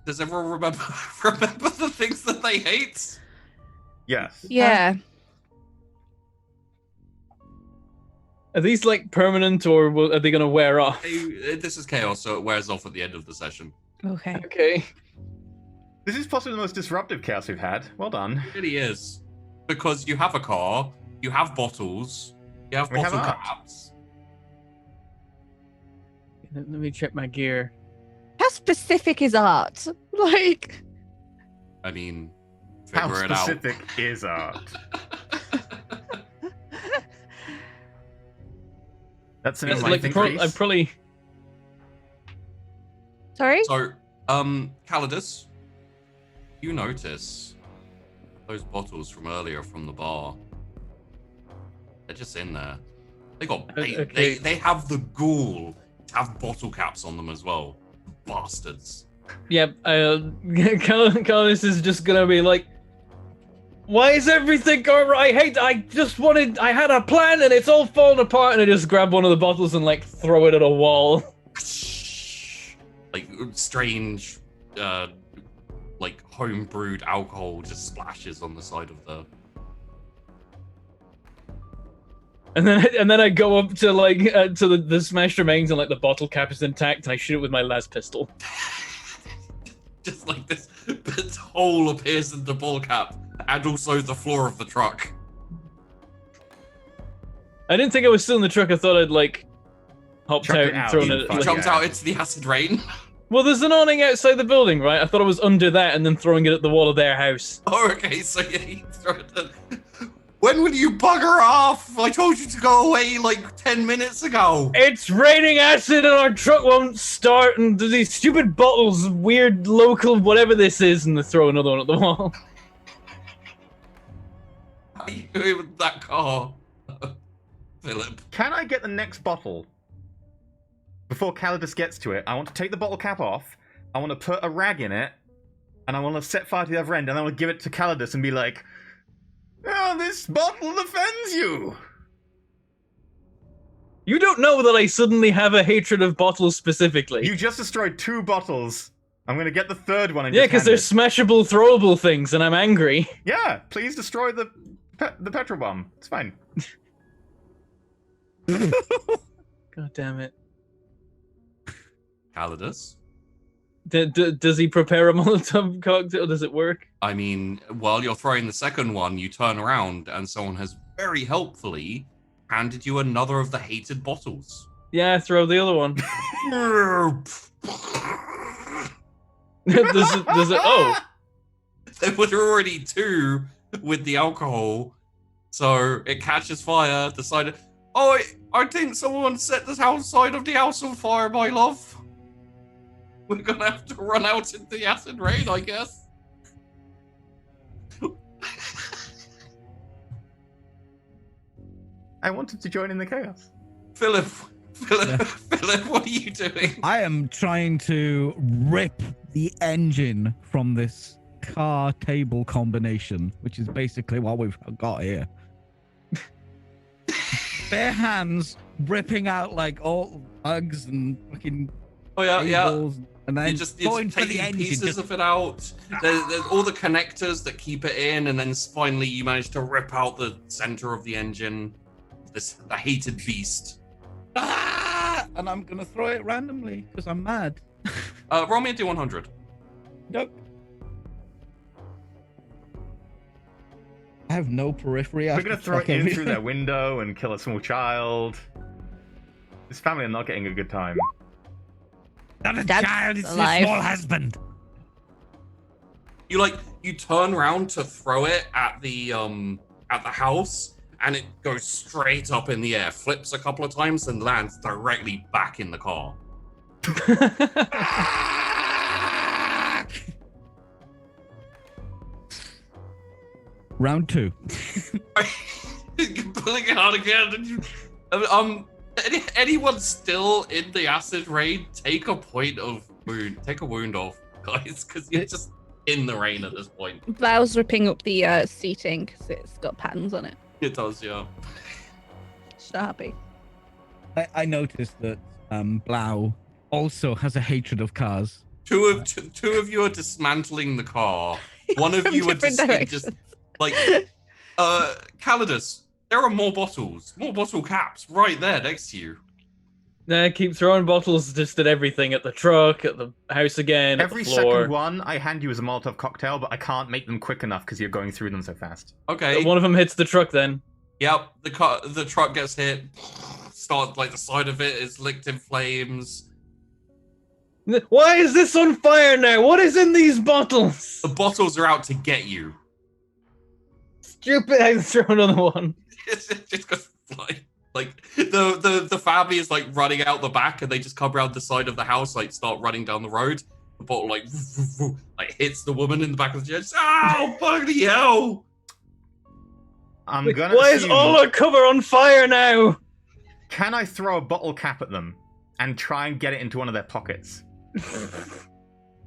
does everyone remember the things that they hate? Yes. Yeah. Are these like permanent, or are they gonna wear off? This is chaos, so it wears off at the end of the session. Okay. Okay. This is possibly the most disruptive chaos we've had. Well done. It really is. Because you have a car, you have bottles, you have We have bottle art. caps. Let me check my gear. How specific is art? Like, I mean, How figure it out. specific is art? That's an It's life like increase. I'm probably. sorry? So, Calidus, you notice those bottles from earlier from the bar. They're just in there. Okay. They have the ghoul to have bottle caps on them as well. Bastards. Yep. Carlos is just gonna be like, "Why is everything going right? I had a plan and it's all falling apart." And I just grab one of the bottles and like throw it at a wall. Like strange, like home brewed alcohol just splashes on the side of the. And then I go up to like to the smashed remains and like the bottle cap is intact and I shoot it with my las pistol. Just like this hole appears in the ball cap and also the floor of the truck. I didn't think I was still in the truck. I thought I'd like hopped Chucked out it and out. thrown You it. He fuck Like, jumps yeah. out into the acid rain. well, there's an awning outside the building, right? I thought I was under that and then throwing it at the wall of their house. Oh, okay, so yeah, you throw it in. When will you bugger off? I told you to go away like 10 minutes ago. It's raining acid and our truck won't start, and there's these stupid bottles, weird local whatever this is, and they throw another one at the wall. How are you doing with that car, Philip? Can I get the next bottle? Before Calidus gets to it, I want to take the bottle cap off, I want to put a rag in it, and I want to set fire to the other end, and I want to give it to Calidus and be like, "Oh, this bottle defends you!" You don't know that I suddenly have a hatred of bottles specifically. You just destroyed 2 bottles. I'm going to get the third one and Yeah, just because hand they're it. smashable, throwable things, and I'm angry. Yeah, please destroy the petrol bomb. It's fine. God damn it. Calidus? Does he prepare a Molotov cocktail? Does it work? I mean, while you're throwing the second one, you turn around and someone has very helpfully handed you another of the hated bottles. Yeah, throw the other one. does it? Oh, There were already 2 with the alcohol, so it catches fire. Decided, oh, I think someone set the outside of the house on fire, my love. We're gonna have to run out into the acid rain, I guess. I wanted to join in the chaos. Philip, what are you doing? I am trying to rip the engine from this car cable combination, which is basically what we've got here. Bare hands ripping out like all lugs and fucking Oh yeah, cables, and then you're going for the taking engine. pieces Just, of it out. There's all the connectors that keep it in, and then finally you manage to rip out the center of the engine. The hated beast. ah! And I'm gonna throw it randomly because I'm mad. Roll me a D100. Nope. I have no periphery. I We're have going to to throw check it in through everything. their window and kill a small child. This family are not getting a good time. Not a That's child, it's alive. your small husband. You turn around to throw it at the house, and it goes straight up in the air, flips a couple of times, and lands directly back in the car. Round 2. Pulling it out again. Anyone still in the acid rain? Take a wound off, guys, because you're just in the rain at this point. Blau's ripping up the seating because it's got patterns on it. It does, yeah. She's not happy. I noticed that Blau also has a hatred of cars. Two of you are dismantling the car. One of From you are different just directions. like Calidus. There are more bottles, more bottle caps right there next to you. Nah, keep throwing bottles just at everything, at the truck, at the house again, Every at the floor. second one, I hand you as a Molotov cocktail, but I can't make them quick enough because you're going through them so fast. Okay. One of them hits the truck then. Yep, the truck gets hit. Start like the side of it is licked in flames. Why is this on fire now? What is in these bottles? The bottles are out to get you. Stupid, I throw another one. It just goes flying. Like the family is like running out the back, and they just come around the side of the house, like start running down the road. The bottle like hits the woman in the back of the chest. Oh, bloody hell! I'm gonna. Why is all our cover on fire now? Can I throw a bottle cap at them and try and get it into one of their pockets?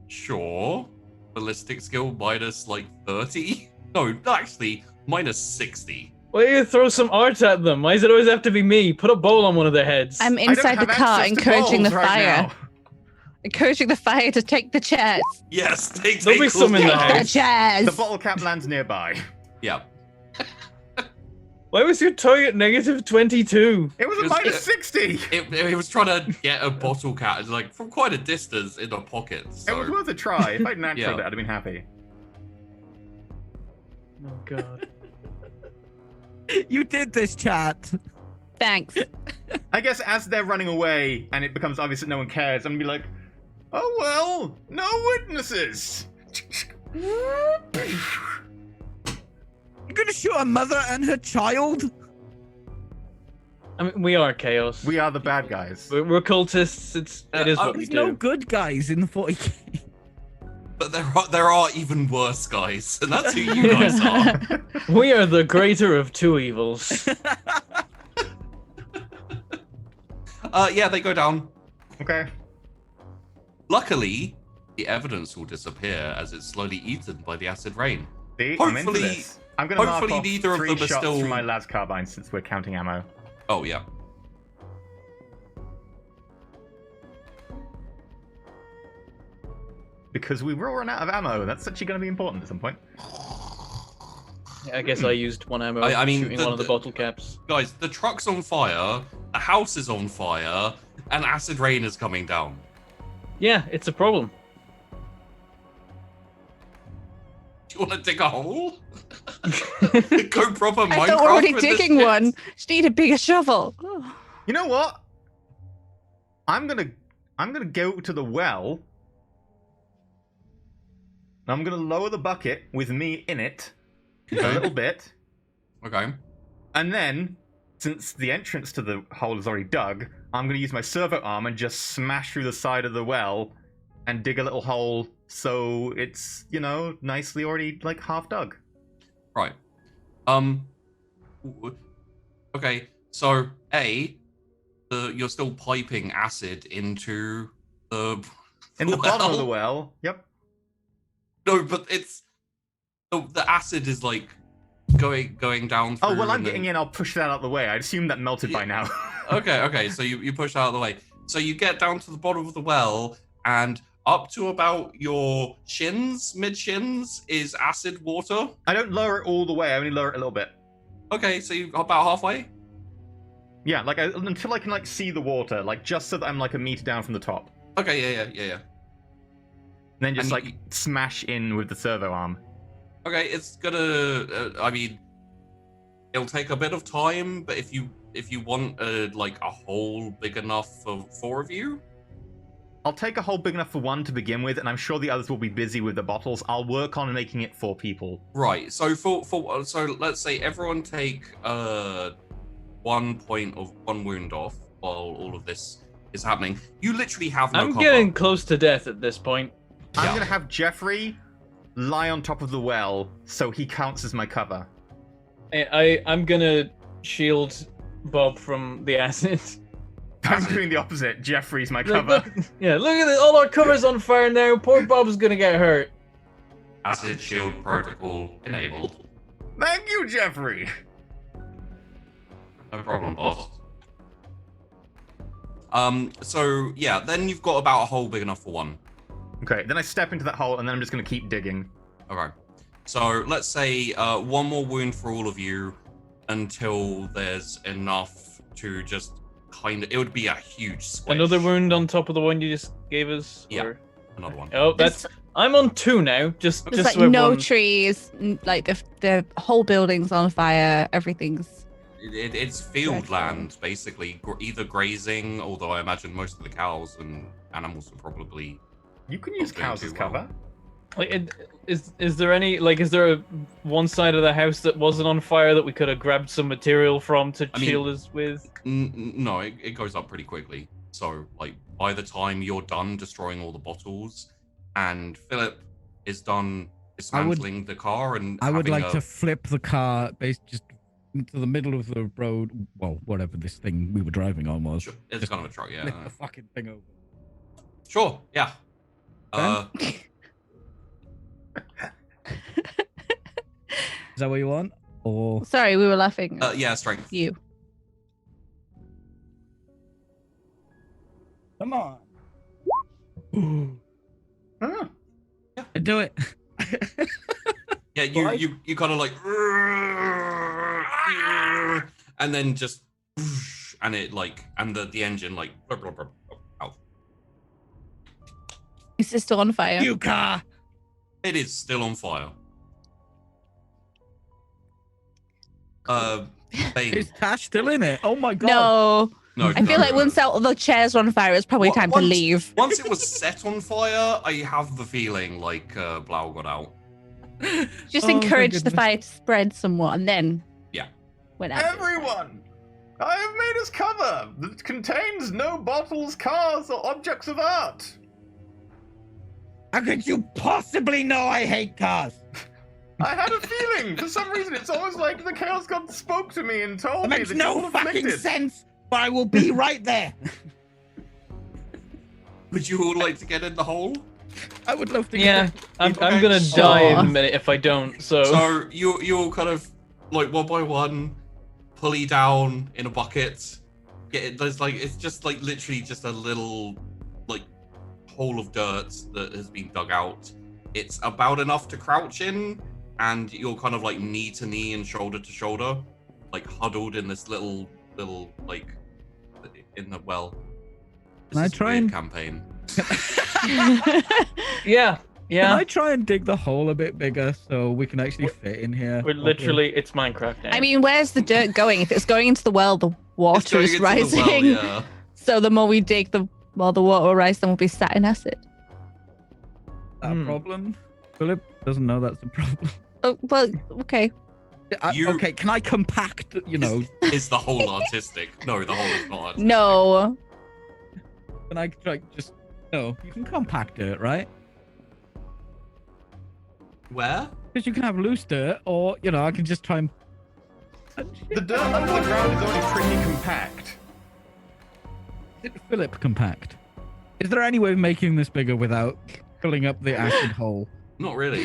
Sure. Ballistic skill minus like 30. No, actually minus 60. Why do you throw some art at them? Why does it always have to be me? Put a bowl on one of their heads. I'm I don't inside the have car, access to encouraging the balls right fire. now. Encouraging the fire to take the chairs. Yes, take There'll be some in the Take the house. chairs. The bottle cap lands nearby. Yeah. Why was your target negative 22? It was a It was- minus 60. It was trying to get a bottle cap like from quite a distance in a pocket. It was So worth a try. If I'd naturaled Yeah. it, I'd have been happy. Oh god. You did this, chat. Thanks. I guess as they're running away and it becomes obvious that no one cares, I'm gonna be like, oh well, no witnesses. You're gonna shoot a mother and her child? I mean, we are chaos. We are the bad guys. We're cultists. It is what we There's do. no good guys in the 40k. but there are even worse guys, and that's who you guys are. We are the greater of two evils. Yeah, they go down. Okay. Luckily, the evidence will disappear as it's slowly eaten by the acid rain. See, I'm into Hopefully- this. I'm gonna mark hopefully off neither of 3 them are shots still- from my las carbine since we're counting ammo. Oh yeah. Because we will run out of ammo. That's actually going to be important at some point. I guess I used one ammo I mean, shooting one of the bottle caps. Guys, the truck's on fire, the house is on fire, and acid rain is coming down. Yeah, it's a problem. Do you want to dig a hole? Go proper Minecraft I thought we're already with this digging shit? one. Just need a bigger shovel. Oh. You know what? I'm gonna go to the well. And I'm gonna lower the bucket with me in it a little bit. Okay. And then, since the entrance to the hole is already dug, I'm going to use my servo arm and just smash through the side of the well and dig a little hole so it's, you know, nicely already, like, half dug. Right. Okay, so you're still piping acid into the In the bottom of the well, yep. No, but it's the acid is like going down through. Oh, well, I'm and getting then... in, I'll push that out of the way. I assume that melted by now. Okay, so you push out of the way. So you get down to the bottom of the well, and up to about your shins, mid-shins, is acid water. I don't lower it all the way, I only lower it a little bit. Okay, so you're about halfway? Yeah, like, until I can, like, see the water, like, just so that I'm, like, a meter down from the top. Okay, yeah. And then just, And like, smash in with the servo arm. Okay, it's gonna. I mean, it'll take a bit of time, but if you want like a hole big enough for 4 of you, I'll take a hole big enough for 1 to begin with, and I'm sure the others will be busy with the bottles. I'll work on making it 4 people. right? So so let's say everyone take 1 point of 1 wound off while all of this is happening. You literally have no I'm cover. getting close to death at this point. I'm Yeah. gonna have Jeffrey lie on top of the well, so he counts as my cover. I'm gonna shield Bob from the acid. I'm doing the opposite. Jeffrey's my Like, cover. look at this. All our cover's on fire now. Poor Bob's gonna get hurt. Acid shield protocol enabled. Thank you, Jeffrey. No problem, boss. So yeah, then you've got about a hole big enough for 1. Okay, then I step into that hole, and then I'm just gonna keep digging. Okay. So let's say 1 more wound for all of you. until there's enough to just kind of. It would be a huge squish. Another wound on top of the one you just gave us? Yeah. Or... Another one. Oh, that's. I'm on 2 now. Just There's like so no everyone... trees, like the whole building's on fire, everything's... It's field land, basically. Either grazing, although I imagine most of the cows and animals are probably. You can use doing cows too as well. cover. Like, is there any is there one side of the house that wasn't on fire that we could have grabbed some material from to shield us with? No, it goes up pretty quickly. So, like, by the time you're done destroying all the bottles, and Philip is done dismantling the car, and I would having like to flip the car just into the middle of the road. Well, whatever this thing we were driving on was. Sure, it's Just kind of a truck, yeah. flip the fucking thing over. Sure, yeah. Is that what you want? Or Sorry, we were laughing at Yeah, strength. you. come on. Ah, Do it. Yeah, you kind of like, and then just, and it like, and the engine like, blah, blah, blah, out. Is it still on fire? You car. It is still on fire. Bane. Is Tash still in it? Oh my god. No. No, I feel like once all the chairs are on fire, it's probably time to leave. Once it was set on fire, I have the feeling like Blau got out. Just Oh, my encourage the goodness. fire to spread somewhat, and then Yeah. went out. everyone! I have made us cover that contains no bottles, cars, or objects of art. How could you possibly know I hate cars? I had a feeling. For some reason, it's almost like the Chaos God spoke to me and told It me makes that no you were fucking afflicted. sense, but I will be right there. Would you all like to get in the hole? I would love to Yeah, get I'm Okay. gonna die in Aw. a minute if I don't. So, So you all kind of like one by one, pulley down in a bucket. Get it. There's like it's just like literally just a little like hole of dirt that has been dug out. It's about enough to crouch in, and you're kind of like knee to knee and shoulder to shoulder, like huddled in this little like in the well. This Can I is a try weird and- campaign? yeah, Can I try and dig the hole a bit bigger so we can actually fit in here? We're literally, it's Minecraft now. I mean, where's the dirt going? If it's going into the well, the It's water going is into the well, rising. yeah. So the more we dig, the more the water will rise, then we'll be sat in acid. That a problem? Philip doesn't know that's a problem. Oh, well, okay. Okay, can I compact, you know, Is the hole artistic? No, the hole is not artistic. No. can I like just, no, you can compact dirt, right? Where? Because you can have loose dirt, or, you know, I can just try and... The dirt under the ground is already pretty compact. Is it Philip compact? Is there any way of making this bigger without filling up the acid hole? Not really.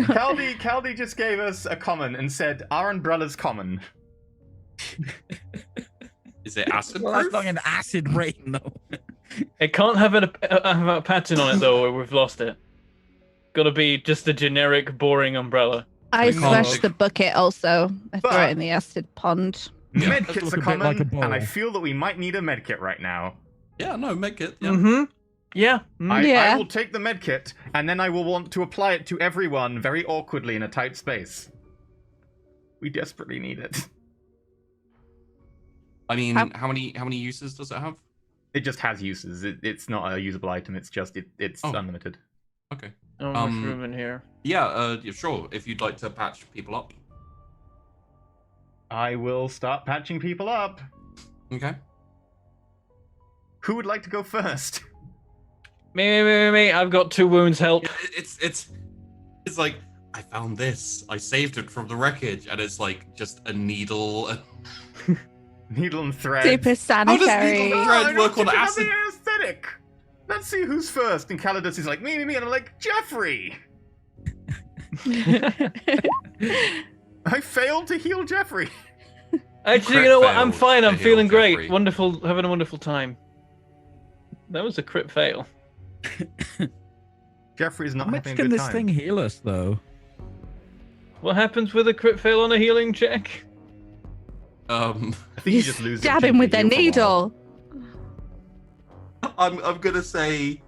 Caldi just gave us a comment and said, our umbrella's common. Is it acid Well, that's proof? not an acid rain, though. It can't have a pattern on it though, or we've lost it. Gotta be just a generic, boring umbrella. I We can't smashed dig- the bucket also. I threw But- it in the acid pond. Yeah. Does Medkits look are a bit common, like a ball. and I feel that we might need a medkit right now. Yeah, no, make it. Yeah. Mm-hmm. Yeah. Mm. I Yeah. will take the medkit, and then I will want to apply it to everyone very awkwardly in a tight space. We desperately need it. I mean, How- how many uses does it have? It just has uses. It's not a usable item. It's just it's Oh. unlimited. Okay. Oh, much room in here. Yeah, sure. If you'd like to patch people up. I will start patching people up. Okay. Who would like to go first? Me. I've got 2 wounds. Help. Yeah, it's like I found this. I saved it from the wreckage, and it's like just a needle. Needle and thread. Super sanitary. needle- Oh, Thread I don't work think on you have acid. the aesthetic. Let's see who's first. And Calidus is like, me, and I'm like, Jeffrey! I failed to heal Jeffrey. Actually, Crit you know what? I'm failed fine. to I'm heal feeling great. Jeffrey. Wonderful. Having a wonderful time. That was a crit fail. Jeffrey's not How much having a can good this time. thing heal us, though? What happens with a crit fail on a healing check? I think You you just lose. stab him with their needle. I'm gonna say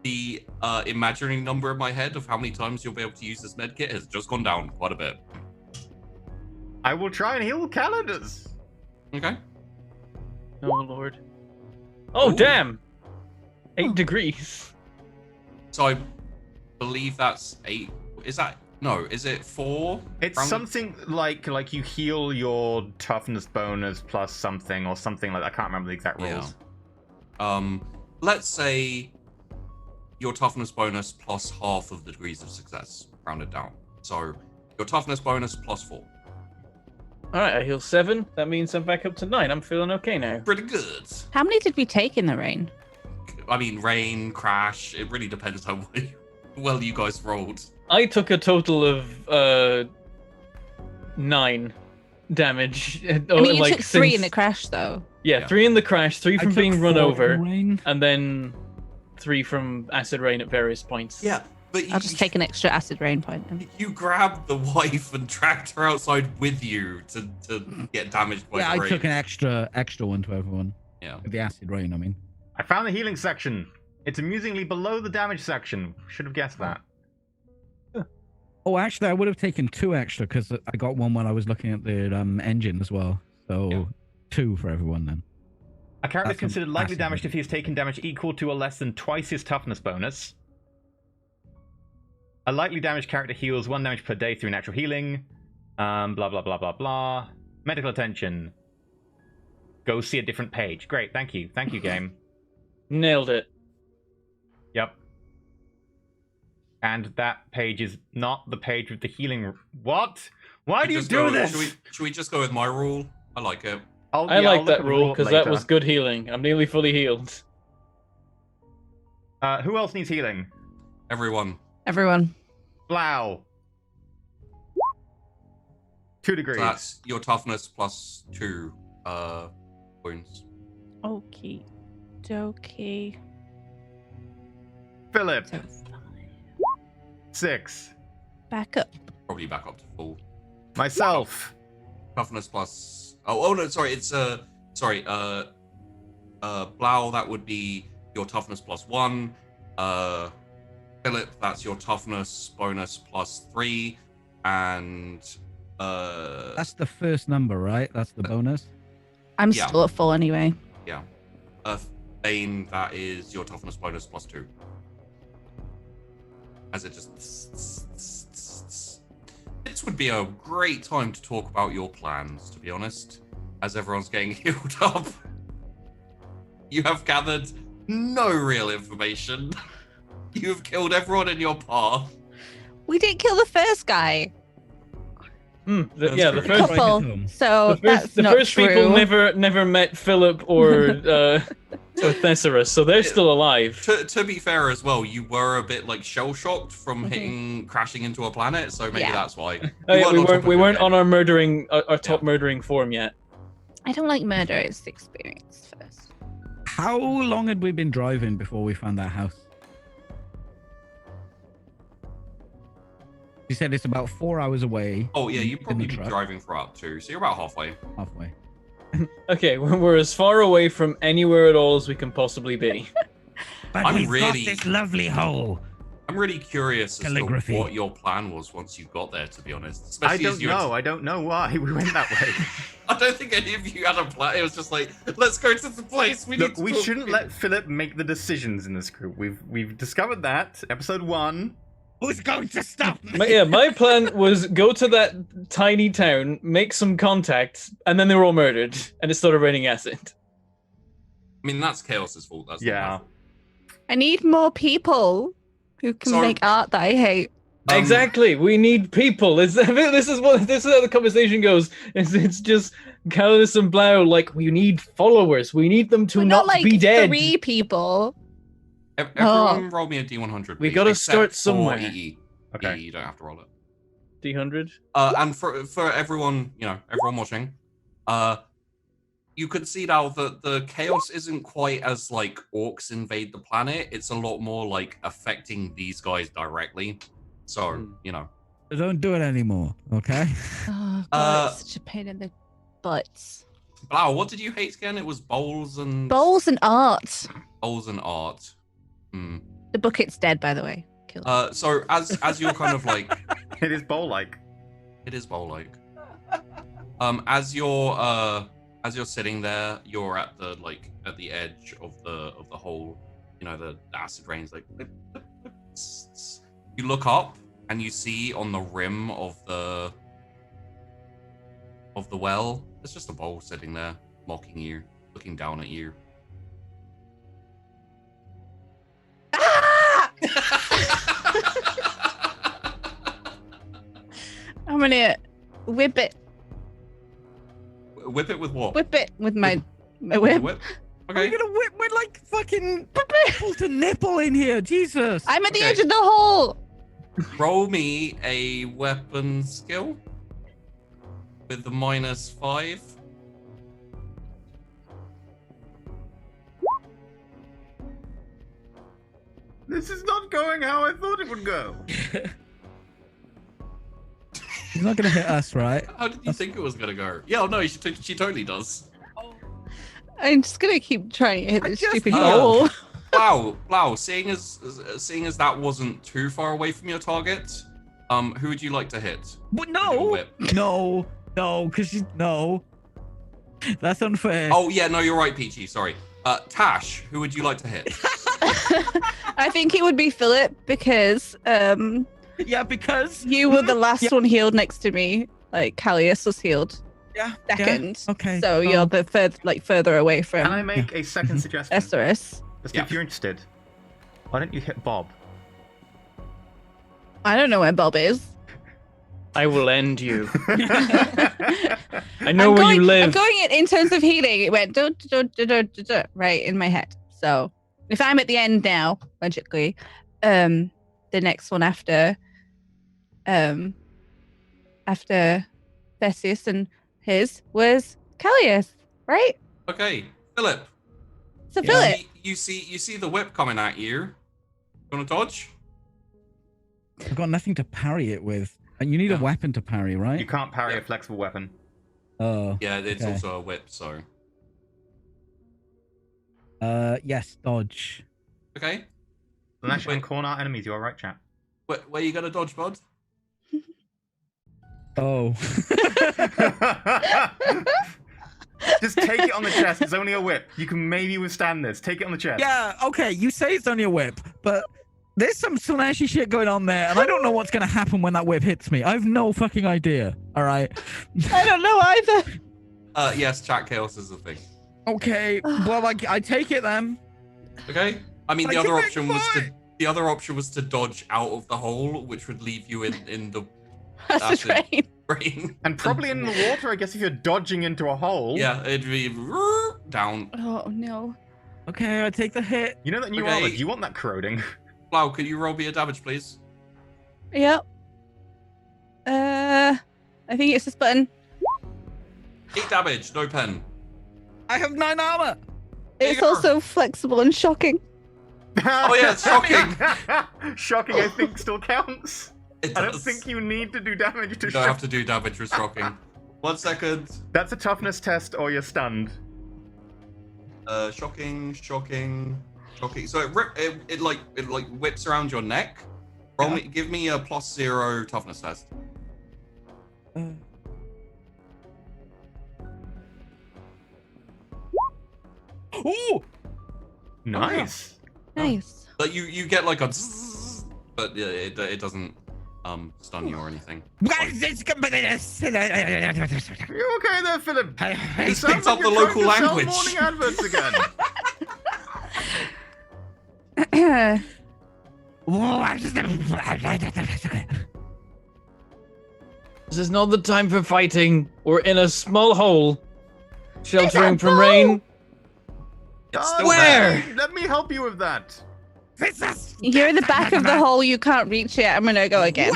the imaginary number in my head of how many times you'll be able to use this medkit has just gone down quite a bit. I will try and heal calendars. Okay. Oh lord. Oh Ooh. damn! 8 degrees. So I believe that's 8. Is that no? Is it 4? It's something like you heal your toughness bonus plus something or something like that. I can't remember the exact rules. Yeah. Let's say your toughness bonus plus half of the degrees of success, rounded down. So your toughness bonus plus 4. Alright, I heal 7. That means I'm back up to 9. I'm feeling okay now. Pretty good. How many did we take in the rain? I mean, rain, crash. It really depends how well you guys rolled. I took a total of 9 damage. I mean, you took 3 in the crash, though. Yeah, 3 in the crash, 3 from being run over, Rain. and then 3 from acid rain at various points. Yeah, but I'll just take an extra acid rain point. Then. You grabbed the wife and dragged her outside with you to get damaged by Yeah, the I rain. took an extra one to everyone. Yeah. With the acid rain, I mean. I found the healing section. It's amusingly below the damage section. Should have guessed that. Oh, actually, I would have taken 2 extra because I got one when I was looking at the engine as well. So Yeah. 2 for everyone then. A character is That's considered lightly massive damaged rain. if he has taken damage equal to or less than twice his toughness bonus. A lightly damaged character heals 1 damage per day through natural healing. Blah, blah, blah, blah, blah. Medical attention. Go see a different page. Great, thank you. Thank you, game. Nailed it. Yep. And that page is not the page with the healing... What? Why do you Just do go- this? Should we just go with my rule? I like it. I'll I look like at that the rule because that later. was good healing. I'm nearly fully healed. Who else needs healing? Everyone. Everyone. Blau. 2 degrees. So that's your toughness plus 2 wounds. Okie dokie. Philip. So 6. back up. Probably back up to full. Myself. Toughness plus. Oh no, sorry. It's Blau. That would be your toughness plus 1. Philip, that's your toughness bonus plus 3, and That's the first number, right? That's the bonus. I'm Yeah. still at full anyway. Bane, that is your toughness bonus plus 2. As it just. This would be a great time to talk about your plans, to be honest, as everyone's getting healed up. You have gathered no real information. You have killed everyone in your path. We didn't kill the first guy. That's Yeah, true. the first Couple. Couple. So the that's first not people true. never met Philip or Thesaurus, so they're still alive. To be fair as well, you were a bit like shell shocked from crashing into a planet, so maybe Yeah. that's why. Oh, yeah, You on top of we your weren't game. on our top murdering form yet. I don't like murder. It's the experience first. How long had we been driving before we found that house? You said it's about 4 hours away. Oh yeah, you'd in probably the be truck, driving for about 2, so you're about halfway. halfway. Okay, we're as far away from anywhere at all as we can possibly be. But I'm we've really- got this lovely hole. I'm really curious as Calligraphy. to what your plan was once you got there, to be honest. I Especially as don't you know. I don't know why we went that way. I don't think any of you had a plan. It was just like, let's go to the place. We Look, need to we talk shouldn't to let Philip make the decisions in this group. We've discovered that. Episode 1. Who's going to stop me? My plan was go to that tiny town, make some contacts, and then they were all murdered, and it started raining acid. I mean, that's Chaos's fault. That's not my Yeah. fault. I need more people who can So- make art that I hate. Exactly. We need people. This is how the conversation goes. It's just Callis and Blau. Like, we need followers. We need them to We're not not like be dead. 3 people. Everyone roll me a D100. We please, gotta except start for somewhere. EE. Okay. EE, you don't have to roll it. D100. And for everyone, everyone watching, you can see now that the chaos isn't quite as like orcs invade the planet. It's a lot more like affecting these guys directly. So, Don't do it anymore, okay? Oh, God, Uh, it's such a pain in the bullets. Wow, what did you hate again? It was bowls and Bowls and art. bowls and art. Hmm. The bucket's dead, by the way. Killed. So as you're kind of like, It is bowl-like. it is bowl-like. As you're sitting there, you're at the edge of the hole. You know, the acid rain's like. You look up and you see on the rim of the well, there's just a bowl sitting there, mocking you, looking down at you. Ah! I'm gonna whip it. Whip it with what? Whip it with my With whip. the whip? Are Okay. you gonna whip with like fucking nipple to nipple in here? Jesus. I'm at the Okay. edge of the hole. Roll me a weapon skill with the -5. This is not going how I thought it would go. He's not gonna hit us, right? How did you think it was gonna go? Yeah, no, she totally does. I'm just gonna keep trying to hit this just- stupid Oh. hole. Wow. Seeing as that wasn't too far away from your target, who would you like to hit? But With your no, whip? no, because no. That's unfair. Oh yeah, no, you're right, Peachy. Sorry. Tash, who would you like to hit? I think it would be Philip because Yeah, because you were the last Yeah. one healed next to me. Like Callius was healed yeah, second. Yeah. Okay. So you're the further away Can I from make a second suggestion? Esserus. Just Yeah. if you're interested, why don't you hit Bob? I don't know where Bob is. I will end you. I I'm know where going, you live. I'm going in terms of healing. It went right in my head. So if I'm at the end now, logically, the next one after Theseus and his was Callius, right? Okay, Philip. So Philip, You see the whip coming at you. You wanna dodge? I've got nothing to parry it with. And you need a Yeah. weapon to parry, right? You can't parry Yeah. a flexible weapon. Oh. Yeah, it's Okay. also a whip, so. Yes, dodge. Okay. Unless you can Wait. corner our enemies, you're right, chap. Where you gonna dodge, bud? Oh. Just take it on the chest. It's only a whip. You can maybe withstand this. Take it on the chest. Yeah, okay, you say it's only a whip, but there's some slashy shit going on there, and I don't know what's gonna happen when that whip hits me. I have no fucking idea. Alright. I don't know either. Yes, chat chaos is a thing. Okay, well I take it then. Okay. I mean, I the other can make option was mine. the other option was to dodge out of the hole, which would leave you in the That's the Acid. train. brain. And probably in the water, I guess, if you're dodging into a hole. Yeah, it'd be down. Oh no. Okay, I take the hit. You know that new Okay. armor, you want that corroding. Wow, could you roll me a damage, please? Yep. I think it's this button. 8 damage, no pen. I have 9 armor. There It's you go. also flexible and shocking. Oh yeah, it's shocking. Shocking, I think, still counts. It I don't does. think you need to do damage to You don't have shock. to do damage with shocking. 1 second. That's a toughness test or you're stunned. Shocking. So it whips around your neck. Give me a +0 toughness test. Ooh! Nice. Nice. But you get like a zzz, but yeah, it doesn't stun you or anything. You okay there, Philip? He It sounds picked up like the you're local trying to sell language. morning adverts again. This is not the time for fighting. We're in a small hole, sheltering Is that from bowl? rain. It's Oh, still Where? there. Let me help you with that. You're in the back of the hole. You can't reach it. I'm gonna go again.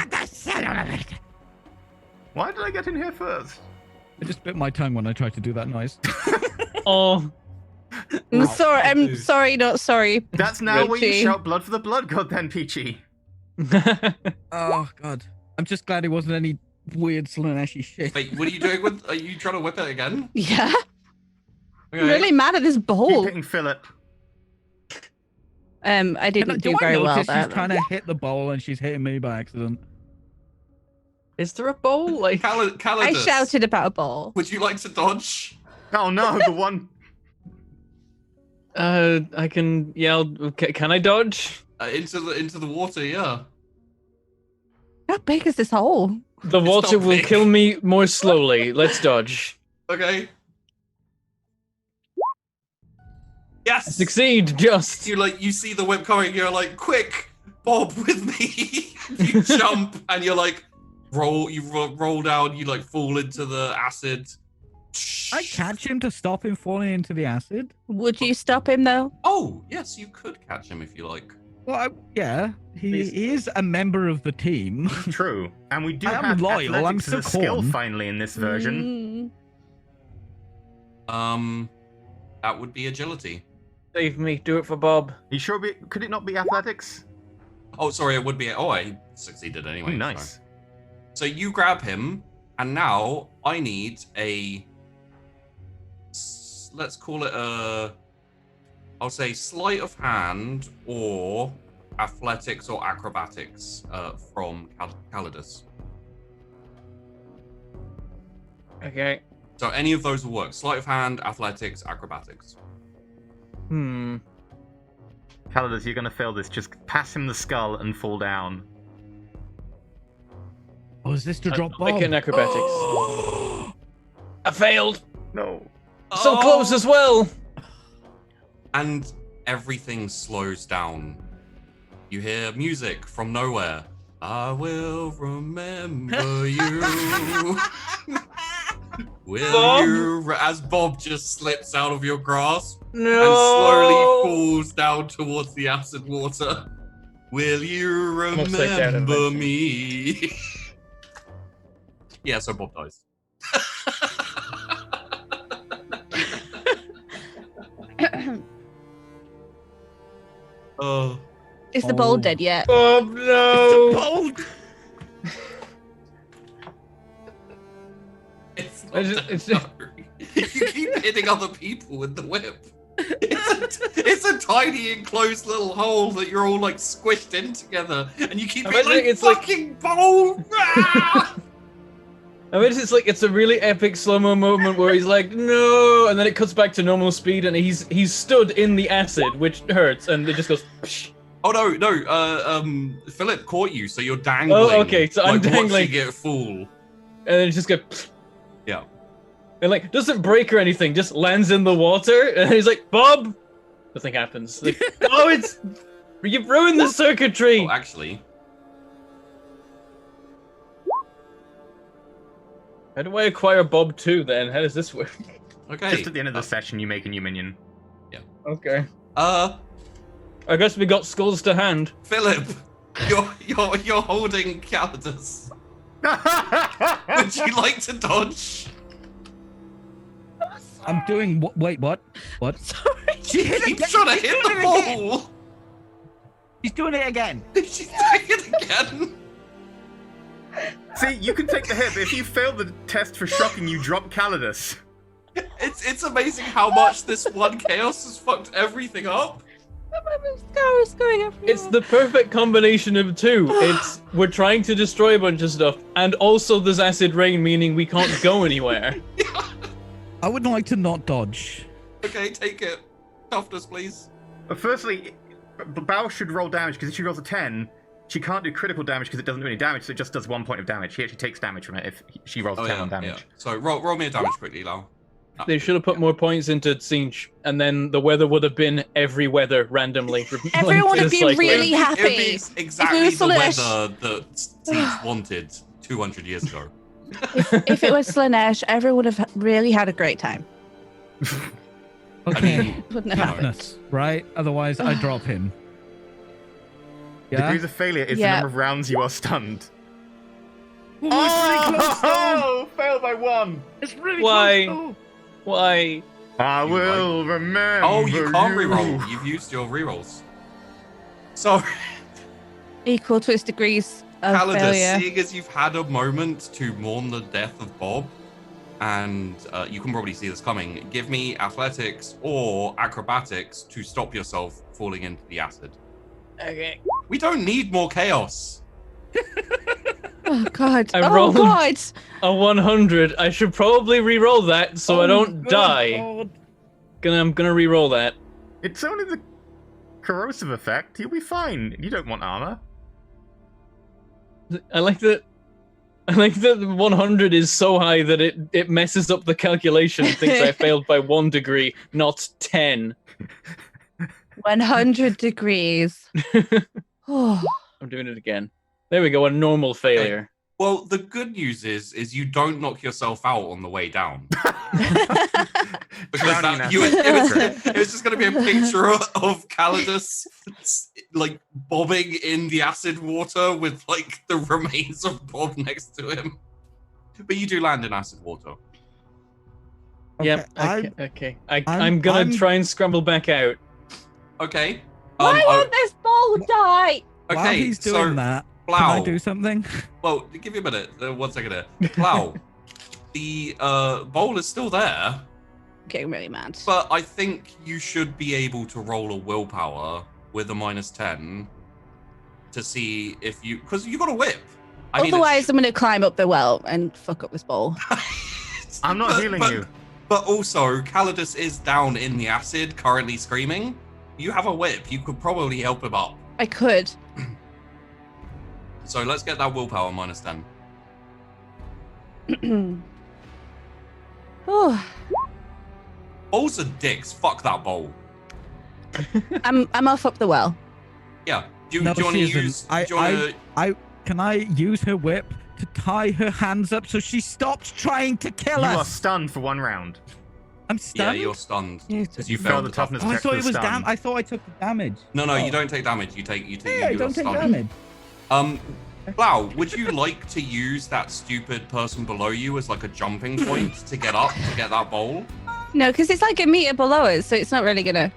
Why did I get in here first? I just bit my tongue when I tried to do that noise. Oh, I'm sorry. I'm sorry. Not sorry. That's now where you Richie. shout blood for the blood god then, Peachy. Oh god. I'm just glad it wasn't any weird Slaneshi shit. Wait, what are you doing with? Are you trying to whip it again? Yeah. Okay. I'm really mad at this Keep bowl. hitting Philip. I didn't do I very well notice there. she's trying to hit the bowl and she's hitting me by accident. Is there a bowl? Like, I Calidus, shouted about a bowl. would you like to dodge? Oh no, the one. I can. Yeah, can I dodge? Into the water, yeah. How big is this hole? The It's water not will big. kill me more slowly. Let's dodge. Okay. Yes. Succeed, just. You see the whip coming. You're like, quick, Bob, with me. You jump and you're like, roll. You roll down. You like fall into the acid. I catch him to stop him falling into the acid. Would you stop him though? Oh yes, you could catch him if you like. Well, yeah, he is a member of the team. True, and we do I am have loyal, I'm athletics as a skill Sicorn. finally in this version. That would be agility. Save me. Do it for Bob. You sure? Could it not be athletics? Oh, sorry, it would be. Oh, I succeeded anyway. Oh, nice. So you grab him, and now I need a. Let's call it a. I'll say sleight of hand or athletics or acrobatics from Calidus. Okay. So any of those will work. Sleight of hand, athletics, acrobatics. Calidus, you're gonna fail this. Just pass him the skull and fall down. Oh, is this to drop Make Bob? it an acrobatics. I failed. No. So close as well. And everything slows down. You hear music from nowhere. I will remember you. Will Bob? you? As Bob just slips out of your grasp No. and slowly falls down towards the acid water. Will you upside down remember eventually. me? Yeah, so Bob dies. Oh. Is the bowl dead yet? Bob, no. It's I not just- it's that hungry. You keep hitting other people with the whip. It's a tiny enclosed little hole that you're all like squished in together, and you keep being Imagine like, it's like- fucking bowl. I mean, it's a really epic slow-mo moment where he's like, no, and then it cuts back to normal speed, and he's stood in the acid, which hurts, and it just goes. Psh. Oh no, Philip caught you, so you're dangling. Oh, okay, so I'm like, dangling. watching it fall. And then it just goes. Psh. Yeah. And like doesn't break or anything, just lands in the water, and he's like, Bob. Nothing happens. Like, oh, you've ruined the circuitry. Oh, actually, How do I acquire Bob 2 then? How does this work? okay. Just at the end of the session, you make a new minion. Okay. Uh, I guess we got skulls to hand. Philip, you're holding Calidus. Would you like to dodge? I'm doing. Wait, what? What? Sorry. She hit Keep again. trying to She's hit doing the it again. ball. She's doing it again. She's doing it again. See, you can take the hit, but if you fail the test for shocking, you drop Calidus. It's amazing how much this one chaos has fucked everything up. My mascara is going everywhere. It's the perfect combination of two. It's we're trying to destroy a bunch of stuff, and also there's acid rain, meaning we can't go anywhere. I would like to not dodge. Okay, take it. Toughness, please. But firstly, Bao should roll damage, because if she rolls a 10, she can't do critical damage because it doesn't do any damage, so it just does 1 point of damage. She actually takes damage from it if she rolls 10 on damage. So roll me a damage quickly, Lau. They should have put more points into Siege, and then the weather would have been every weather randomly. Everyone would be cycling. really happy. It'd be exactly was the Slanesh- weather that Siege wanted 200 years ago. If it was Slanesh, everyone would have really had a great time. Okay. mean, Wouldn't have no. happened. Toughness, right? Otherwise, I drop him. Yeah. Degrees of failure is Yeah. the number of rounds you are stunned. Oh, Failed by 1! it's really Why? close, though. Why? I You will remember Oh, you can't you. reroll. You've used your rerolls. Sorry. Equal to its degrees Calidus, failure. seeing as you've had a moment to mourn the death of Bob, and you can probably see this coming, give me athletics or acrobatics to stop yourself falling into the acid. Okay. We don't need more chaos. Oh God! I Oh rolled- God! A 100. I should probably re-roll that so I don't die. I'm gonna re-roll that. It's only the corrosive effect. You'll be fine. You don't want armor. I like that. I like that the 100 is so high that it messes up the calculation. It thinks I failed by 1 degree, not 10. 100 degrees. Oh. I'm doing it again. There we go. A normal failure. Well, the good news is you don't knock yourself out on the way down. Because Drowning that, in it was just going to be a picture of Calidus like bobbing in the acid water with like the remains of Bob next to him. But you do land in acid water. Yep. I'm- Okay. I'm gonna try and scramble back out. Okay. Why won't this ball die? While Okay, he's doing so that, Blau. can I do something? Well, give me a minute. 1 second here. Blau, the bowl is still there, Getting really mad. but I think you should be able to roll a willpower with a -10 to see if you, because you got a whip. I mean, Otherwise, I'm going to climb up the well and fuck up this ball. I'm not healing you. But also, Calidus is down in the acid, currently screaming. You have a whip. You could probably help him up. I could. So let's get that willpower -10. Oh, Bowls are dicks. Fuck that bowl. I'm off up the well. Yeah. Do No, you want to she isn't. use? Do you wanna, Can I use her whip to tie her hands up so she stops trying to kill You are us? stunned for 1 round. I'm yeah, stunned. you're stunned You because you failed failed the the toughness toughness. Oh, I check thought for it was stun. I thought I took the damage. No, Oh. you don't take damage. You take. Yeah, I you don't are take stunned. damage. Blau, would you like to use that stupid person below you as like a jumping point to get up to get that bowl? No, because it's like a meter below us, so it's not really going to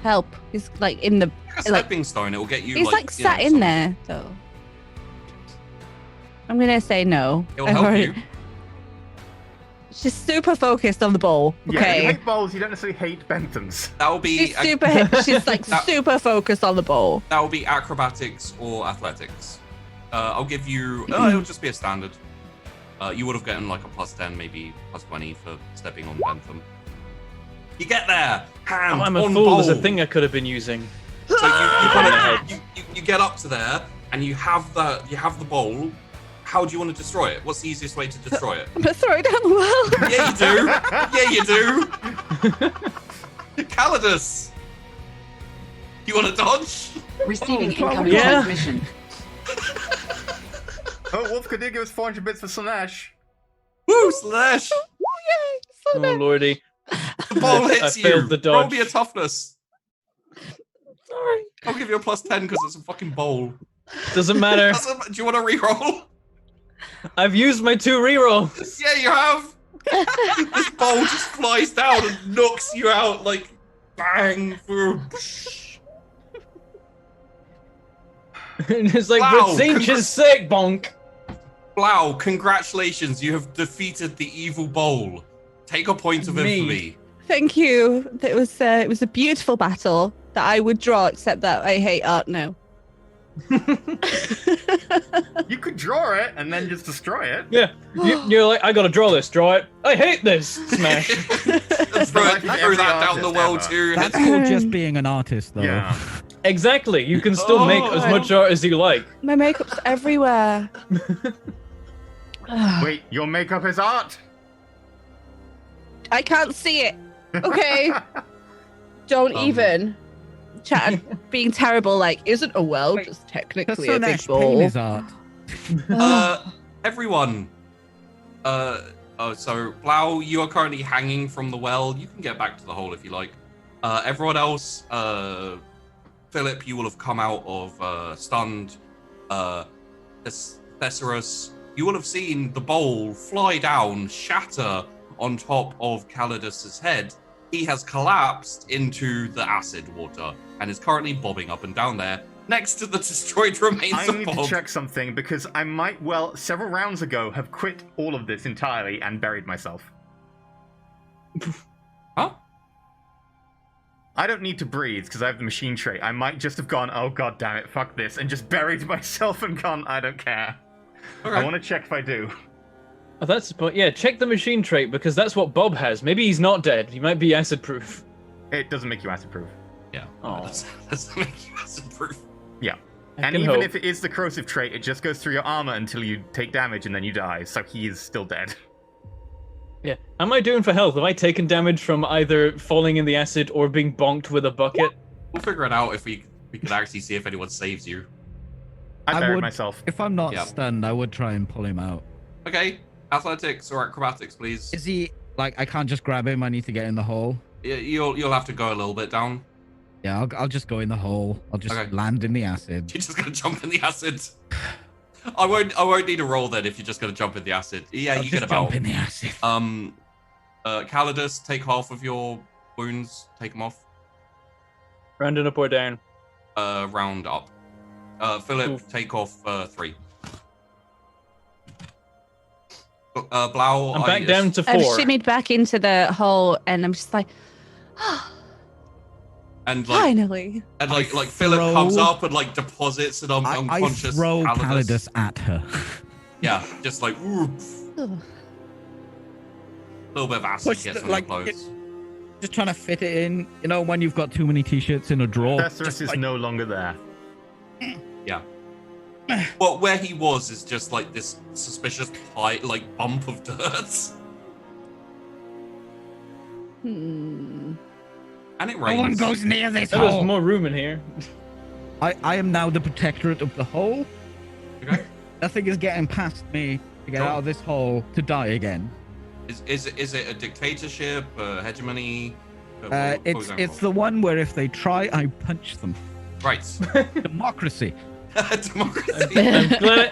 help. It's like in the. Like a stepping stone. It will get you. It's like you know, sat in some- there, though. I'm going to say no. It will help you. She's super focused on the ball. Yeah, you Okay. hate bowls, you don't necessarily hate Benthams. That will be. She's she's like That- super focused on the ball. That will be acrobatics or athletics. I'll give you. It'll just be a standard. You would have gotten like a +10, maybe +20 for stepping on Bentham. You get there, hand I'm a on fool. bowl. There's a thing I could have been using. So Ah! you get up to there and you have the bowl. How do you want to destroy it? What's the easiest way to destroy it? I'm going to throw it down the well. Yeah, you do. Yeah, you do. Calidus, you want to dodge? Receiving Oh, incoming yeah. transmission. Oh, Wolf could give us 400 bits for Slanesh. Woo, Slash! Oh lordy. The ball I hits you. failed the Roll dodge. me a toughness. Sorry. I'll give you a +10 because it's a fucking bowl. Doesn't matter. Do you want to reroll? I've used my 2 rerolls. Yeah, you have. This bowl just flies down and knocks you out like bang. It's like Wow, for Sinch's sake, bonk. Blau, congratulations. You have defeated the evil bowl. Take a point of Me. infamy. Thank you. It was a beautiful battle that I would draw, except that I hate art now. You could draw it and then just destroy it. Yeah. You're like, I gotta draw this. Draw it. I hate this. Smash. Throw like that down the artist well ever. too. That's called just being an artist, though. Yeah. Exactly. You can still make as much art as you like. My makeup's everywhere. Wait, your makeup is art? I can't see it. Okay. Don't even. Chat being terrible, like, isn't a well just technically a big Slanesh, ball? pain is art. Everyone. So Blau, you are currently hanging from the well. You can get back to the hole if you like. Everyone else, Philip, you will have come out of stunned. Thesaurus, you will have seen the bowl fly down, shatter on top of Calidus's head. He has collapsed into the acid water and is currently bobbing up and down there. next to the destroyed remains I of need Bob. to check something because I might, well, several rounds ago, have quit all of this entirely and buried myself. Huh? I don't need to breathe because I have the machine trait. I might just have gone, oh god damn it, fuck this, and just buried myself and gone, I don't care. Okay. I want to check if I do. Oh, that's the point. Yeah, check the machine trait because that's what Bob has. Maybe he's not dead. He might be acid proof. It doesn't make you acid proof. Yeah. Aw. That's make you acid proof. Yeah. I And can even hope. if it is the corrosive trait, it just goes through your armor until you take damage and then you die, so he is still dead. Yeah. How am I doing for health? Have I taken damage from either falling in the acid or being bonked with a bucket? We'll figure it out if we can actually see if anyone saves you. I I buried would- myself. If I'm not Yeah. stunned, I would try and pull him out. Okay. Athletics or acrobatics, please. Is he like I can't just grab him? I need to get in the hole. You'll have to go a little bit down. Yeah, I'll just go in the hole. I'll just Okay. land in the acid. You're just gonna jump in the acid. I won't need a roll then if you're just gonna jump in the acid. Yeah, I'll you just get about. jump in the acid. Calidus, take half of your wounds. Take them off. Rounding up or down? Round up. Philip, Oof. take off 3. Blau, I'm back down to 4. I've shimmied back into the hole, and I'm just like, and like finally. and like I Philip throw- comes up and like deposits an I unconscious throw Calidus. Calidus at her. Yeah, just like oof. Ugh. A little bit of acid Push gets the- on like, your clothes. Just trying to fit it in. You know when you've got too many t-shirts in a drawer. Thesaurus Just is like- no longer there. Yeah. Well, where he was is just like this suspicious like bump of dirt. Hmm. And it No one rains. goes near this There's hole. more room in here. I am now the protectorate of the hole. Okay. Nothing is getting past me to get Cool. out of this hole to die again. Is it a dictatorship, a hegemony? What was It's that it's called? the one where if they try, I punch them. Right. Democracy. Democracy.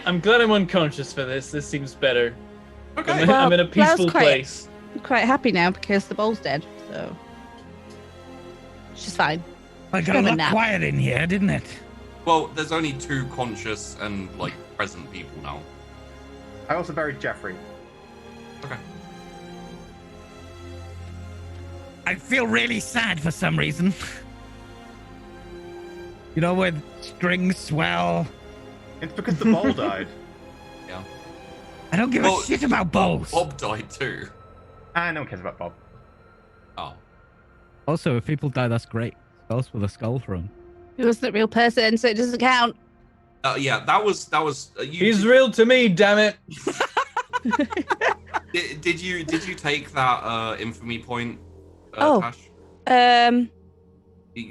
I'm glad I'm unconscious for this. This seems better. Okay. Well, I'm in a Blau's peaceful quite- place. I'm quite happy now because the bowl's dead, so she's fine. I got a Having a lot nap. quiet in here, didn't it? Well, there's only 2 conscious and like present people now. I also buried Jeffrey. Okay. I feel really sad for some reason. You know, when strings swell. It's because the bowl died. I don't give Well, a shit about bowls. Bob died too. Ah, no one cares about Bob. Oh. Also, if people die, that's great. Spells with a skull thrown. He wasn't a real person, so it doesn't count. Yeah, that was. You, He's real to me, damn it. did you take that infamy point, Oh. Tash?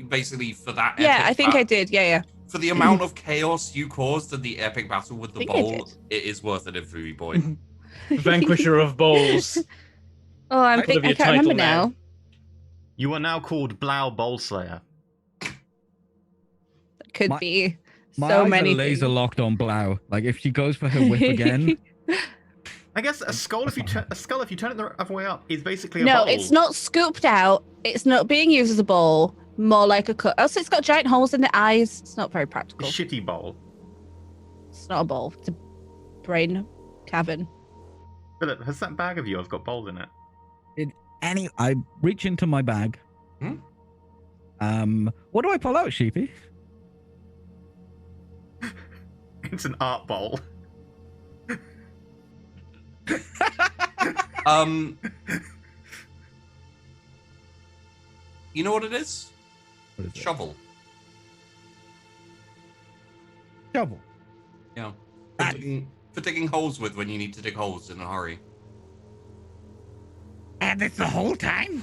Basically for that. Yeah, epic I think I bat- did. Yeah. For the amount of chaos you caused in the epic battle with the Think I bowl, did. it is worth an infamy point. Vanquisher of bowls. Oh, What I of your can't remember title now? now. You are now called Blau Bowlslayer. Could My- be My so eyes many are laser things. locked on Blau. Like if she goes for her whip again, I guess a skull, if you turn it the other way up, is basically a No, bowl. it's not scooped out. It's not being used as a bowl. More like a cut. Also, it's got giant holes in the eyes. It's not very A practical. shitty bowl. It's not a bowl. It's a brain cavern. Philip, has that bag of yours got bowls in it? I reach into my bag. What do I pull out, Sheepy? It's an art bowl. You know what it is? What is it? Shovel. Shovel. Yeah. Ah. For digging holes with when you need to dig holes in a hurry. And it's the whole time?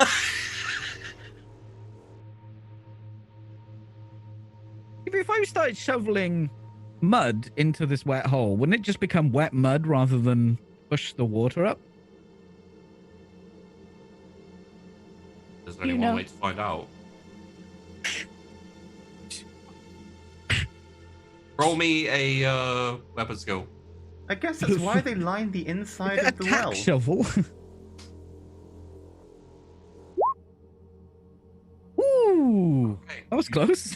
If I started shoveling mud into this wet hole, wouldn't it just become wet mud rather than push the water up? There's only You one know. way to find out. Roll me a weapon skill. I guess that's why they lined the inside of the Attack well. shovel. Ooh, Okay. that was close.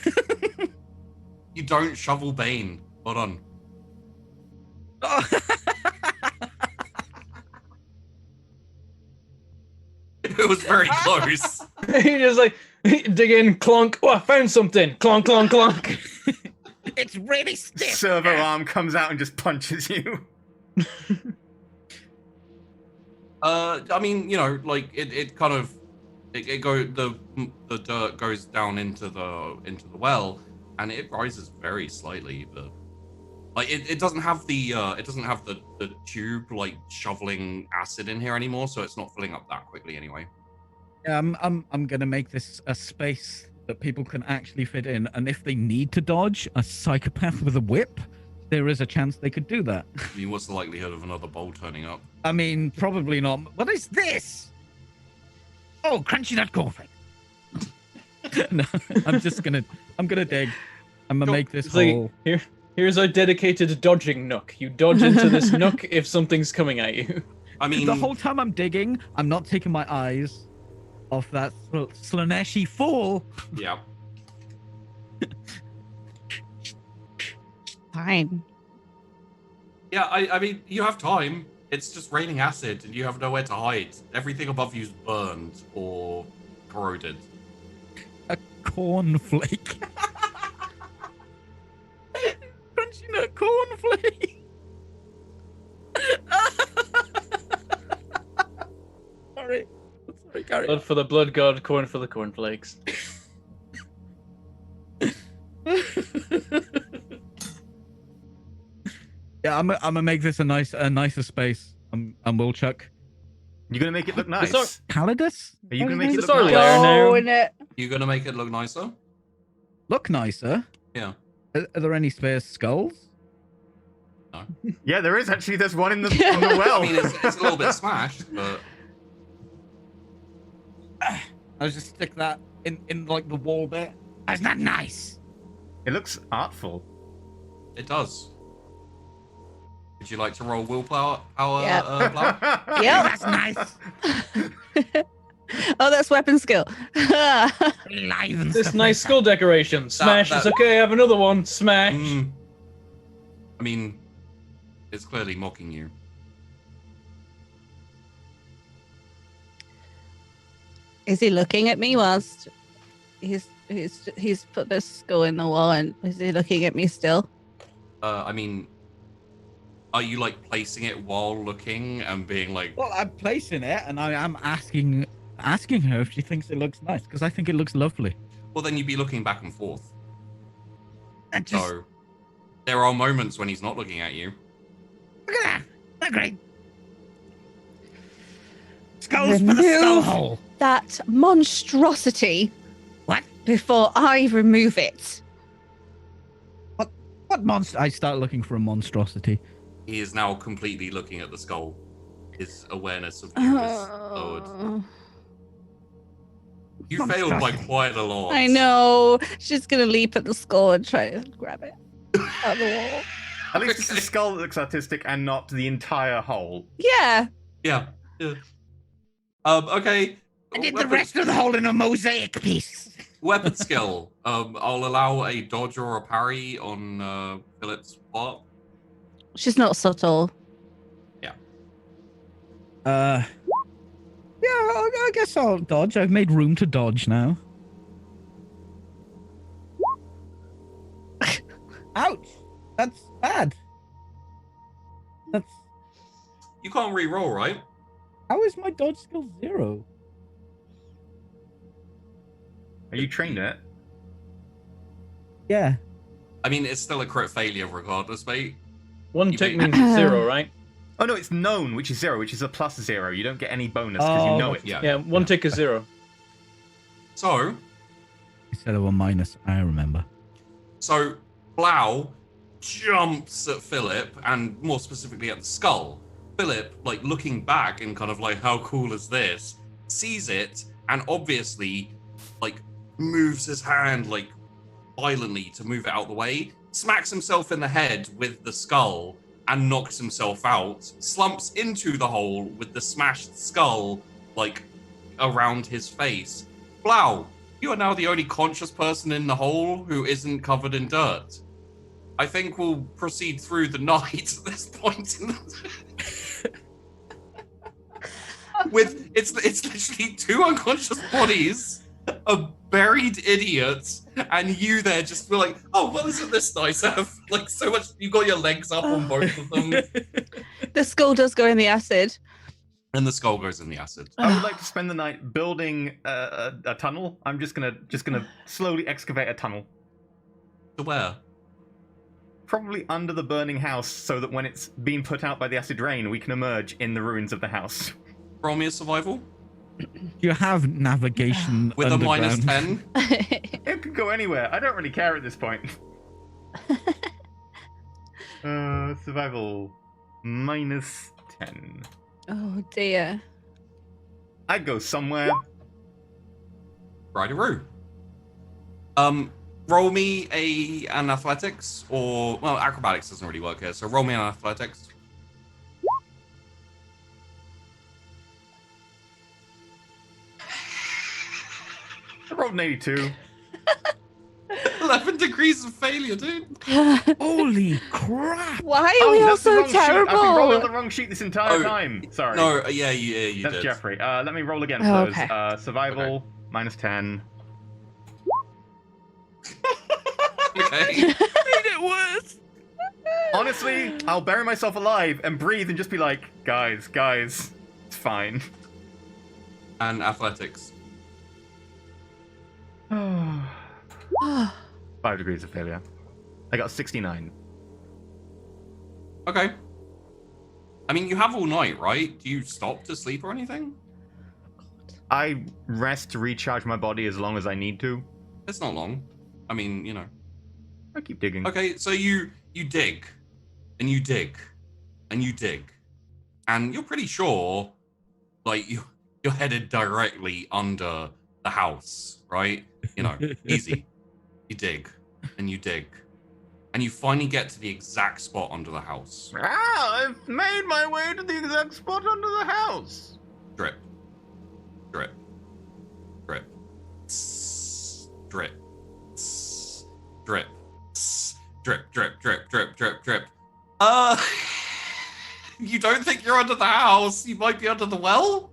You don't shovel Bane. Hold on. It was very close. He just like dig in, clunk. Oh, I found something. Clunk, clunk, clunk. It's really stiff. Servo arm comes out and just punches you. I mean, you know, like it kind of the dirt goes down into the well, and it rises very slightly, but like it doesn't have the tube like shoveling acid in here anymore, so it's not filling up that quickly anyway. Yeah, I'm gonna make this a space that people can actually fit in, and if they need to dodge a psychopath with a whip, there is a chance they could do that. I mean, what's the likelihood of another bowl turning up? I mean, probably not. What is this? Oh, crunchy nut cornflake. No, I'm gonna dig. I'm gonna make this It's like, hole. here's our dedicated dodging nook. You dodge into this nook if something's coming at you. I mean, The whole time I'm digging, I'm not taking my eyes off that Slaneshi fall. yeah. Fine. Yeah, I mean, you have time. It's just raining acid, and you have nowhere to hide. Everything above you's burned or corroded. A cornflake. Crunchy nut cornflake. Sorry, carry on. Blood for the blood god, corn for the cornflakes. Yeah, I'm gonna make this a nicer space. And we'll chuck You're gonna make it look nice. It's Calidus. Are you gonna make it It's look our nice? lair now. Go in it. You gonna make it look nicer? Look nicer. Yeah. Are there any spare skulls? Yeah, there is actually. There's one in the well. I mean, it's a little bit smashed, but I'll just stick that in like the wall bit. That's not nice. It looks artful. it does. Would you like to roll willpower? Yeah. Blau? Yep. That's nice. Oh, that's weapon skill. Livens This the nice place skull decoration. Smash. that- It's okay. I have another one. Smash. I mean, it's clearly mocking you. Is he looking at me whilst he's put this skull in the wall, and is he looking at me still? I mean, are you like placing it while looking and being like, Well, I'm placing it, and I am asking her if she thinks it looks nice, because I think it looks lovely. well, then you'd be looking back and forth. And just So there are moments when he's not looking at you. look at that. They're great. Skulls for the skull Remove hole. that monstrosity. What? Before I remove it. What monster? I start looking for a monstrosity. He is now completely looking at the skull. His awareness of you is lowered. Oh, You failed by quite a lot. I know. She's gonna leap at the skull and try to grab it out of the wall. At least it's the skull that looks artistic and not the entire hole. Yeah. Yeah. Okay. I did the rest of the hole in a mosaic piece. Weapon skill. I'll allow a dodge or a parry on Philip's part. She's not subtle. Yeah, I guess I'll dodge. I've made room to dodge now. Ouch! That's bad. That's You can't re-roll, right? how is my dodge skill 0? Are you trained in it? Yeah. I mean, it's still a crit failure regardless, mate. One You tick may- means 0, right? Oh no, it's known, which is 0, which is a +0. You don't get any bonus because you know it. Yeah. Yeah, one tick is 0. So, Instead of a minus, I remember. Blau jumps at Philip, and more specifically at the skull. Philip, like, looking back and kind of like, how cool is this? Sees it, and obviously, like, moves his hand, like, violently to move it out the way, smacks himself in the head with the skull, and knocks himself out, slumps into the hole with the smashed skull, like, around his face. Blau, You are now the only conscious person in the hole who isn't covered in dirt. I think we'll proceed through the night at this point. With it's literally 2 unconscious bodies, a buried idiot, and you there just feel like, oh well, isn't this nice? I have like so much. You got your legs up on both of them, The skull does go in the acid. and the skull goes in the acid. I would like to spend the night building a tunnel. I'm just gonna slowly excavate a tunnel, To where? probably under the burning house, so that when it's being put out by the acid rain, we can emerge in the ruins of the house. Roll me a survival You have navigation with underground. a -10. It could go anywhere. I don't really care at this point. Survival -10. Oh dear. I'd go somewhere. Righty-roo. Roll me an athletics, or well, acrobatics doesn't really work here. So roll me an athletics. I rolled an 82. 11 degrees of failure, dude. Holy crap! Why are we all that's the so wrong sheet. I've been rolling on terrible? the wrong sheet this entire Oh, time. Sorry. No, yeah, you That's did. Jeffrey. Let me roll again for Oh, those. okay. Survival -10. Okay. Made it worse. Honestly, I'll bury myself alive and breathe and just be like, guys, it's fine. And athletics. 5 degrees of failure. I got 69. Okay. I mean, you have all night, right? Do you stop to sleep or anything? I rest to recharge my body as long as I need to. It's not long. I mean, you know. I keep digging. Okay, so you dig, and you dig, and you dig, and you're pretty sure, like you're headed directly under the house, right? You know, easy. You dig, and you dig, and you finally get to the exact spot under the house. Ah, I've made my way to the exact spot under the house. Drip, drip, drip, tss, drip, tss, drip, tss, drip, drip, drip, drip, drip, drip. You don't think you're under the house? You might be under the well?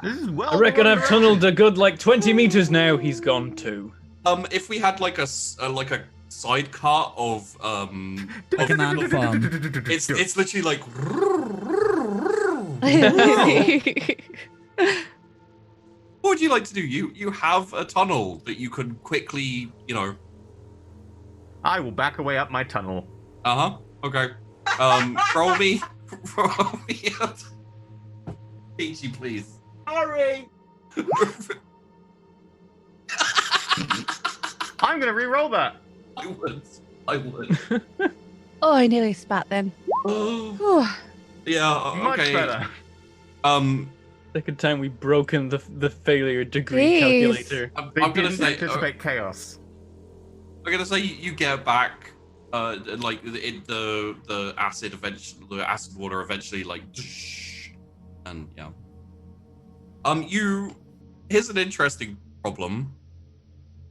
This is well. I reckon the I've wrong tunneled a good like 20 meters now. He's gone too. If we had like a side cut of Like an ant farm. it's literally like. What would you like to do? You have a tunnel that you could quickly, you know. I will back away up my tunnel. Okay. Roll me out. Peachy, please. Sorry. I'm gonna re-roll that. I would. Oh, I nearly spat then. Oh, Whew. yeah. Much Okay. better. Second time we've broken the failure degree Jeez. calculator. I'm They gonna didn't say. anticipate chaos. I'm gonna say you get back, like the acid eventually, the acid water eventually like, and yeah. Here's an interesting problem.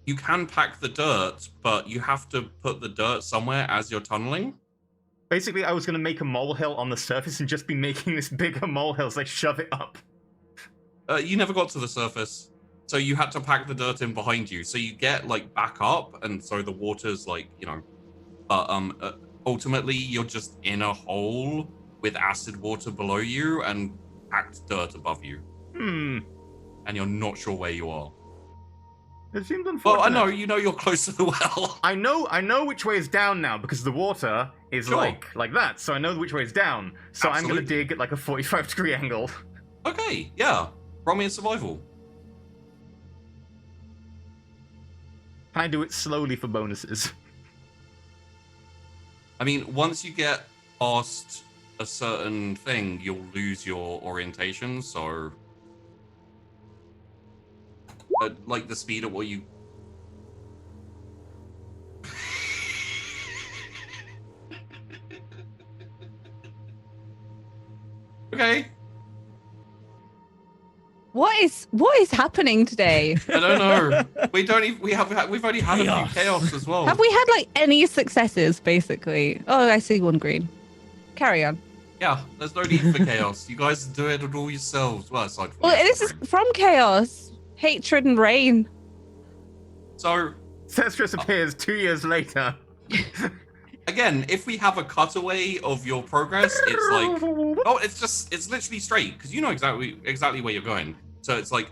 You can pack the dirt, but you have to put the dirt somewhere as you're tunneling. Basically, I was gonna make a molehill on the surface and just be making this bigger molehill as I shove it up. You never got to the surface, so you had to pack the dirt in behind you. So you get like back up, and so the water's like, you know, but ultimately you're just in a hole with acid water below you and packed dirt above you, and you're not sure where you are. It seems unfortunate. Well, I know you're close to the well. I know which way is down now because the water is Sure. like that, so I know which way is down. So I'm gonna Absolutely. dig at like a 45-degree angle. Okay, yeah. Roll me a survival. Can I do it slowly for bonuses? I mean, once you get past a certain thing, you'll lose your orientation. So, like the speed at what you. Okay. What is What is happening today? I don't know. We've only had a few chaos as well. Have we had like any successes? Basically. Oh, I see one green. Carry on. Yeah, there's no need for chaos. You guys do it all yourselves. Well, aside from Well, this is from chaos, hatred, and rain. So Cestrus appears 2 years later. again, if we have a cutaway of your progress, it's like, oh, it's literally straight because you know exactly where you're going. So it's like,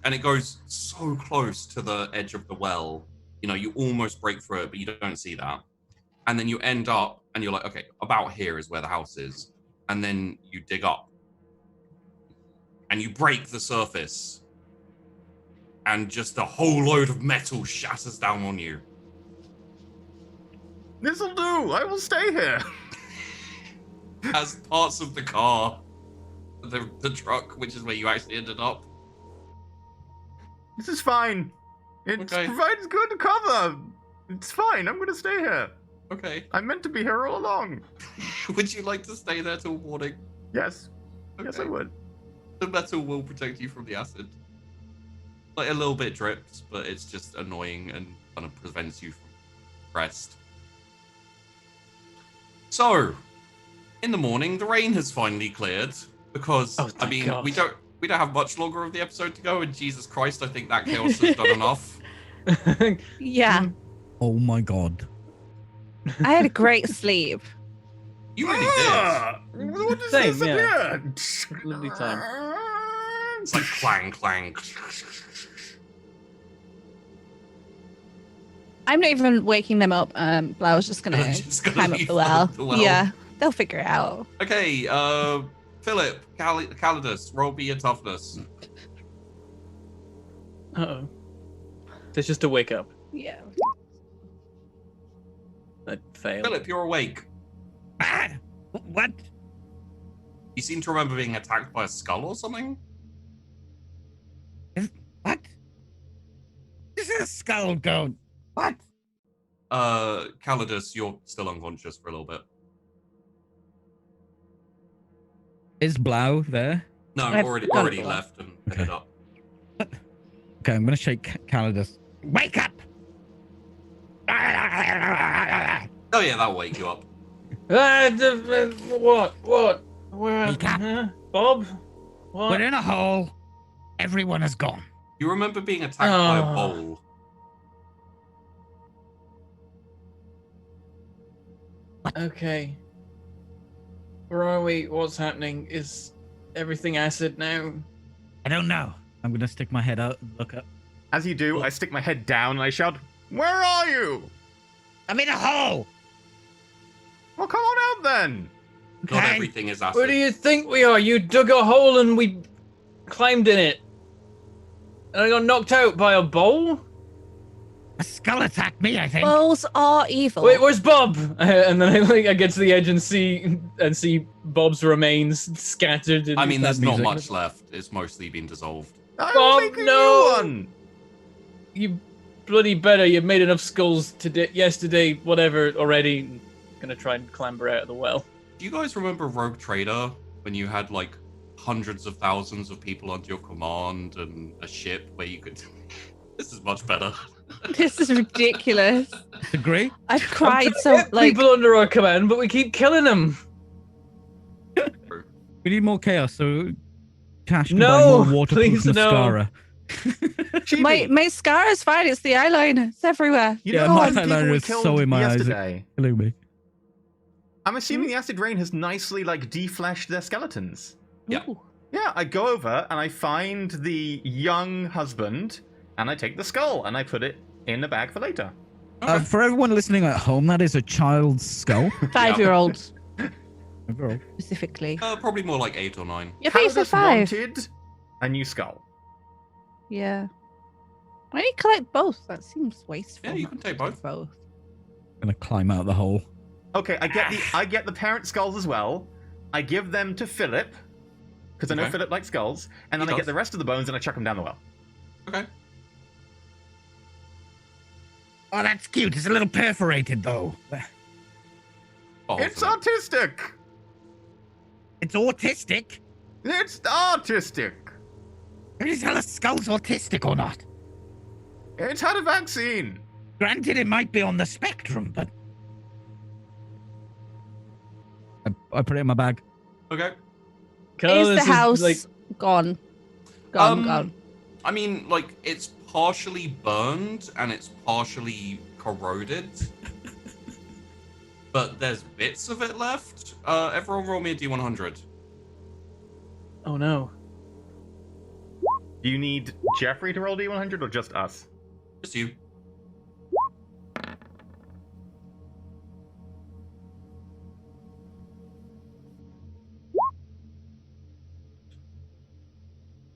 and it goes so close to the edge of the well. You know, you almost break through it, but you don't see that. And then you end up, and you're like, okay, about here is where the house is. And then you dig up, and you break the surface, and just a whole load of metal shatters down on you. This'll do. I will stay here. As parts of the car, the truck, which is where you actually ended up. This is fine. It Okay. provides good cover. It's fine. I'm going to stay here. Okay. I'm meant to be here all along. Would you like to stay there till morning? Yes. Yes, I Okay. would. The metal will protect you from the acid. Like a little bit drips, but it's just annoying and kind of prevents you from rest. So, in the morning, the rain has finally cleared because Oh, I thank mean God. we don't have much longer of the episode to go, and Jesus Christ, I think that chaos has done enough. Yeah, Oh my god. I had a great sleep. You really did. Ah! What is Same, this yeah. in Lovely time. here? It's like clang clang. I'm not even waking them up. Blau's just gonna Just gonna climb up leave the well. the well. Yeah, they'll figure it out. Okay, Philip, Calidus, roll me your toughness. Uh-oh. That's just to wake up. Yeah. I failed. Philip, you're awake. Bad. What? You seem to remember being attacked by a skull or something? What? This is a skull goat. What? Calidus, you're still unconscious for a little bit. Is Blau there? No, I've already gone for that. left and headed up. Okay, I'm gonna shake Calidus. Wake up! Oh yeah, that'll wake you up. What? Where? Wake up. Huh? Bob? What? We're in a hole. Everyone is gone. You remember being attacked by a Oh. bowl. Okay. Where are we? What's happening? Is everything acid now? I don't know. I'm gonna stick my head out and look up. As you do, I stick my head down and I shout, "Where are you?" I'm in a hole. Well, come on out then. Not Okay. everything is acid. Where do you think we are? You dug a hole and we climbed in it. And I got knocked out by a bowl? A skull attacked me, I think. Bulls are evil. Wait, where's Bob? And then I get to the edge and see Bob's remains scattered. In I mean, there's not music. much left. It's mostly been dissolved. I'm Bob, making no! you one. You bloody better. You've made enough skulls today, yesterday, whatever, already. Gonna try and clamber out of the well. Do you guys remember Rogue Trader when you had like hundreds of thousands of people under your command and a ship where you could? This is much better. This is ridiculous. Agree? I've cried We so have like people under our command, but we keep killing them. We need more chaos, so Cash can No, buy more waterproof please, no. mascara. Chibi, my mascara's fine. It's the eyeliner. It's everywhere. you Yeah, know my how many people eyeliner we is killed so in my eyes. yesterday? Hello, me. I'm assuming the acid rain has nicely like defleshed their skeletons. Yeah. Ooh. Yeah, I go over and I find the young husband and I take the skull and I put it in a bag for later. For everyone listening at home, that is a child's skull. 5-year-old Overall. specifically. Probably more like 8 or 9. Your face is Calidus 5. wanted a new skull. Yeah. Why don't you collect both? That seems wasteful. Yeah, you can take both. Both. I'm gonna climb out of the hole. Okay, I get the parent skulls as well. I give them to Philip because I know Okay. Philip likes skulls, and then He I get does. the rest of the bones and I chuck them down the well. Okay. Oh, that's cute. It's a little perforated, though. Oh, It's Philip. autistic. It's autistic. It's autistic. Can you tell us Skull's autistic or not? It's had a vaccine. Granted, it might be on the spectrum, but I put it in my bag. Okay. Carlos Is the house like, gone? Gone. I mean, like, it's partially burned and it's partially corroded. But there's bits of it left. Everyone roll me a D100. oh no. Do you need Jeffrey to roll D100 or just us? Just you.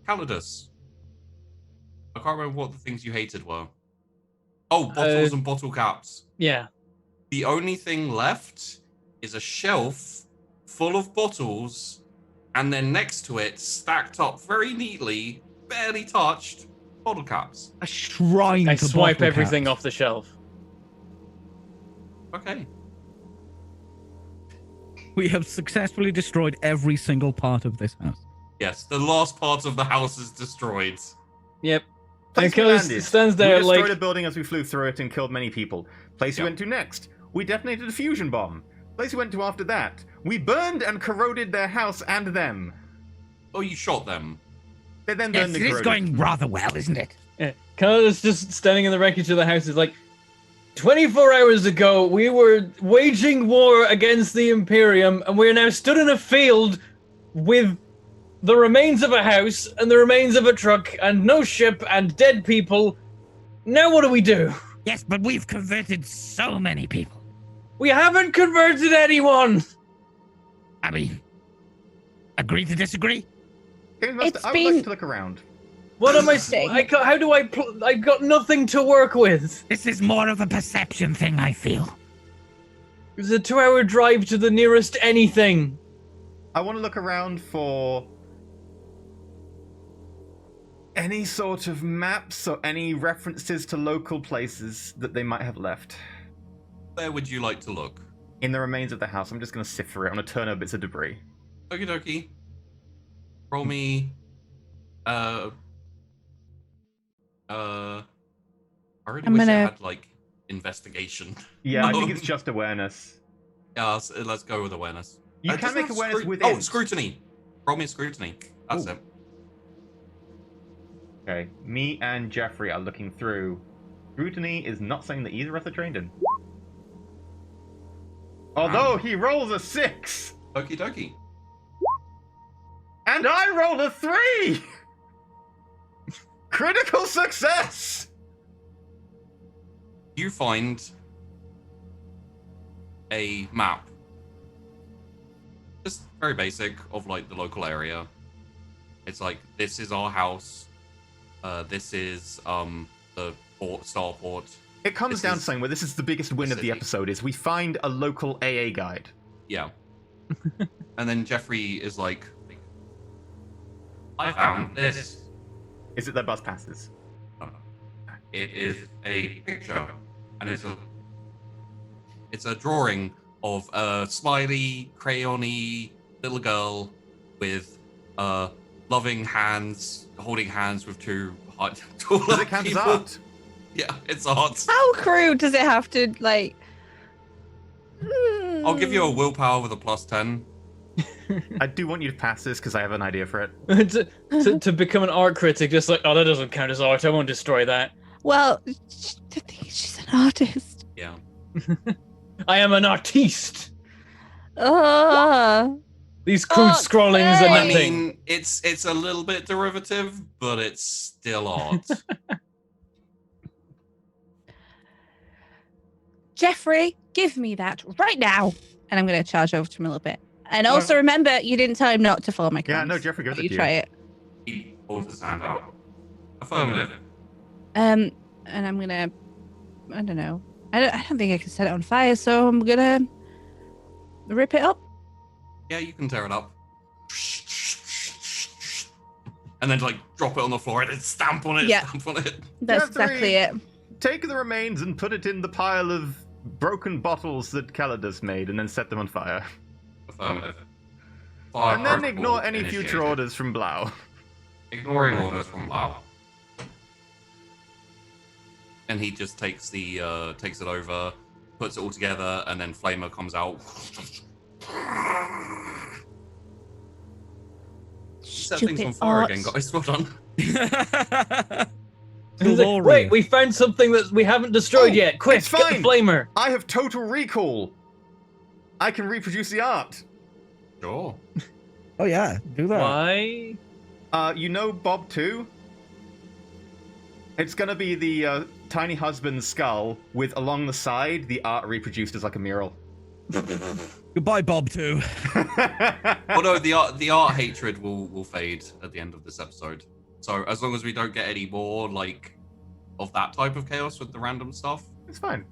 Calidus. I can't remember what the things you hated were. Oh, bottles and bottle caps. Yeah. The only thing left is a shelf full of bottles, and then next to it, stacked up very neatly, barely touched, bottle caps. A shrine I to swipe bottle everything caps. off the shelf. Okay. We have successfully destroyed every single part of this house. Yes, the last part of the house is destroyed. Yep. Place And we Carlos landed. stands We there destroyed like, a building as we flew through it and killed many people. Place we Yep. went to next. We detonated a fusion bomb. Place we went to after that. We burned and corroded their house and them. Oh, you shot them. They then yes, burned it and is corroded. going rather well, isn't it? yeah. Carlos just standing in the wreckage of the house is like, 24 hours ago, we were waging war against the Imperium, and we are now stood in a field with the remains of a house and the remains of a truck and no ship and dead people. Now what do we do? Yes, but we've converted so many people. We haven't converted anyone. I mean, agree to disagree? Games Master, It's I would been- like to look around. What am I? Interesting. How do I? I've got nothing to work with. This is more of a perception thing, I feel. It's a 2-hour drive to the nearest anything. I want to look around for any sort of maps or any references to local places that they might have left. Where would you like to look? In the remains of the house, I'm just going to sift through it. I'm going to turn over bits of debris. Okie dokie. Roll me. I really I'm wish gonna- I had like investigation. Yeah, I think it's just awareness. Yeah, let's go with awareness. You Does can it make have awareness scru- with Oh, int. scrutiny. Roll me a scrutiny. That's Ooh. it. Okay, me and Jeffrey are looking through. Scrutiny is not something that either of us are trained in. Although he rolls a 6! Okie dokie. And I roll a 3! Critical success! You find a map. Just very basic of like the local area. It's like, this is our house. This is the starport. It comes This down to is something where this is the biggest win of the city. episode, is we find a local AA guide. Yeah. And then Jeffrey is like, I found this. Is it their bus passes? It is a picture, and it's a drawing of a smiley, crayony little girl with loving hands, holding hands with two taller Does it count as people. art? Yeah, it's art. How crude does it have to, like... I'll give you a willpower with a +10. I do want you to pass this because I have an idea for it. to become an art critic, just like, oh, that doesn't count as art. I won't destroy that. Well, the thing is, she's an artist. Yeah. I am an artiste. Oh. These crude scrollings are Okay. I nothing. mean, it's a little bit derivative, but it's still art. Jeffrey, give me that right now. And I'm going to charge over to him a little bit. And also remember, you didn't tell him not to follow my Yeah, commands. no, Jeffrey goes You at you. try it. He holds his hand out. Affirmative. And I'm going to... I don't know. I don't think I can set it on fire, so I'm going to rip it up. Yeah, you can tear it up. And then like drop it on the floor and then stamp on it, Yeah. stamp on it. That's Jeffrey, exactly it. Take the remains and put it in the pile of broken bottles that Calidus made and then set them on fire. Affirmative. And then Fire ignore protocol any future initiated. orders from Blau. Ignoring orders from Wow. And he just takes it over, puts it all together, and then Flamer comes out. Set things on fire again, guys. Well done. He's like, wait, we found something that we haven't destroyed yet. Quick, it's get the fine. flamer. I have total recall. I can reproduce the art. Sure. Oh yeah, do that. Why? You know Bob 2? It's gonna be the tiny husband's skull with along the side the art reproduced as like a mural. Goodbye, Bob. Too. Although the art hatred will fade at the end of this episode. So as long as we don't get any more like of that type of chaos with the random stuff, It's fine.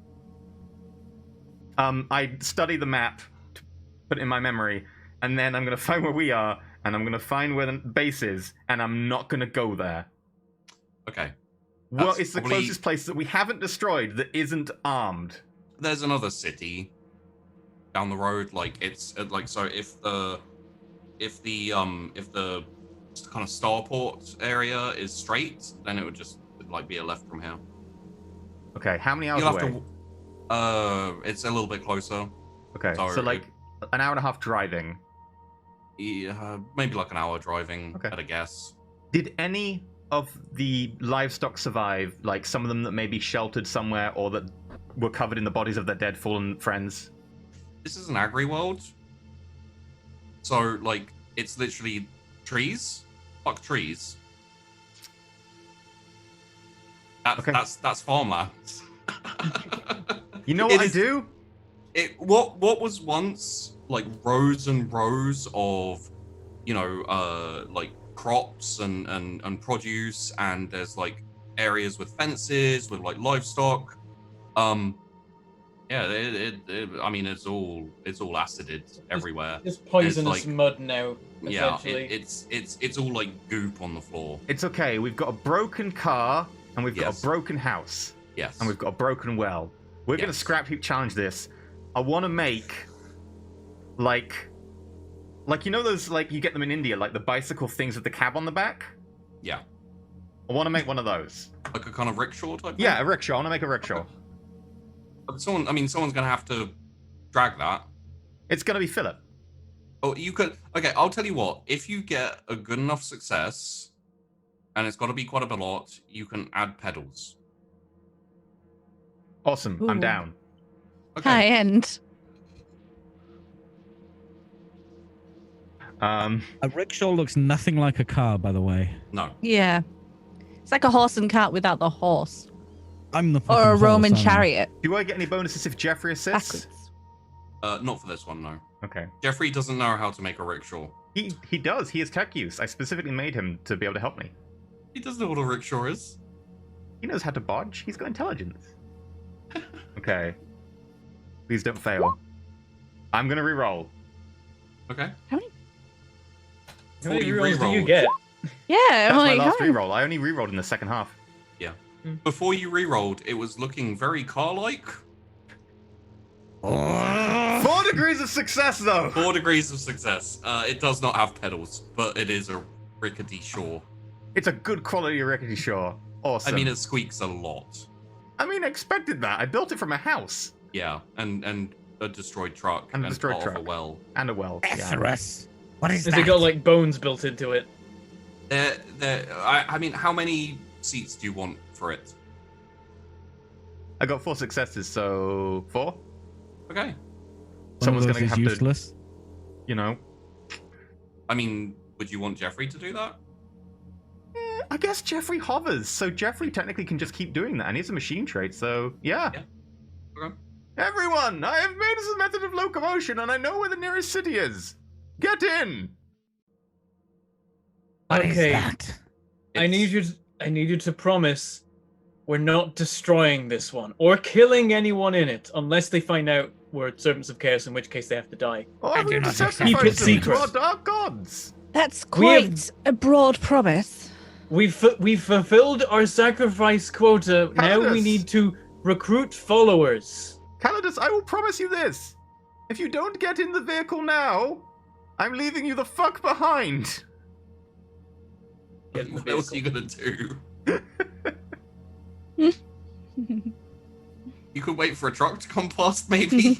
I study the map to put it in my memory, and then I'm gonna find where we are, and I'm gonna find where the base is, and I'm not gonna go there. okay. What That's is the probably- closest place that we haven't destroyed that isn't armed? There's another city down the road. Like it's like so if the kind of starport area is straight, then it would just like be a left from here. Okay, how many hours You'll have away? to. It's a little bit closer. Okay, so so like an hour and a half driving. Yeah, maybe like an hour driving Okay. at a guess. Did any of the livestock survive? Like some of them that may be sheltered somewhere, or that were covered in the bodies of their dead fallen friends? This is an agri world, so like it's literally trees. Fuck trees. Okay. That's farmland. You know It what I is- do? What was once like rows and rows of, like crops and produce, and there's like areas with fences with like livestock. Yeah, I mean it's all acided everywhere. It's poisonous like- mud now. Yeah, Essentially. it's all like goop on the floor. It's okay. We've got a broken car, and we've got Yes. a broken house, Yes. and we've got a broken well. We're gonna Yes. scrap heap challenge this. I want to make like you know those like you get them in India, like the bicycle things with the cab on the back. Yeah. I want to make one of those. Like a kind of rickshaw type. Yeah, a rickshaw. I want to make a rickshaw. But someone's gonna have to drag that. It's gonna be Philip. Oh, you could. Okay, I'll tell you what. If you get a good enough success, and it's got to be quite a lot, you can add pedals. Awesome. I'm Ooh. down. Okay. High end. Um, A rickshaw looks nothing like a car, by the way. No. Yeah. It's like a horse and cart without the horse. I'm the Or fucking a horse, Roman aren't I? chariot. do I get any bonuses if Jeffrey assists? Backwards. Not for this one, no. Okay. Jeffrey doesn't know how to make a rickshaw. He does. He has tech use. I specifically made him to be able to help me. He doesn't know what a rickshaw is. He knows how to bodge. He's got intelligence. Okay. Please don't fail. I'm gonna re-roll. Okay. How many Before you rerolls do you re-rolled- get? Yeah, That's I'm my like, last how- re-roll. I only re-rolled in the second half. Before you re-rolled, it was looking very car-like. 4 degrees of success, though. 4 degrees of success. It does not have pedals, but it is a rickety shaw. It's a good quality rickety shore. Awesome. I mean, it squeaks a lot. I expected that. I built it from a house Yeah, and a destroyed truck And a destroyed part of truck. a well. and a well. Yeah. Etherius. What is Has that? it got like bones built into it? I mean, how many seats do you want for it? I got 4 successes, so 4. Okay. One Someone's of those gonna is have useless. to, you know. I mean, would you want Jeffrey to do that? I guess Jeffrey hovers, so Jeffrey technically can just keep doing that, and he's a machine trait, so yeah. Okay. Everyone, I have made us a method of locomotion, and I know where the nearest city is. Get in. What is Okay. that? I need you to promise we're not destroying this one or killing anyone in it unless they find out we're servants of chaos, in which case they have to die. Oh, I I'm do going to not accept sacrifice it. them Keep it to our secret. dark gods. That's We have- quite a broad promise. We've fulfilled our sacrifice quota. Now we Calidus. need to recruit followers. Calidus, I will promise you this. If you don't get in the vehicle now, I'm leaving you the fuck behind. What else are you gonna do? You could wait for a truck to come past, maybe.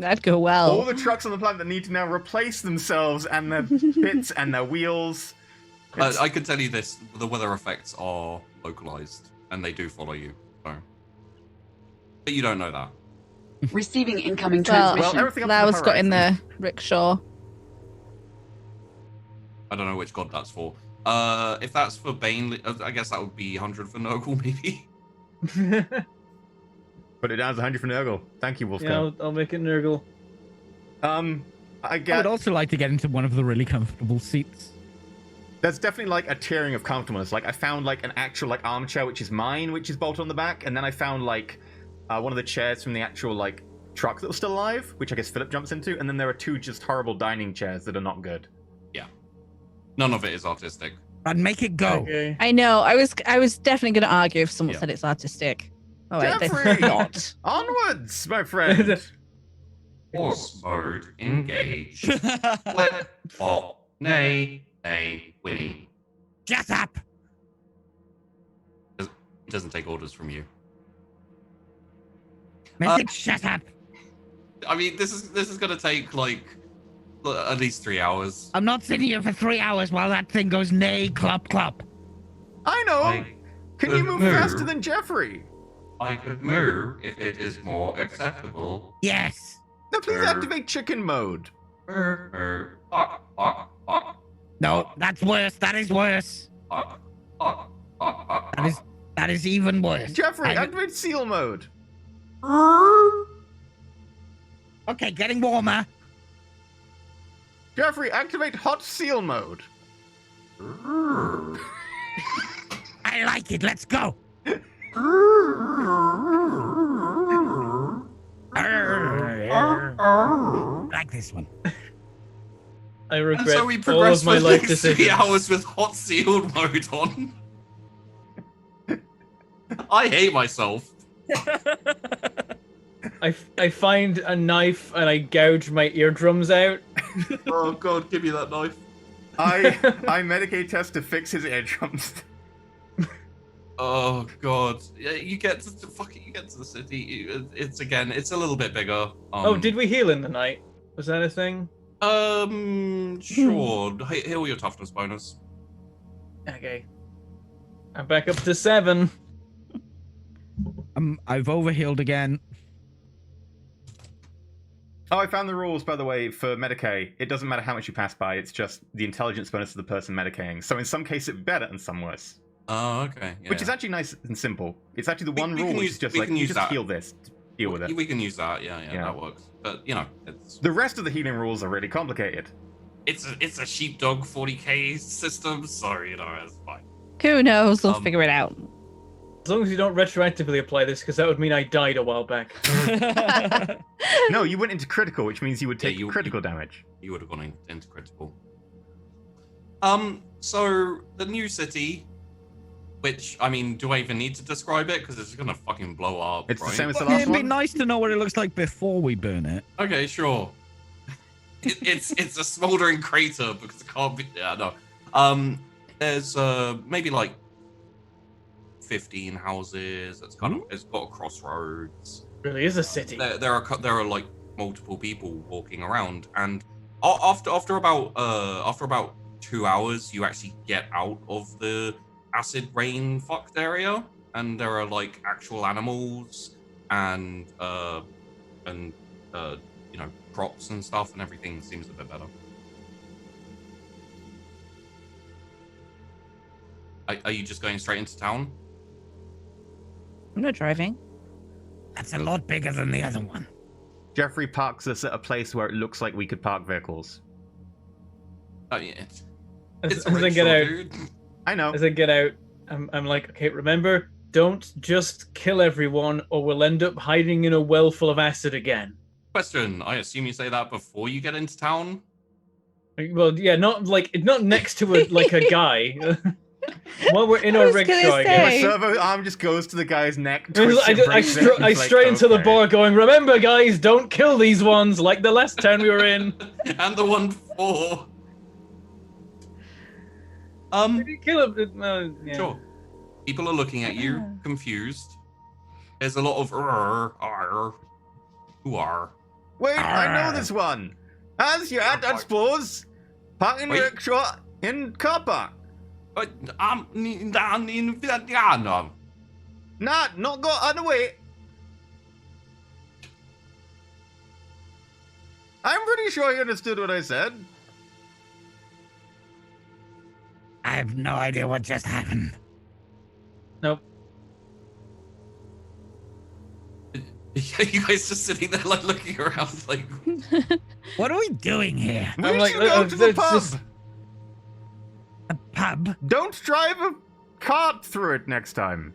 That'd go well. All the trucks on the planet that need to now replace themselves and their bits and their wheels. I can tell you this: the weather effects are localized, and they do follow you. So, but you don't know that. Receiving incoming Well, transmission. everything up to the Lau's got in horizon. the rickshaw. I don't know which god that's for. If that's for Bane, I guess that would be 100 for Nurgle, maybe. Put it down as 100 for Nurgle. Thank you, Yeah, Wolfgang. I'll make it Nurgle. I I get would also like to get into one of the really comfortable seats. there's definitely like a tiering of comfortableness. Like I found like an actual like armchair which is mine, which is bolted on the back, and then I found like one of the chairs from the actual like truck that was still alive, which I guess Philip jumps into, and then there are two just horrible dining chairs that are not good. None of it is artistic. And make it go. Okay. I know. I was definitely going to argue if someone Yeah. said it's artistic. Oh wait, Jeffrey! they're not. Onwards, my friend. Horse mode engage. Flip, flop, nay, Winnie. Shut up. It doesn't take orders from you. Make it shut up. I mean, this is gonna take like at least 3 hours. I'm not sitting here for 3 hours while that thing goes nay, clop, clop. I know. I Can you could move faster than Jeffrey? I could move if it is more acceptable. Yes. No, please activate chicken mode. No, that's worse. That is worse. That is even worse. Jeffrey, I- activate seal mode. Okay, getting warmer. Jeffrey, activate hot seal mode. I like it. Let's go. Like this one. I And regret so we all progress of my for the life next 3 decisions. hours with hot sealed mode on. I hate myself. I find a knife and I gouge my eardrums out. Oh god, give me that knife. I medicate test to fix his eardrums. Oh god, yeah, you get to you get to the city. It's a little bit bigger. Oh, did we heal in the night? Was that a thing? Sure. Heal your toughness bonus. Okay. I'm back up to 7. I've overhealed again. Oh, I found the rules, by the way, for Medicaid. It doesn't matter how much you pass by, it's just the intelligence bonus of the person medicating. So in some cases it's better and some worse. Oh, okay. Yeah. Which is actually nice and simple. It's actually the one we rule can which use- is just we like, can you use just that. heal this, deal with it. We can use that. Yeah, Yeah. that works. But you know, it's The rest of the healing rules are really complicated. it's a sheepdog 40k system, so you know it's fine. Who knows? We'll Um, figure it out. As long as you don't retroactively apply this, because that would mean I died a while back. No, you went into critical, which means you would take you- critical damage. You would have gone into critical. So the new city, which I mean, do I even need to describe it? Because it's gonna fucking blow up. It's the right? same as the Well, last it'd be one. nice to know what it looks like before we burn it. Okay, sure. It's a smoldering crater because it can't be. Yeah, no. There's maybe like 15 houses. It's got a crossroads. Really is a city. There are like multiple people walking around, and after about 2 hours, you actually get out of the acid rain fucked area, and there are like actual animals and you know, crops and stuff, and everything seems a bit better. Are you just going straight into town? I'm not driving. That's a lot bigger than the other one. Jeffrey parks us at a place where it looks like we could park vehicles. Oh yeah, As, it's a as I get rickshaw, out, dude. I know. as I get out, I'm like, okay, remember, don't just kill everyone, or we'll end up hiding in a well full of acid again. Question: I assume you say that before you get into town. Well, yeah, not next to a guy. While we're in I our was gonna rickshaw say- again. My servo arm just goes to the guy's neck. I, twists it, breaks it, and I it's like, stray into the okay. bar going, remember guys, don't kill these ones like the last town we were in. And the one before. Did he kill him? No, yeah. Sure. People are looking at you, confused. There's a lot of who are. Wait, I know this one. As you at spores, parking Wait. rickshaw in car park. Not go underway. I'm pretty sure you understood what I said. I have no idea what just happened. Nope. You guys just sitting there like looking around like What are we doing here? We I'm like, should go to the it's pub. just- A pub? Don't drive a cart through it next time.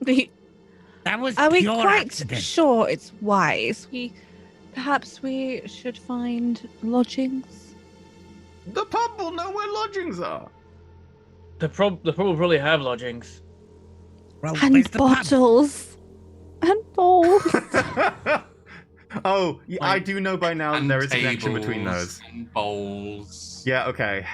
That was Are we pure quite accident. sure it's wise? Perhaps we should find lodgings. The pub will know where lodgings are. The pub will probably have lodgings. Well, And where's the pub? bottles. And bowls. Oh, yeah, I do know by now and there is a connection between tables those. and bowls. Yeah, okay.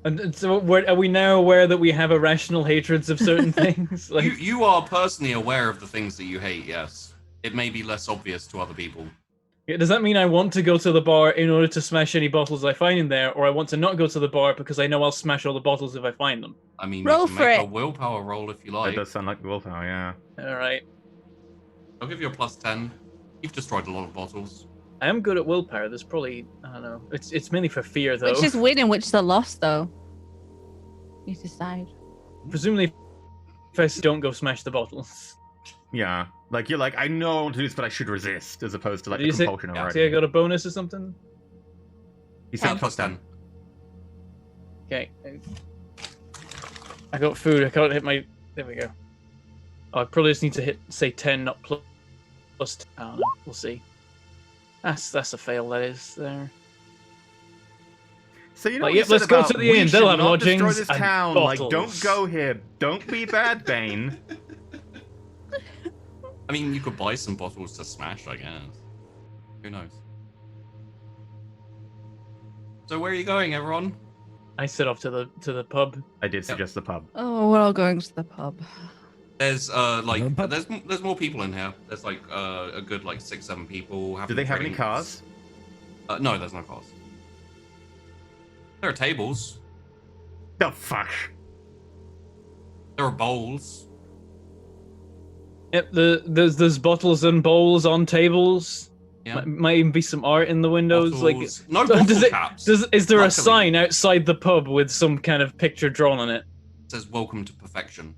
And so are we now aware that we have irrational hatreds of certain things? Like, You are personally aware of the things that you hate, yes. It may be less obvious to other people. does that mean I want to go to the bar in order to smash any bottles I find in there, or I want to not go to the bar because I know I'll smash all the bottles if I find them? I mean, Roll you can for make a it. willpower roll if you That like. does sound like willpower, yeah. All right. I'll give you a plus 10. You've destroyed a lot of bottles. I am good at willpower. There's probably, I don't know. It's mainly for fear, though. Which is win and which is a loss, though. You decide. Presumably, if I don't go smash the bottles. Yeah. Like, you're like, I know I want to do this, but I should resist, as opposed to, like, Did the you say- compulsion Yeah, See, I already. got a bonus or something? He said Plus plus 10. 10. Okay. I got food. I can't hit my... There we go. Oh, I probably just need to hit, say, 10, not plus 10. I don't know. We'll see. That's a fail, that is, there. So you know Like, what you yep, let's said go about, to the we inn, should they'll have not destroy lodgings this and town. Like, don't bottles. go here. Don't be bad, Bane. I mean, you could buy some bottles to smash, I guess. Who knows? So where are you going, everyone? I set off to the pub. I did suggest the pub. Oh, we're all going to the pub. There's Hello, pup. there's more people in here. There's like a good like 6-7 people. Do they have any drinks. cars? No, there's no cars. There are tables. The fuck? There are bowls. Yep, there's bottles and bowls on tables. Yeah. Might even be some art in the windows. Bottles. Like, No bottle does it, caps. is there a Luckily. sign outside the pub with some kind of picture drawn on it? It says "Welcome to Perfection."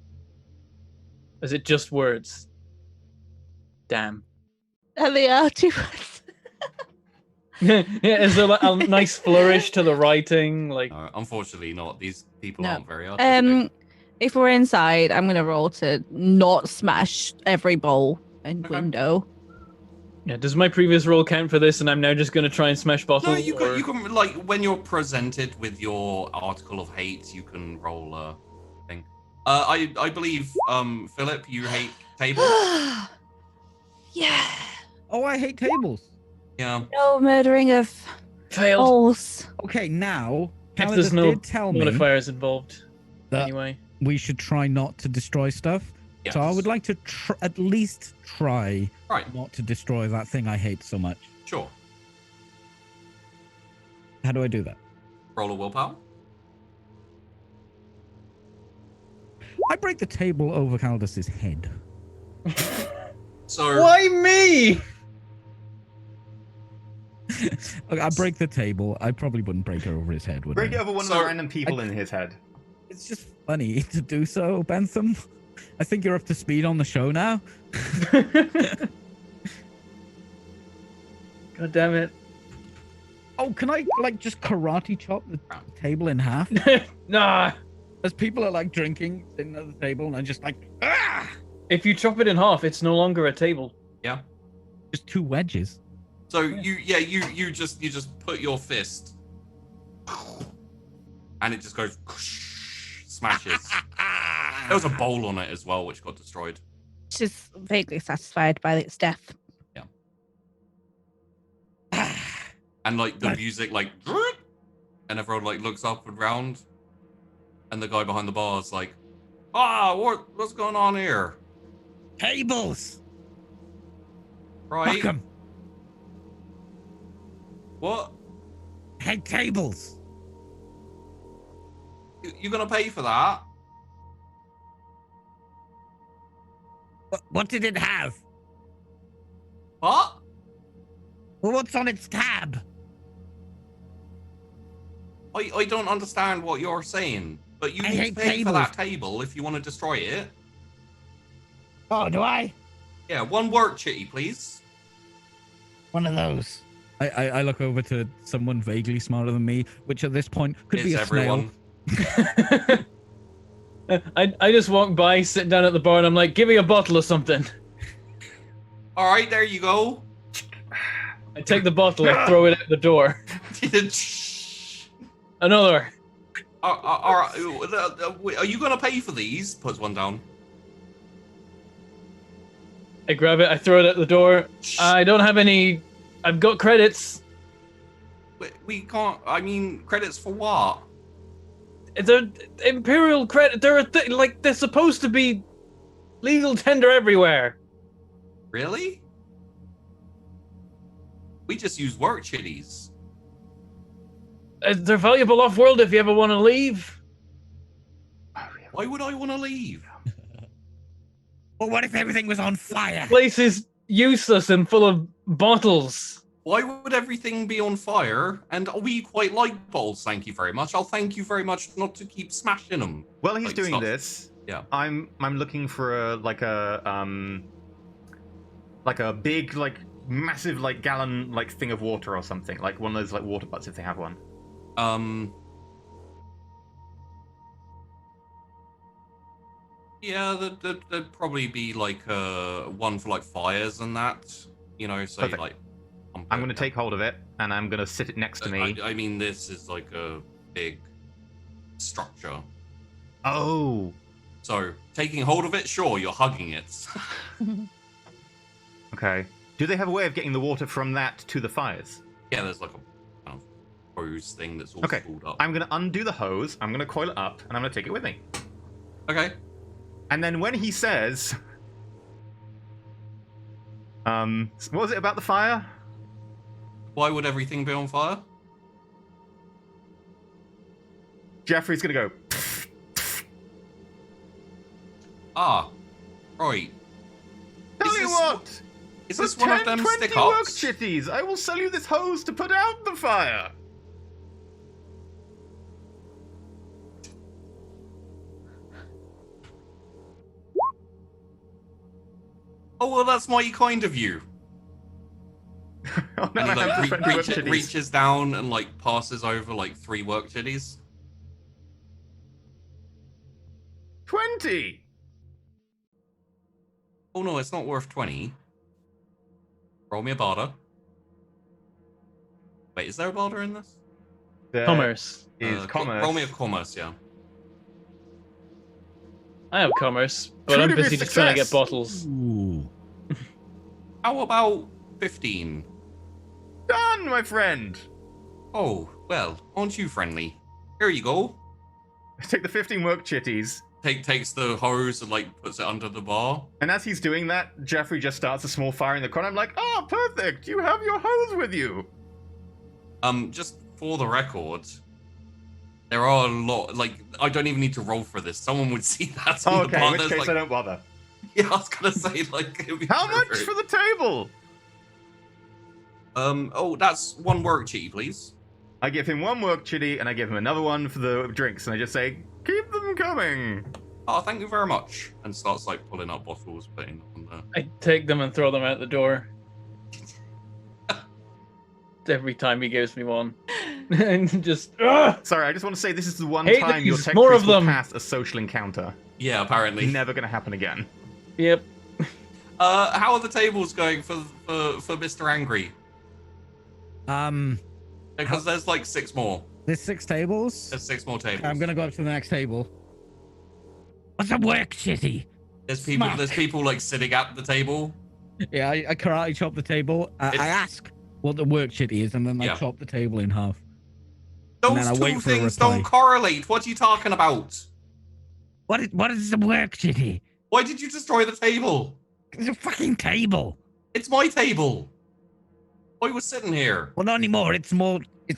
Is it just words? Damn. And they are too. Yeah, is there like a nice flourish to the writing? Like, No, unfortunately not. These people No. aren't very artistic. If we're inside, I'm gonna roll to not smash every bowl and Okay. window. yeah, does my previous roll count for this? And I'm now just going to try and smash bottles. No, you or- can like when you're presented with your article of hate, you can roll a thing. I believe Philip, you hate tables. Yeah. Oh, I hate tables. Yeah. No murdering of failed. bowls. Okay, now If there's Calidus no did tell me modifiers involved. that Anyway, we should try not to destroy stuff. Yes. So I would like to at least try Right. not to destroy that thing I hate so much. Sure. How do I do that? Roll a willpower. I break the table over Calidus's head. So why me? Okay, I break the table. I probably wouldn't break it over his head, would Break I? it over one of So, the random people in his head. It's just funny to do so, Bentham. I think you're up to speed on the show now. God damn it. Oh, can I like just karate chop the table in half? Nah. As people are like drinking, sitting at the table, and I'm just like, ah! If you chop it in half, it's no longer a table. yeah. Just two wedges. So you just put your fist, and it just goes smashes. There was a bowl on it as well, which got destroyed. She's vaguely satisfied by its death. And like the music, like, and everyone like looks up and round. And the guy behind the bar is like, what's going on here? Tables. Right? Fuck 'em. What? Head tables. You gonna pay for that? What did it have? What? Well, what's on its tab? I don't understand what you're saying. But you I need to hate pay for that tables. table if you want to destroy it. Oh, do I? Yeah, one work chitty, please. One of those. I look over to someone vaguely smarter than me, which at this point could be It's a snail. everyone. I just walk by, sit down at the bar, and I'm like, give me a bottle of something. All right, there you go. I take the bottle, I throw it out the door. Another. All right, are you gonna pay for these? Puts one down. I grab it, I throw it out the door. I don't have any. I've got credits. We can't. I mean, credits for what? They're Imperial credit. They're they're supposed to be legal tender everywhere. Really? We just use work chitties. They're valuable off-world if you ever want to leave. Why would I want to leave? Well, what if everything was on fire? Place is useless and full of bottles. Why would everything be on fire? And we quite like bottles, thank you very much. I'll thank you very much not to keep smashing them. While he's Like, doing stop. this, Yeah. I'm looking for a big massive gallon thing of water or something, like one of those water butts if they have one. Yeah, there'd probably be one for fires and that, you know. So Perfect. I'm going to take hold of it and I'm going to sit it next to me. I mean, this is like a big structure. Oh. So taking hold of it, sure, you're hugging it. Okay. Do they have a way of getting the water from that to the fires? Yeah, there's like a kind of hose thing that's all Okay. spooled up. I'm going to undo the hose, I'm going to coil it up, and I'm going to take it with me. Okay. And then when he says... what was it about the fire? Why would everything be on fire? Jeffrey's going to go... Ah, right. Tell Is you this what! Is For this one of 10, them 20 stick work ups? chitties, I will sell you this hose to put out the fire! Oh well, that's mighty kind of you. Oh, no, And he I have the 20 work chitties. reaches down and passes over 3 work chitties. 20! Oh no, it's not worth 20. Roll me a barter. Wait, is there a barter in this? There Commerce. is commerce. Roll me a commerce, yeah. I have commerce, but Fruit I'm of your busy just trying to get success. bottles. Ooh. How about 15? Done, my friend! Oh, well, aren't you friendly? Here you go. Take the 15 work chitties. Takes the hose and puts it under the bar. And as he's doing that, Jeffrey just starts a small fire in the corner. I'm like, oh, perfect! You have your hose with you! Just for the record, there are a lot, I don't even need to roll for this. Someone would see that on Oh, the okay, bar. in which There's, case I don't bother. Yeah, I was gonna say, it'd be How much perfect. for the table? Oh, that's 1 work chitty, please. I give him 1 work chitty, and I give him another one for the drinks, and I just say, keep them coming! Oh, thank you very much. And starts pulling up bottles, putting them on there. I take them and throw them out the door. Every time he gives me one. And just... Sorry, I just want to say this is the one Hate time your these, tech more priest of will them. pass a social encounter. Yeah, apparently. Never gonna happen again. Yep. How are the tables going for Mr. Angry? Because there's 6 more. There's 6 tables. There's 6 more tables. I'm gonna go up to the next table. What's a work chitty? There's people. Smack. There's people sitting at the table. Yeah, I karate chop the table. I It's- ask what the work chitty is, and then I Yeah. chop the table in half. And Those then I wait two for a things reply. don't correlate. What are you talking about? What is the work, Chitty? Why did you destroy the table? It's a fucking table. It's my table. I was sitting here. Well, not anymore. It's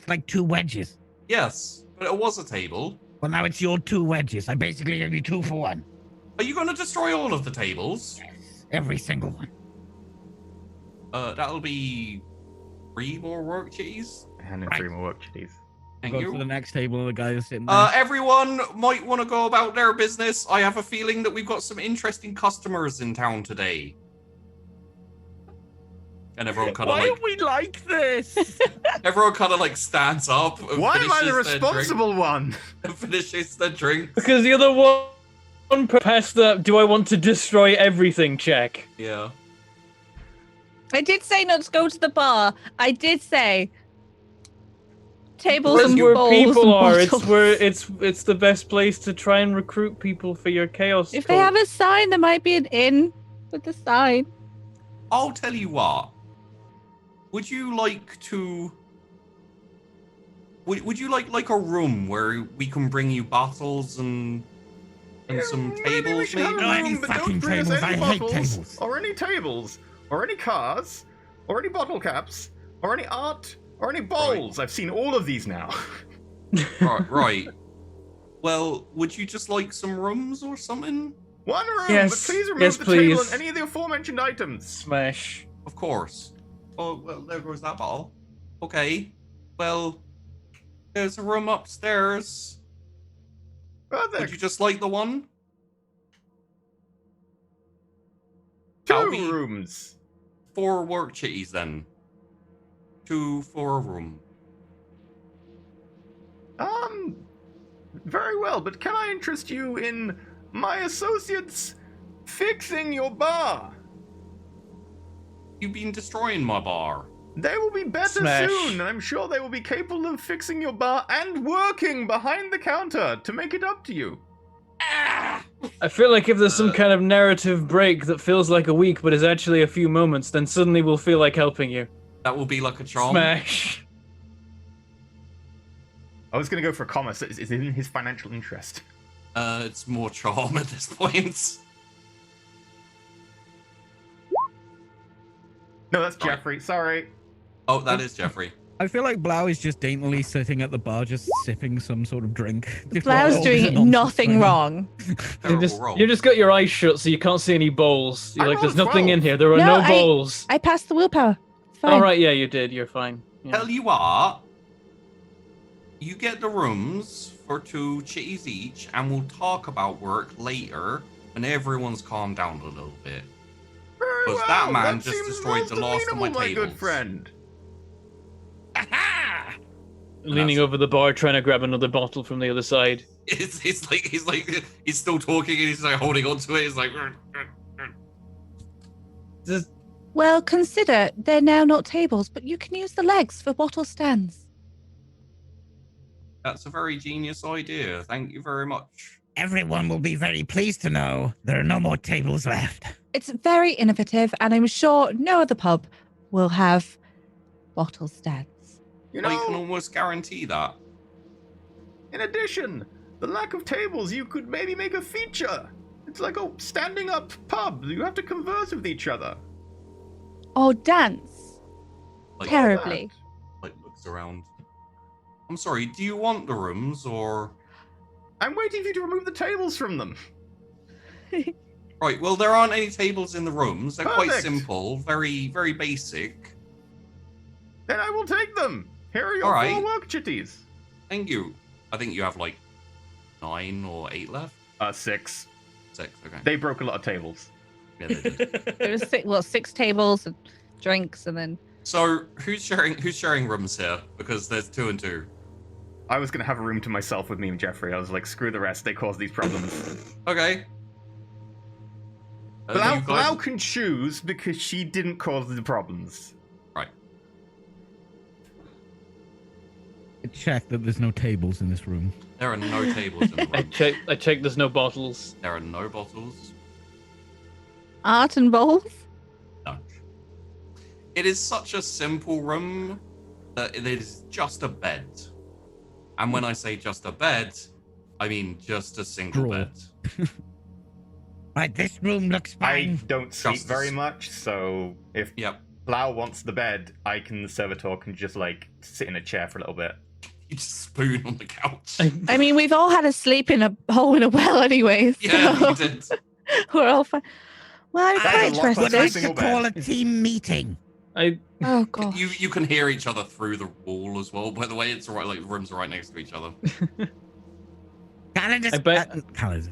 like 2 wedges. Yes, but it was a table. Well, now it's your 2 wedges. I basically gave you 2 for 1. Are you going to destroy all of the tables? Yes, every single one. That'll be 3 more work cheese. And then Right. 3 more work chitties. Thank Go you. to the next table. The guy is sitting there. Everyone might want to go about their business. I have a feeling that we've got some interesting customers in town today. And everyone kind of Why like, are we like this? everyone kind of like stands up. And Why am I the finishes their drink- responsible one? and finishes their drink. Because the other one passed the "Do I want to destroy everything?" check. Yeah. I did say not to go to the bar. I did say tables That's and where bowls people and are. It's bottles. where it's the best place to try and recruit people for your chaos. If they cult. have a sign, there might be an inn with the sign. I'll tell you what. Would you like to? Would you like a room where we can bring you bottles and some Maybe we tables? should have Maybe. a No, any room, but fucking don't bring us tables. any I hate bottles, tables. or any tables, or any cars, or any bottle caps, or any art, or any bowls. I've seen all of these now. Right. Well, would you just like some rooms or something? One room, Yes, but please remove yes, the table please. and any of the aforementioned items. Smash. Of course. Oh, well, there goes that bottle. Okay. Well, there's a room upstairs. Would Perfect. you just like the one? 2 I'll be- rooms. 4 work chitties then. 2 for a room. Very well, but can I interest you in my associates fixing your bar? You've been destroying my bar. They will be better Smash. soon, and I'm sure they will be capable of fixing your bar and working behind the counter to make it up to you. I feel like if there's some kind of narrative break that feels like a week but is actually a few moments, then suddenly we'll feel like helping you. That will be like a charm. Smash. I was going to go for a comma, so it's in his financial interest. It's more charm at this point. No, that's Sorry. Jeffrey. Sorry. Oh, that is Jeffrey. I feel like Blau is just daintily sitting at the bar, just sipping some sort of drink. Just Blau's all this doing nonsense nothing going on. wrong. Terrible roll. You just got your eyes shut so you can't see any bowls. You're I like, there's rolled nothing 12. in here. There are No, no bowls. I passed the willpower. It's fine. All right, yeah, you did. You're fine. Yeah. Tell you what, you get the rooms for 2 chitties each, and we'll talk about work later when everyone's calmed down a little bit. Very Because well. that man that just seems destroyed most the last of my amenable, my good tables. friend. Leaning over the bar, trying to grab another bottle from the other side. He's still talking and he's like holding on to it. He's like, Just, Well, consider they're now not tables, but you can use the legs for bottle stands. that's a very genius idea. Thank you very much. Everyone will be very pleased to know there are no more tables left. It's very innovative, and I'm sure no other pub will have bottle stands. You I can know, almost guarantee that. in addition, the lack of tables, you could maybe make a feature. It's like a standing up pub. You have to converse with each other. Or dance Like, terribly. like looks around. I'm sorry, do you want the rooms or? I'm waiting for you to remove the tables from them. Right, well, there aren't any tables in the rooms. They're quite Perfect. simple, very, very basic. Then I will take them. Here are your All right. 4 work chitties. Thank you. I think you have like 9 or 8 left. 6. 6, okay. They broke a lot of tables. Yeah, they did. There was 6 tables and drinks, and then So who's sharing rooms here? Because there's 2 and 2. I was gonna have a room to myself with me and Jeffrey. I was like, screw the rest. They caused these problems. Okay. Blau, You guys- Blau can choose because she didn't cause the problems. Right. Check that there's no tables in this room. There are no tables in the I room. checked. There's no bottles. There are no bottles. art and bowls. No. It is such a simple room that it is just a bed. And when I say just a bed, I mean just a single Drawer. bed. Right, this room looks I fine. don't sleep Justice. very much, so if Yep. Blau wants the bed, the servitor can just like sit in a chair for a little bit. You just spoon on the couch. I mean, we've all had a sleep in a hole in a well, anyways. Yeah, so you did. we're all fine. Well, I'm I quite had a lot Would Every like interested. to single call a bed. team meeting. I Oh god. You can hear each other through the wall as well. By the way, it's right, like rooms are right next to each other. Calendus, I bet- Calendus.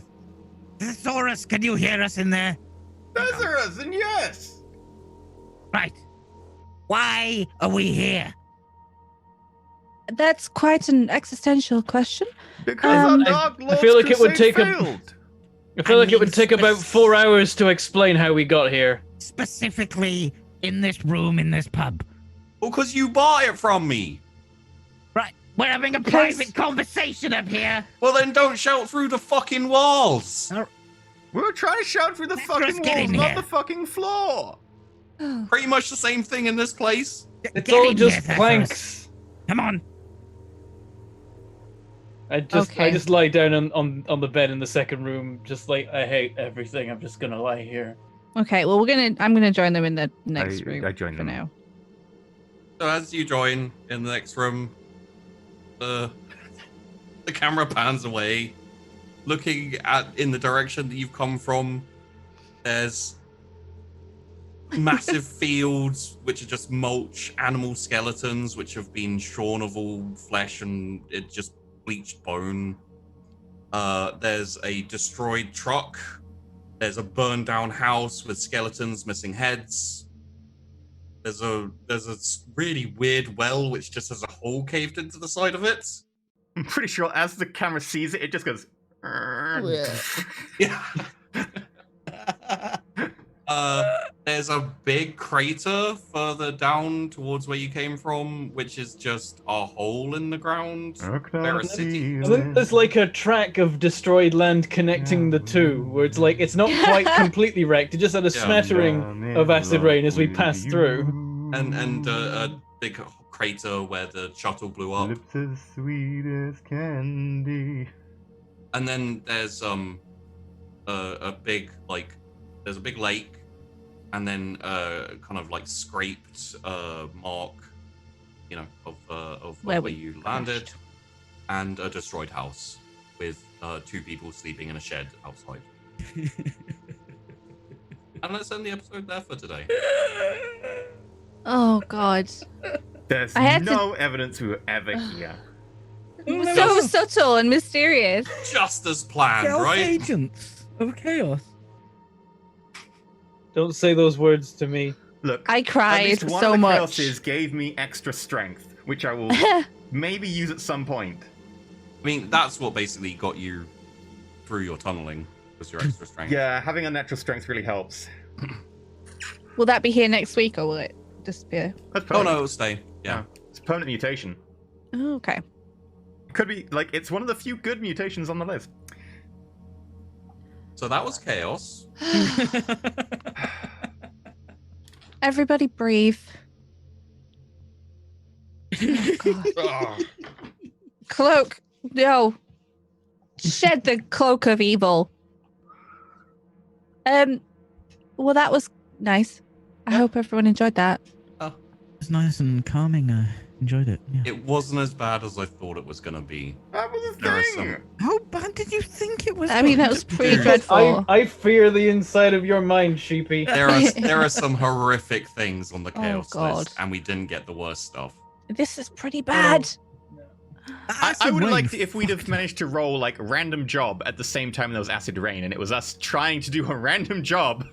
Thesaurus, can you hear us in there? Thesaurus, and yes! Right. Why are we here? That's quite an existential question. Because Um, our Dark Lord's feel like it would crusade take a- failed. I feel I like it would mean, take about 4 hours to explain how we got here. Specifically in this room, in this pub. Well, because you bought it from me. Right. We're having a Because- private conversation up here. Well, then don't shout through the fucking walls. We were trying to shout through the Let's fucking just get walls, in not here. the fucking floor. Oh. Pretty much the same thing in this place. It's Get all in just here, Thesaurus. planks. Come on. I Okay. just lie down on the bed in the second room, just like I hate everything. I'm just gonna lie here. Okay, well I'm gonna join them in the next I room join for them. now. So as you join in the next room, the camera pans away, looking in the direction that you've come from. There's massive fields which are just mulch, animal skeletons which have been shorn of all flesh and it just bleached bone. There's a destroyed truck. There's a burned down house with skeletons missing heads. There's a really weird well which just has a hole caved into the side of it. I'm pretty sure as the camera sees it, it just goes. Yeah. There's a big crater further down towards where you came from, which is just a hole in the ground. Where a city. Isn't there's like a track of destroyed land connecting the two, where it's like it's not quite completely wrecked. It just had a Yeah. smattering of acid rain as we passed through. And a big crater where the shuttle blew up. Lips as sweet as candy. And then there's a big there's a big lake, and then kind of like scraped mark, of where you landed, crashed. and a destroyed house with 2 people sleeping in a shed outside. And let's end the episode there for today. Oh god. There's I had no evidence we were ever here. So subtle and mysterious. Just as planned, Stealth right? agents of chaos. Don't say those words to me. Look, I at cried least one so of the much. chaoses gave me extra strength, which I will maybe use at some point. I mean, that's what basically got you through your tunneling, was your extra strength. Yeah, having unnatural strength really helps. Will that be here next week or will it disappear? That's Oh permanent. no, it'll stay. Yeah. It's a permanent mutation. Oh, okay. Could be it's one of the few good mutations on the list. So that was chaos. Everybody breathe. Oh, God. Cloak. No. Shed the cloak of evil. Well, that was nice. I hope everyone enjoyed that. It's nice and calming. I enjoyed it. Yeah. It wasn't as bad as I thought it was gonna be. That was a There are thing. some- How bad did you think it was? I mean, that was pretty Dude. dreadful. I fear the inside of your mind, sheepy. There are some horrific things on the Oh, chaos God. list, and we didn't get the worst stuff. This is pretty bad. I would have liked it if we'd have managed to roll like random job at the same time there was acid rain, and it was us trying to do a random job.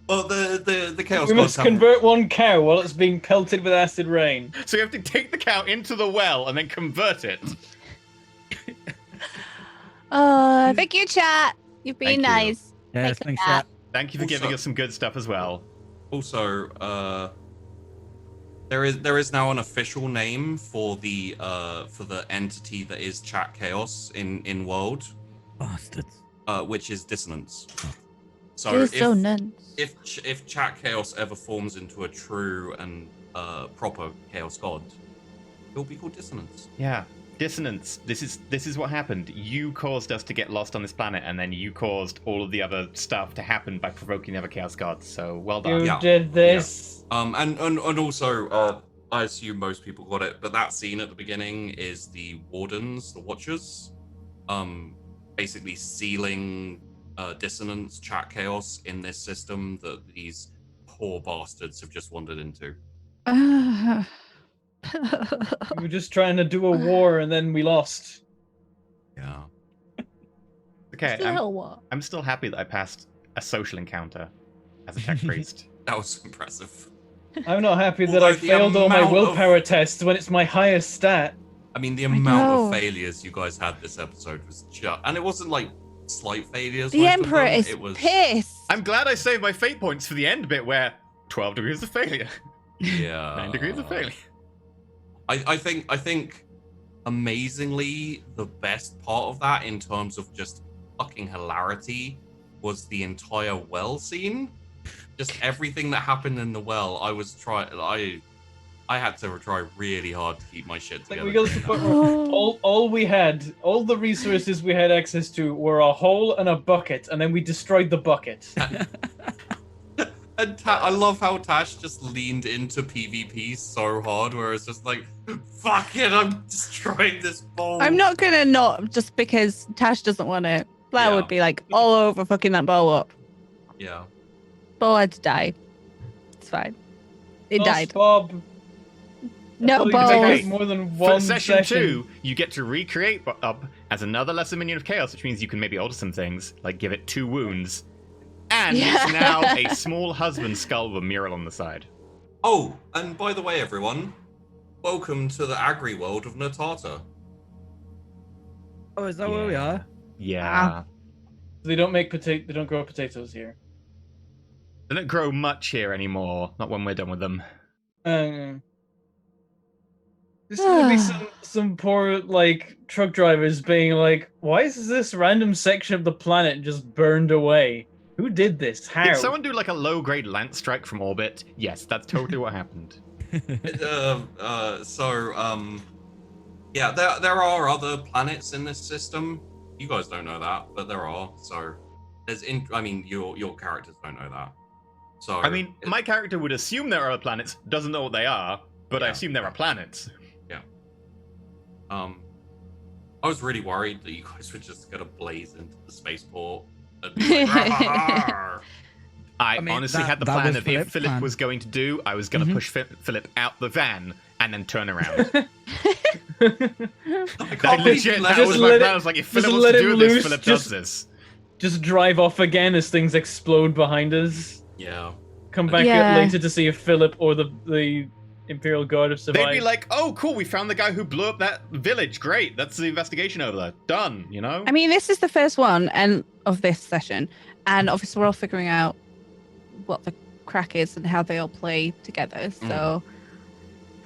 Well, the chaos We must gods have- convert one cow while it's being pelted with acid rain. So you have to take the cow into the well and then convert it. Thank you, chat. You've been Thank you. nice. Yes, Thank thanks, you. chat. Thank you for Also- giving us some good stuff as well. Also, there is now an official name for the entity that is Chat Chaos in World, Bastards. which is Dissonance. So Dissonance. if Chat Chaos ever forms into a true and proper Chaos God, It'll be called Dissonance. Yeah. Dissonance. This is what happened. You caused us to get lost on this planet, and then you caused all of the other stuff to happen by provoking the other Chaos Gods. So well done. You Yeah. did this. And also, I assume most people got it, but that scene at the beginning is the Wardens, the Watchers, basically sealing Dissonance, chat chaos in this system that these poor bastards have just wandered into. We were just trying to do a war and then we lost. Yeah. Okay, Still what? I'm still happy that I passed a social encounter as a tech priest. That was impressive. I'm not happy that Although I the failed all my amount of- willpower tests when it's my highest stat. I mean, the amount know. of failures you guys had this episode was just... And it wasn't like slight failures. The most of Emperor them. is It was... pissed. I'm glad I saved my fate points for the end bit where 12 degrees of failure. Yeah. 9 degrees of failure. I think amazingly the best part of that in terms of just fucking hilarity was the entire well scene. Just everything that happened in the well. I had to try really hard to keep my shit Like together. we got to the point where all the resources we had access to were a hole and a bucket, and then we destroyed the bucket. And I love how Tash just leaned into PvP so hard, where it's just like, fuck it, I'm destroying this bowl. I'm not gonna not just because Tash doesn't want it. Blair Yeah. would be like all over fucking that bowl up. Yeah. Bowl had to die. It's fine. It Us, died. Bob. No I thought you could balls. take more than For one session 2, you get to recreate up as another lesser minion of chaos, which means you can maybe alter some things, like give it 2 wounds. And Yeah. it's now a small husband skull with a mural on the side. Oh, and by the way, everyone, welcome to the agri world of Natata. Oh, is that where we are? Yeah. They don't make They don't grow potatoes here. They don't grow much here anymore. Not when we're done with them. There's gonna be some poor like truck drivers being like, "Why is this random section of the planet just burned away? Who did this? How?" Did someone do like a low-grade lance strike from orbit? Yes, that's totally what happened. Yeah, there are other planets in this system. You guys don't know that, but there are. So your characters don't know that. So I mean, my character would assume there are other planets, doesn't know what they are, but I Yeah. assume there are planets. I was really worried that you guys were just gonna blaze into the spaceport and be like, "Rawr." I mean, honestly had the that plan was of if Philip's Philip plan. was going to do, I was going to push Philip out the van and then turn around. I That can't believe legit, you that let was it- my let plan. it- I was like, if just Philip wants let to it do loose, this, Philip does just- this. Just drive off again as things explode behind us. Yeah. Come back Yeah. later to see if Philip or the Imperial Guard have survived. They'd be like, oh, cool, we found the guy who blew up that village. Great, that's the investigation over there. Done, you know? I mean, this is the first one and of this session, and obviously we're all figuring out what the crack is and how they all play together. So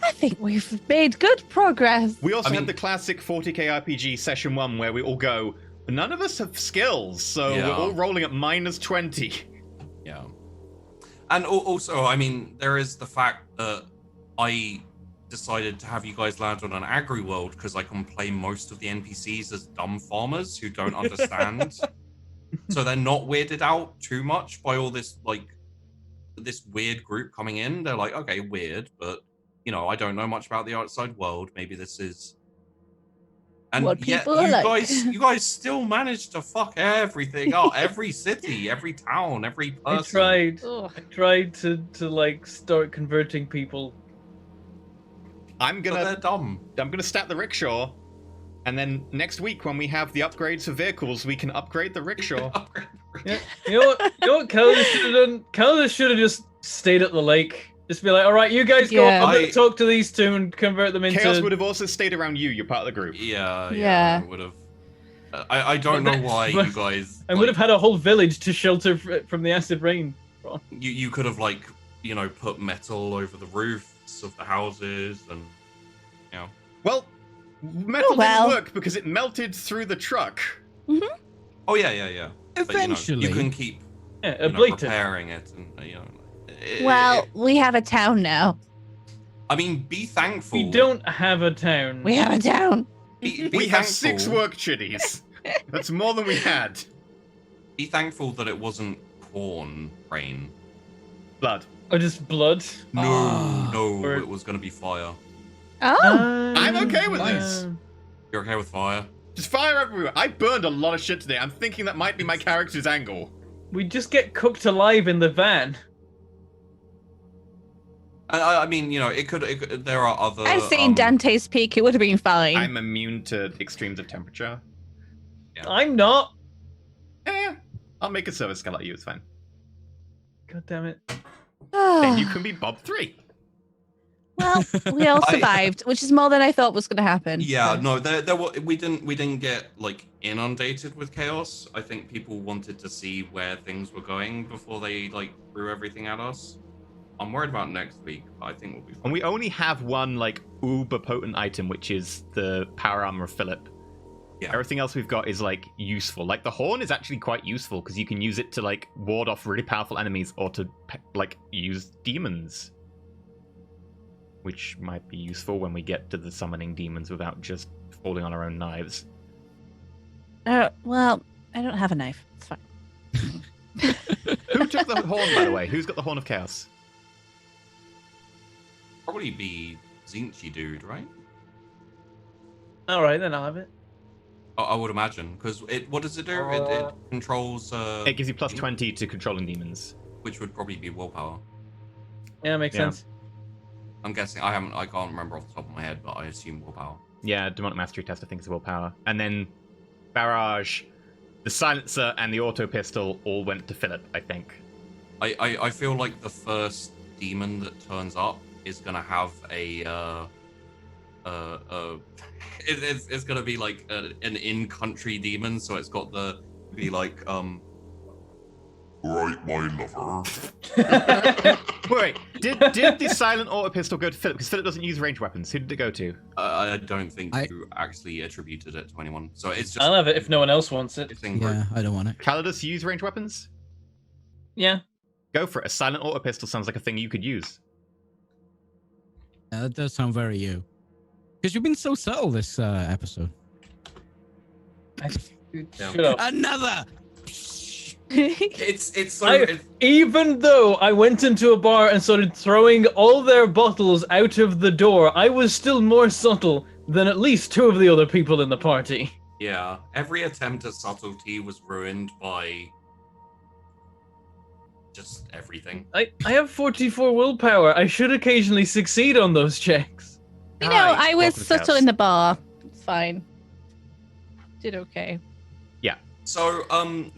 I think we've made good progress. We also I mean- had the classic 40k RPG session 1 where we all go, none of us have skills, so Yeah. we're all rolling at -20. Yeah. And also, I mean, there is the fact that I decided to have you guys land on an agri world because I can play most of the NPCs as dumb farmers who don't understand. So they're not weirded out too much by all this, like, this weird group coming in. They're like, okay, weird, but, you know, I don't know much about the outside world. Maybe this is... And What yet, people are like. you guys still managed to fuck everything up. Every city, every town, every person. I Ugh. tried to like start converting people. I'm But they're gonna dumb. stat the rickshaw, and then next week when we have the upgrades for vehicles, we can upgrade the rickshaw. Yeah. You know what Calder should have done? Calder should have just stayed at the lake. Just be like, all right, you guys go. Yeah. I'm gonna talk to these two and convert them into. Chaos would have also stayed around you. You're part of the group. Yeah, Yeah. I would have. I don't know why you guys. I would have had a whole village to shelter from the acid rain. You could have, like, you know, put metal over the roofs of the houses and, you know. Well, metal well. didn't work because it melted through the truck. Oh yeah. But, Eventually. you can keep Yeah, you know, ablated. repairing it, and you know. Well, we have a town now. I mean, be thankful. We don't have a town. We have a town. Be We have 6 thankful- work chitties. That's more than we had. Be thankful that it wasn't corn rain. Blood. Or just blood. No, Or- it was going to be fire. Oh. I'm okay with this. You're okay with fire? Just fire everywhere. I burned a lot of shit today. I'm thinking that might be my character's angle. We just get cooked alive in the van. I mean, you know, it could. There are other. I've seen Dante's Peak. It would have been fine. I'm immune to extremes of temperature. I'm not. I'll make a service skill at you. It's fine. God damn it. Then you can be Bob 3. Well, we all survived, which is more than I thought was going to happen. Yeah, no, we didn't get like inundated with chaos. I think people wanted to see where things were going before they like threw everything at us. I'm worried about next week, but I think we'll be fine. And we only have one like uber potent item, which is the power armor of Philip. Yeah. Everything else we've got is like useful. Like the horn is actually quite useful because you can use it to like ward off really powerful enemies or to like use demons, which might be useful when we get to the summoning demons without just falling on our own knives. Well, I don't have a knife. It's fine. Who took the horn, by the way? Who's got the horn of chaos? Probably be Zinchi dude, right? All right, then I'll have it. I would imagine, because what does it do? It controls. It gives you plus 20 to controlling demons. Which would probably be willpower. Yeah, makes sense. I'm guessing. I can't remember off the top of my head, but I assume willpower. Yeah, demonic mastery test I think is willpower. And then barrage, the silencer, and the auto pistol all went to Philip, I think. I feel like the first demon that turns up is gonna have it's gonna be like an in-country demon, so it's got be like right, my lover. Wait, did the silent auto pistol go to Philip? Because Philip doesn't use ranged weapons. Who did it go to? I don't think you actually attributed it to anyone, so it's just. I'll have it if no one else wants it. Yeah, I don't want it. Calidus use ranged weapons? Yeah. Go for it. A silent auto pistol sounds like a thing you could use. Yeah, that does sound very you. Because you've been so subtle this episode. Shut up. Another! It's so. Even though I went into a bar and started throwing all their bottles out of the door, I was still more subtle than at least 2 of the other people in the party. Yeah, every attempt at subtlety was ruined by just everything. I have 44 willpower. I should occasionally succeed on those checks. You know, I was welcome to subtle chaos. in the bar. It's fine. Did okay. So,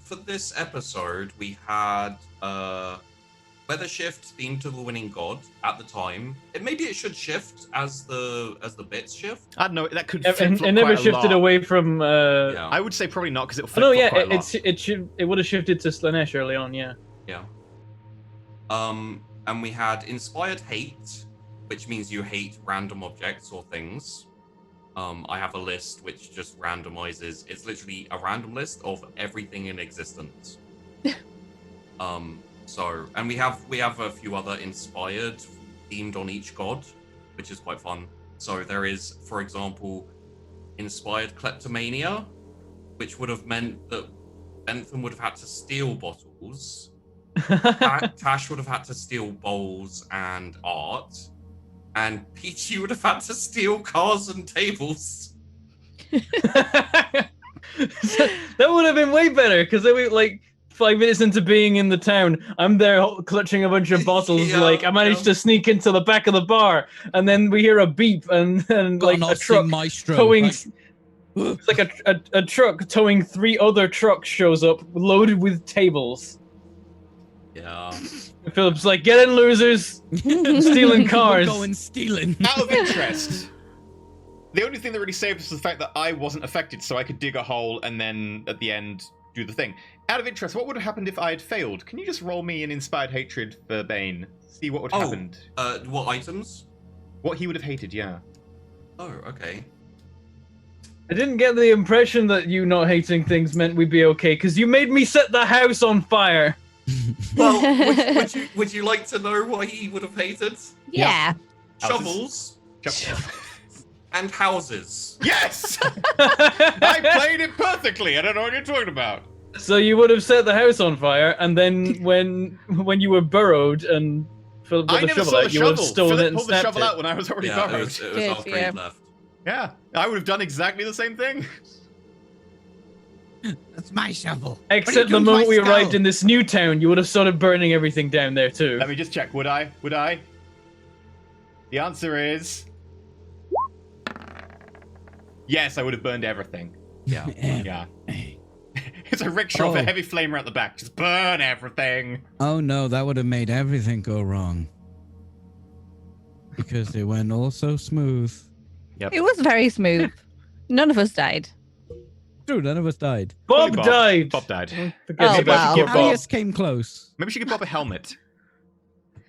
for this episode, we had weather shift themed to the winning god at the time. Maybe it should shift as the bits shift. I don't know. That could It flip-flop never quite a shifted lot. away from. Yeah. I would say probably not because it will Oh, flip no, yeah, quite a lot. it would have shifted to Slanesh early on. Yeah. Yeah. And we had inspired hate, which means you hate random objects or things. I have a list which just randomizes. It's literally a random list of everything in existence. And we have a few other inspired themed on each god, which is quite fun. So there is, for example, inspired kleptomania, which would have meant that Bentham would have had to steal bottles. Tash would have had to steal bowls and art. And Peachy would have had to steal cars and tables. That would have been way better because then we like 5 minutes into being in the town, I'm there clutching a bunch of bottles. Yeah, like I managed to sneak into the back of the bar, and then we hear a beep and like a truck towing. It's like a truck towing 3 other trucks shows up loaded with tables. Yeah. And Philip's like, "Get in, losers! I'm stealing cars." We're going stealing. Out of interest, the only thing that really saved us was the fact that I wasn't affected, so I could dig a hole and then at the end do the thing. Out of interest, what would have happened if I had failed? Can you just roll me an inspired hatred for Bane? See what would have happened. What items? What he would have hated, yeah. Oh, okay. I didn't get the impression that you not hating things meant we'd be okay, because you made me set the house on fire. Well, would you like to know what he would have hated? Yeah. shovels, and houses. Yes! I played it perfectly. I don't know what you're talking about. So you would have set the house on fire, and then when you were burrowed and Philip got I the never shovel saw out, the you would have shovel. stolen Philip it and pulled the snapped shovel it. out when I was already Yeah, burrowed. it was Good, off yeah. left. Yeah, I would have done exactly the same thing. That's my shovel. Except the moment we arrived in this new town, you would have started burning everything down there too. Let me just check. Would I? Would I? The answer is yes. I would have burned everything. Yeah. Yeah. It's a rickshaw with a heavy flamer at the back. Just burn everything. Oh no, that would have made everything go wrong. Because it went all so smooth. It was very smooth. None of us died. True, none of us died. Bob died. Bob died. Forget Oh, about wow. poor Bob. Alias came close. Maybe she could pop a helmet.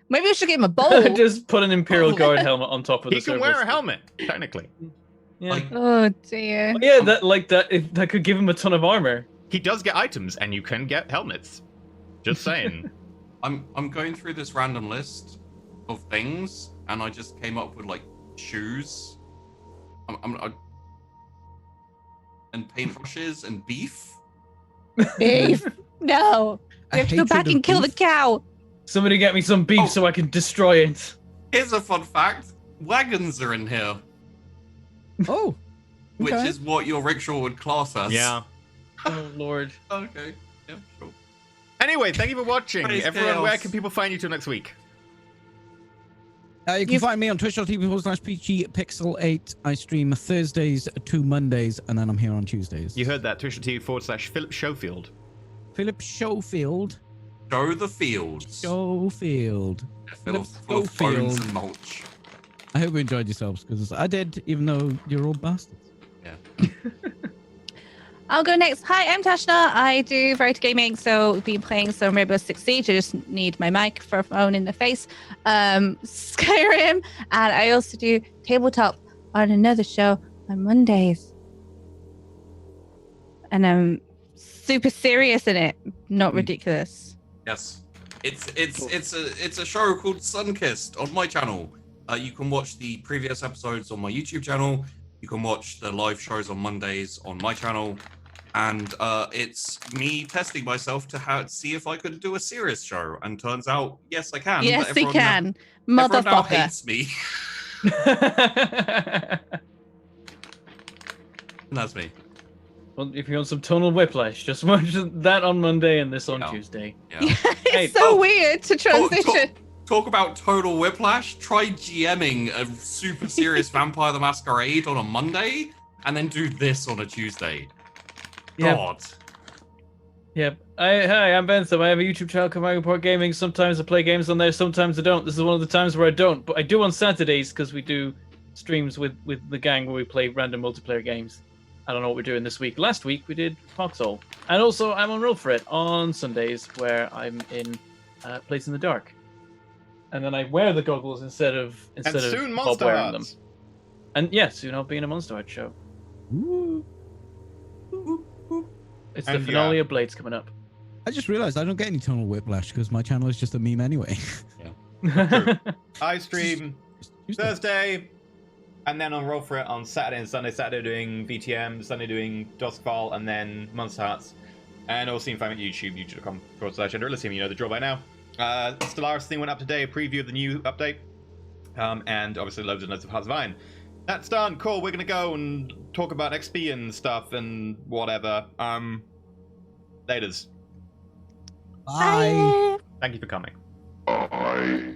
Maybe we should give him a bowl. Just put an Imperial Guard helmet on top of He the can wear a servers. helmet, technically. Yeah. Like, Oh dear. Yeah, that could give him a ton of armor. He does get items, and you can get helmets. Just saying. I'm going through this random list of things, and I just came up with like shoes, and paintbrushes and beef. Beef. No. We have to go back and kill the cow. Somebody get me some beef Oh. so I can destroy it. Here's a fun fact: wagons are in here, Oh. which Okay. is what your rickshaw would class as. Yeah. Oh lord. Okay. Yeah. Sure. Anyway, thank you for watching. Praise Everyone, chaos. where can people find you till next week? You can find me on twitch.tv/PGPixel8. I stream Thursdays to Mondays, and then I'm here on Tuesdays. You heard that. Twitch.tv/Philip Schofield. Philip Schofield. Show the fields. Schofield. Full of Schofield. bones and mulch. I hope you enjoyed yourselves, because I did, even though you're all bastards. Yeah. I'll go next. Hi, I'm Tashna. I do Variety Gaming, so we've been playing some Rainbow Six Siege. I just need my microphone in the face. Skyrim, and I also do tabletop on another show on Mondays. And I'm super serious in it, not ridiculous. Yes. It's a show called Sunkissed on my channel. You can watch the previous episodes on my YouTube channel. You can watch the live shows on Mondays on my channel. And it's me testing myself to see if I could do a serious show. And turns out, yes, I can. Yes, but he everyone can. everyone now Motherfucker. hates me. And that's me. Well, if you want some tonal whiplash, just watch that on Monday and this on Yeah. Tuesday. Yeah. It's Hey, so oh, weird to transition. Talk about total whiplash. Try GMing a super serious Vampire the Masquerade on a Monday, and then do this on a Tuesday. Yeah. God. Yep. Hi, I'm Bentham. I have a YouTube channel called Mangledpork Gaming. Sometimes I play games on there, sometimes I don't. This is one of the times where I don't, but I do on Saturdays because we do streams with the gang where we play random multiplayer games. I don't know what we're doing this week. Last week we did Foxhole. And also I'm on Roll For It on Sundays where I'm in Place in the Dark. And then I wear the goggles instead of soon Bob Monster wearing Hearts. them. And yeah, soon I'll be in a Monster Hearts show. Ooh. It's And the finale yeah. of Blades coming up. I just realized I don't get any tonal whiplash, because my channel is just a meme anyway. I stream Tuesday. Thursday, and then on Roll For It on Saturday and Sunday. Saturday doing VTM, Sunday doing Duskfall, and then Monster Hearts. And also you can find me at YouTube, youtube.com/Enderless. You know the drill by now. Stellaris thing went up today, a preview of the new update. And obviously loads of notes of Hearts of Iron. That's done. Cool. We're gonna go and talk about XP and stuff and whatever. Laters. Bye. Thank you for coming. Bye.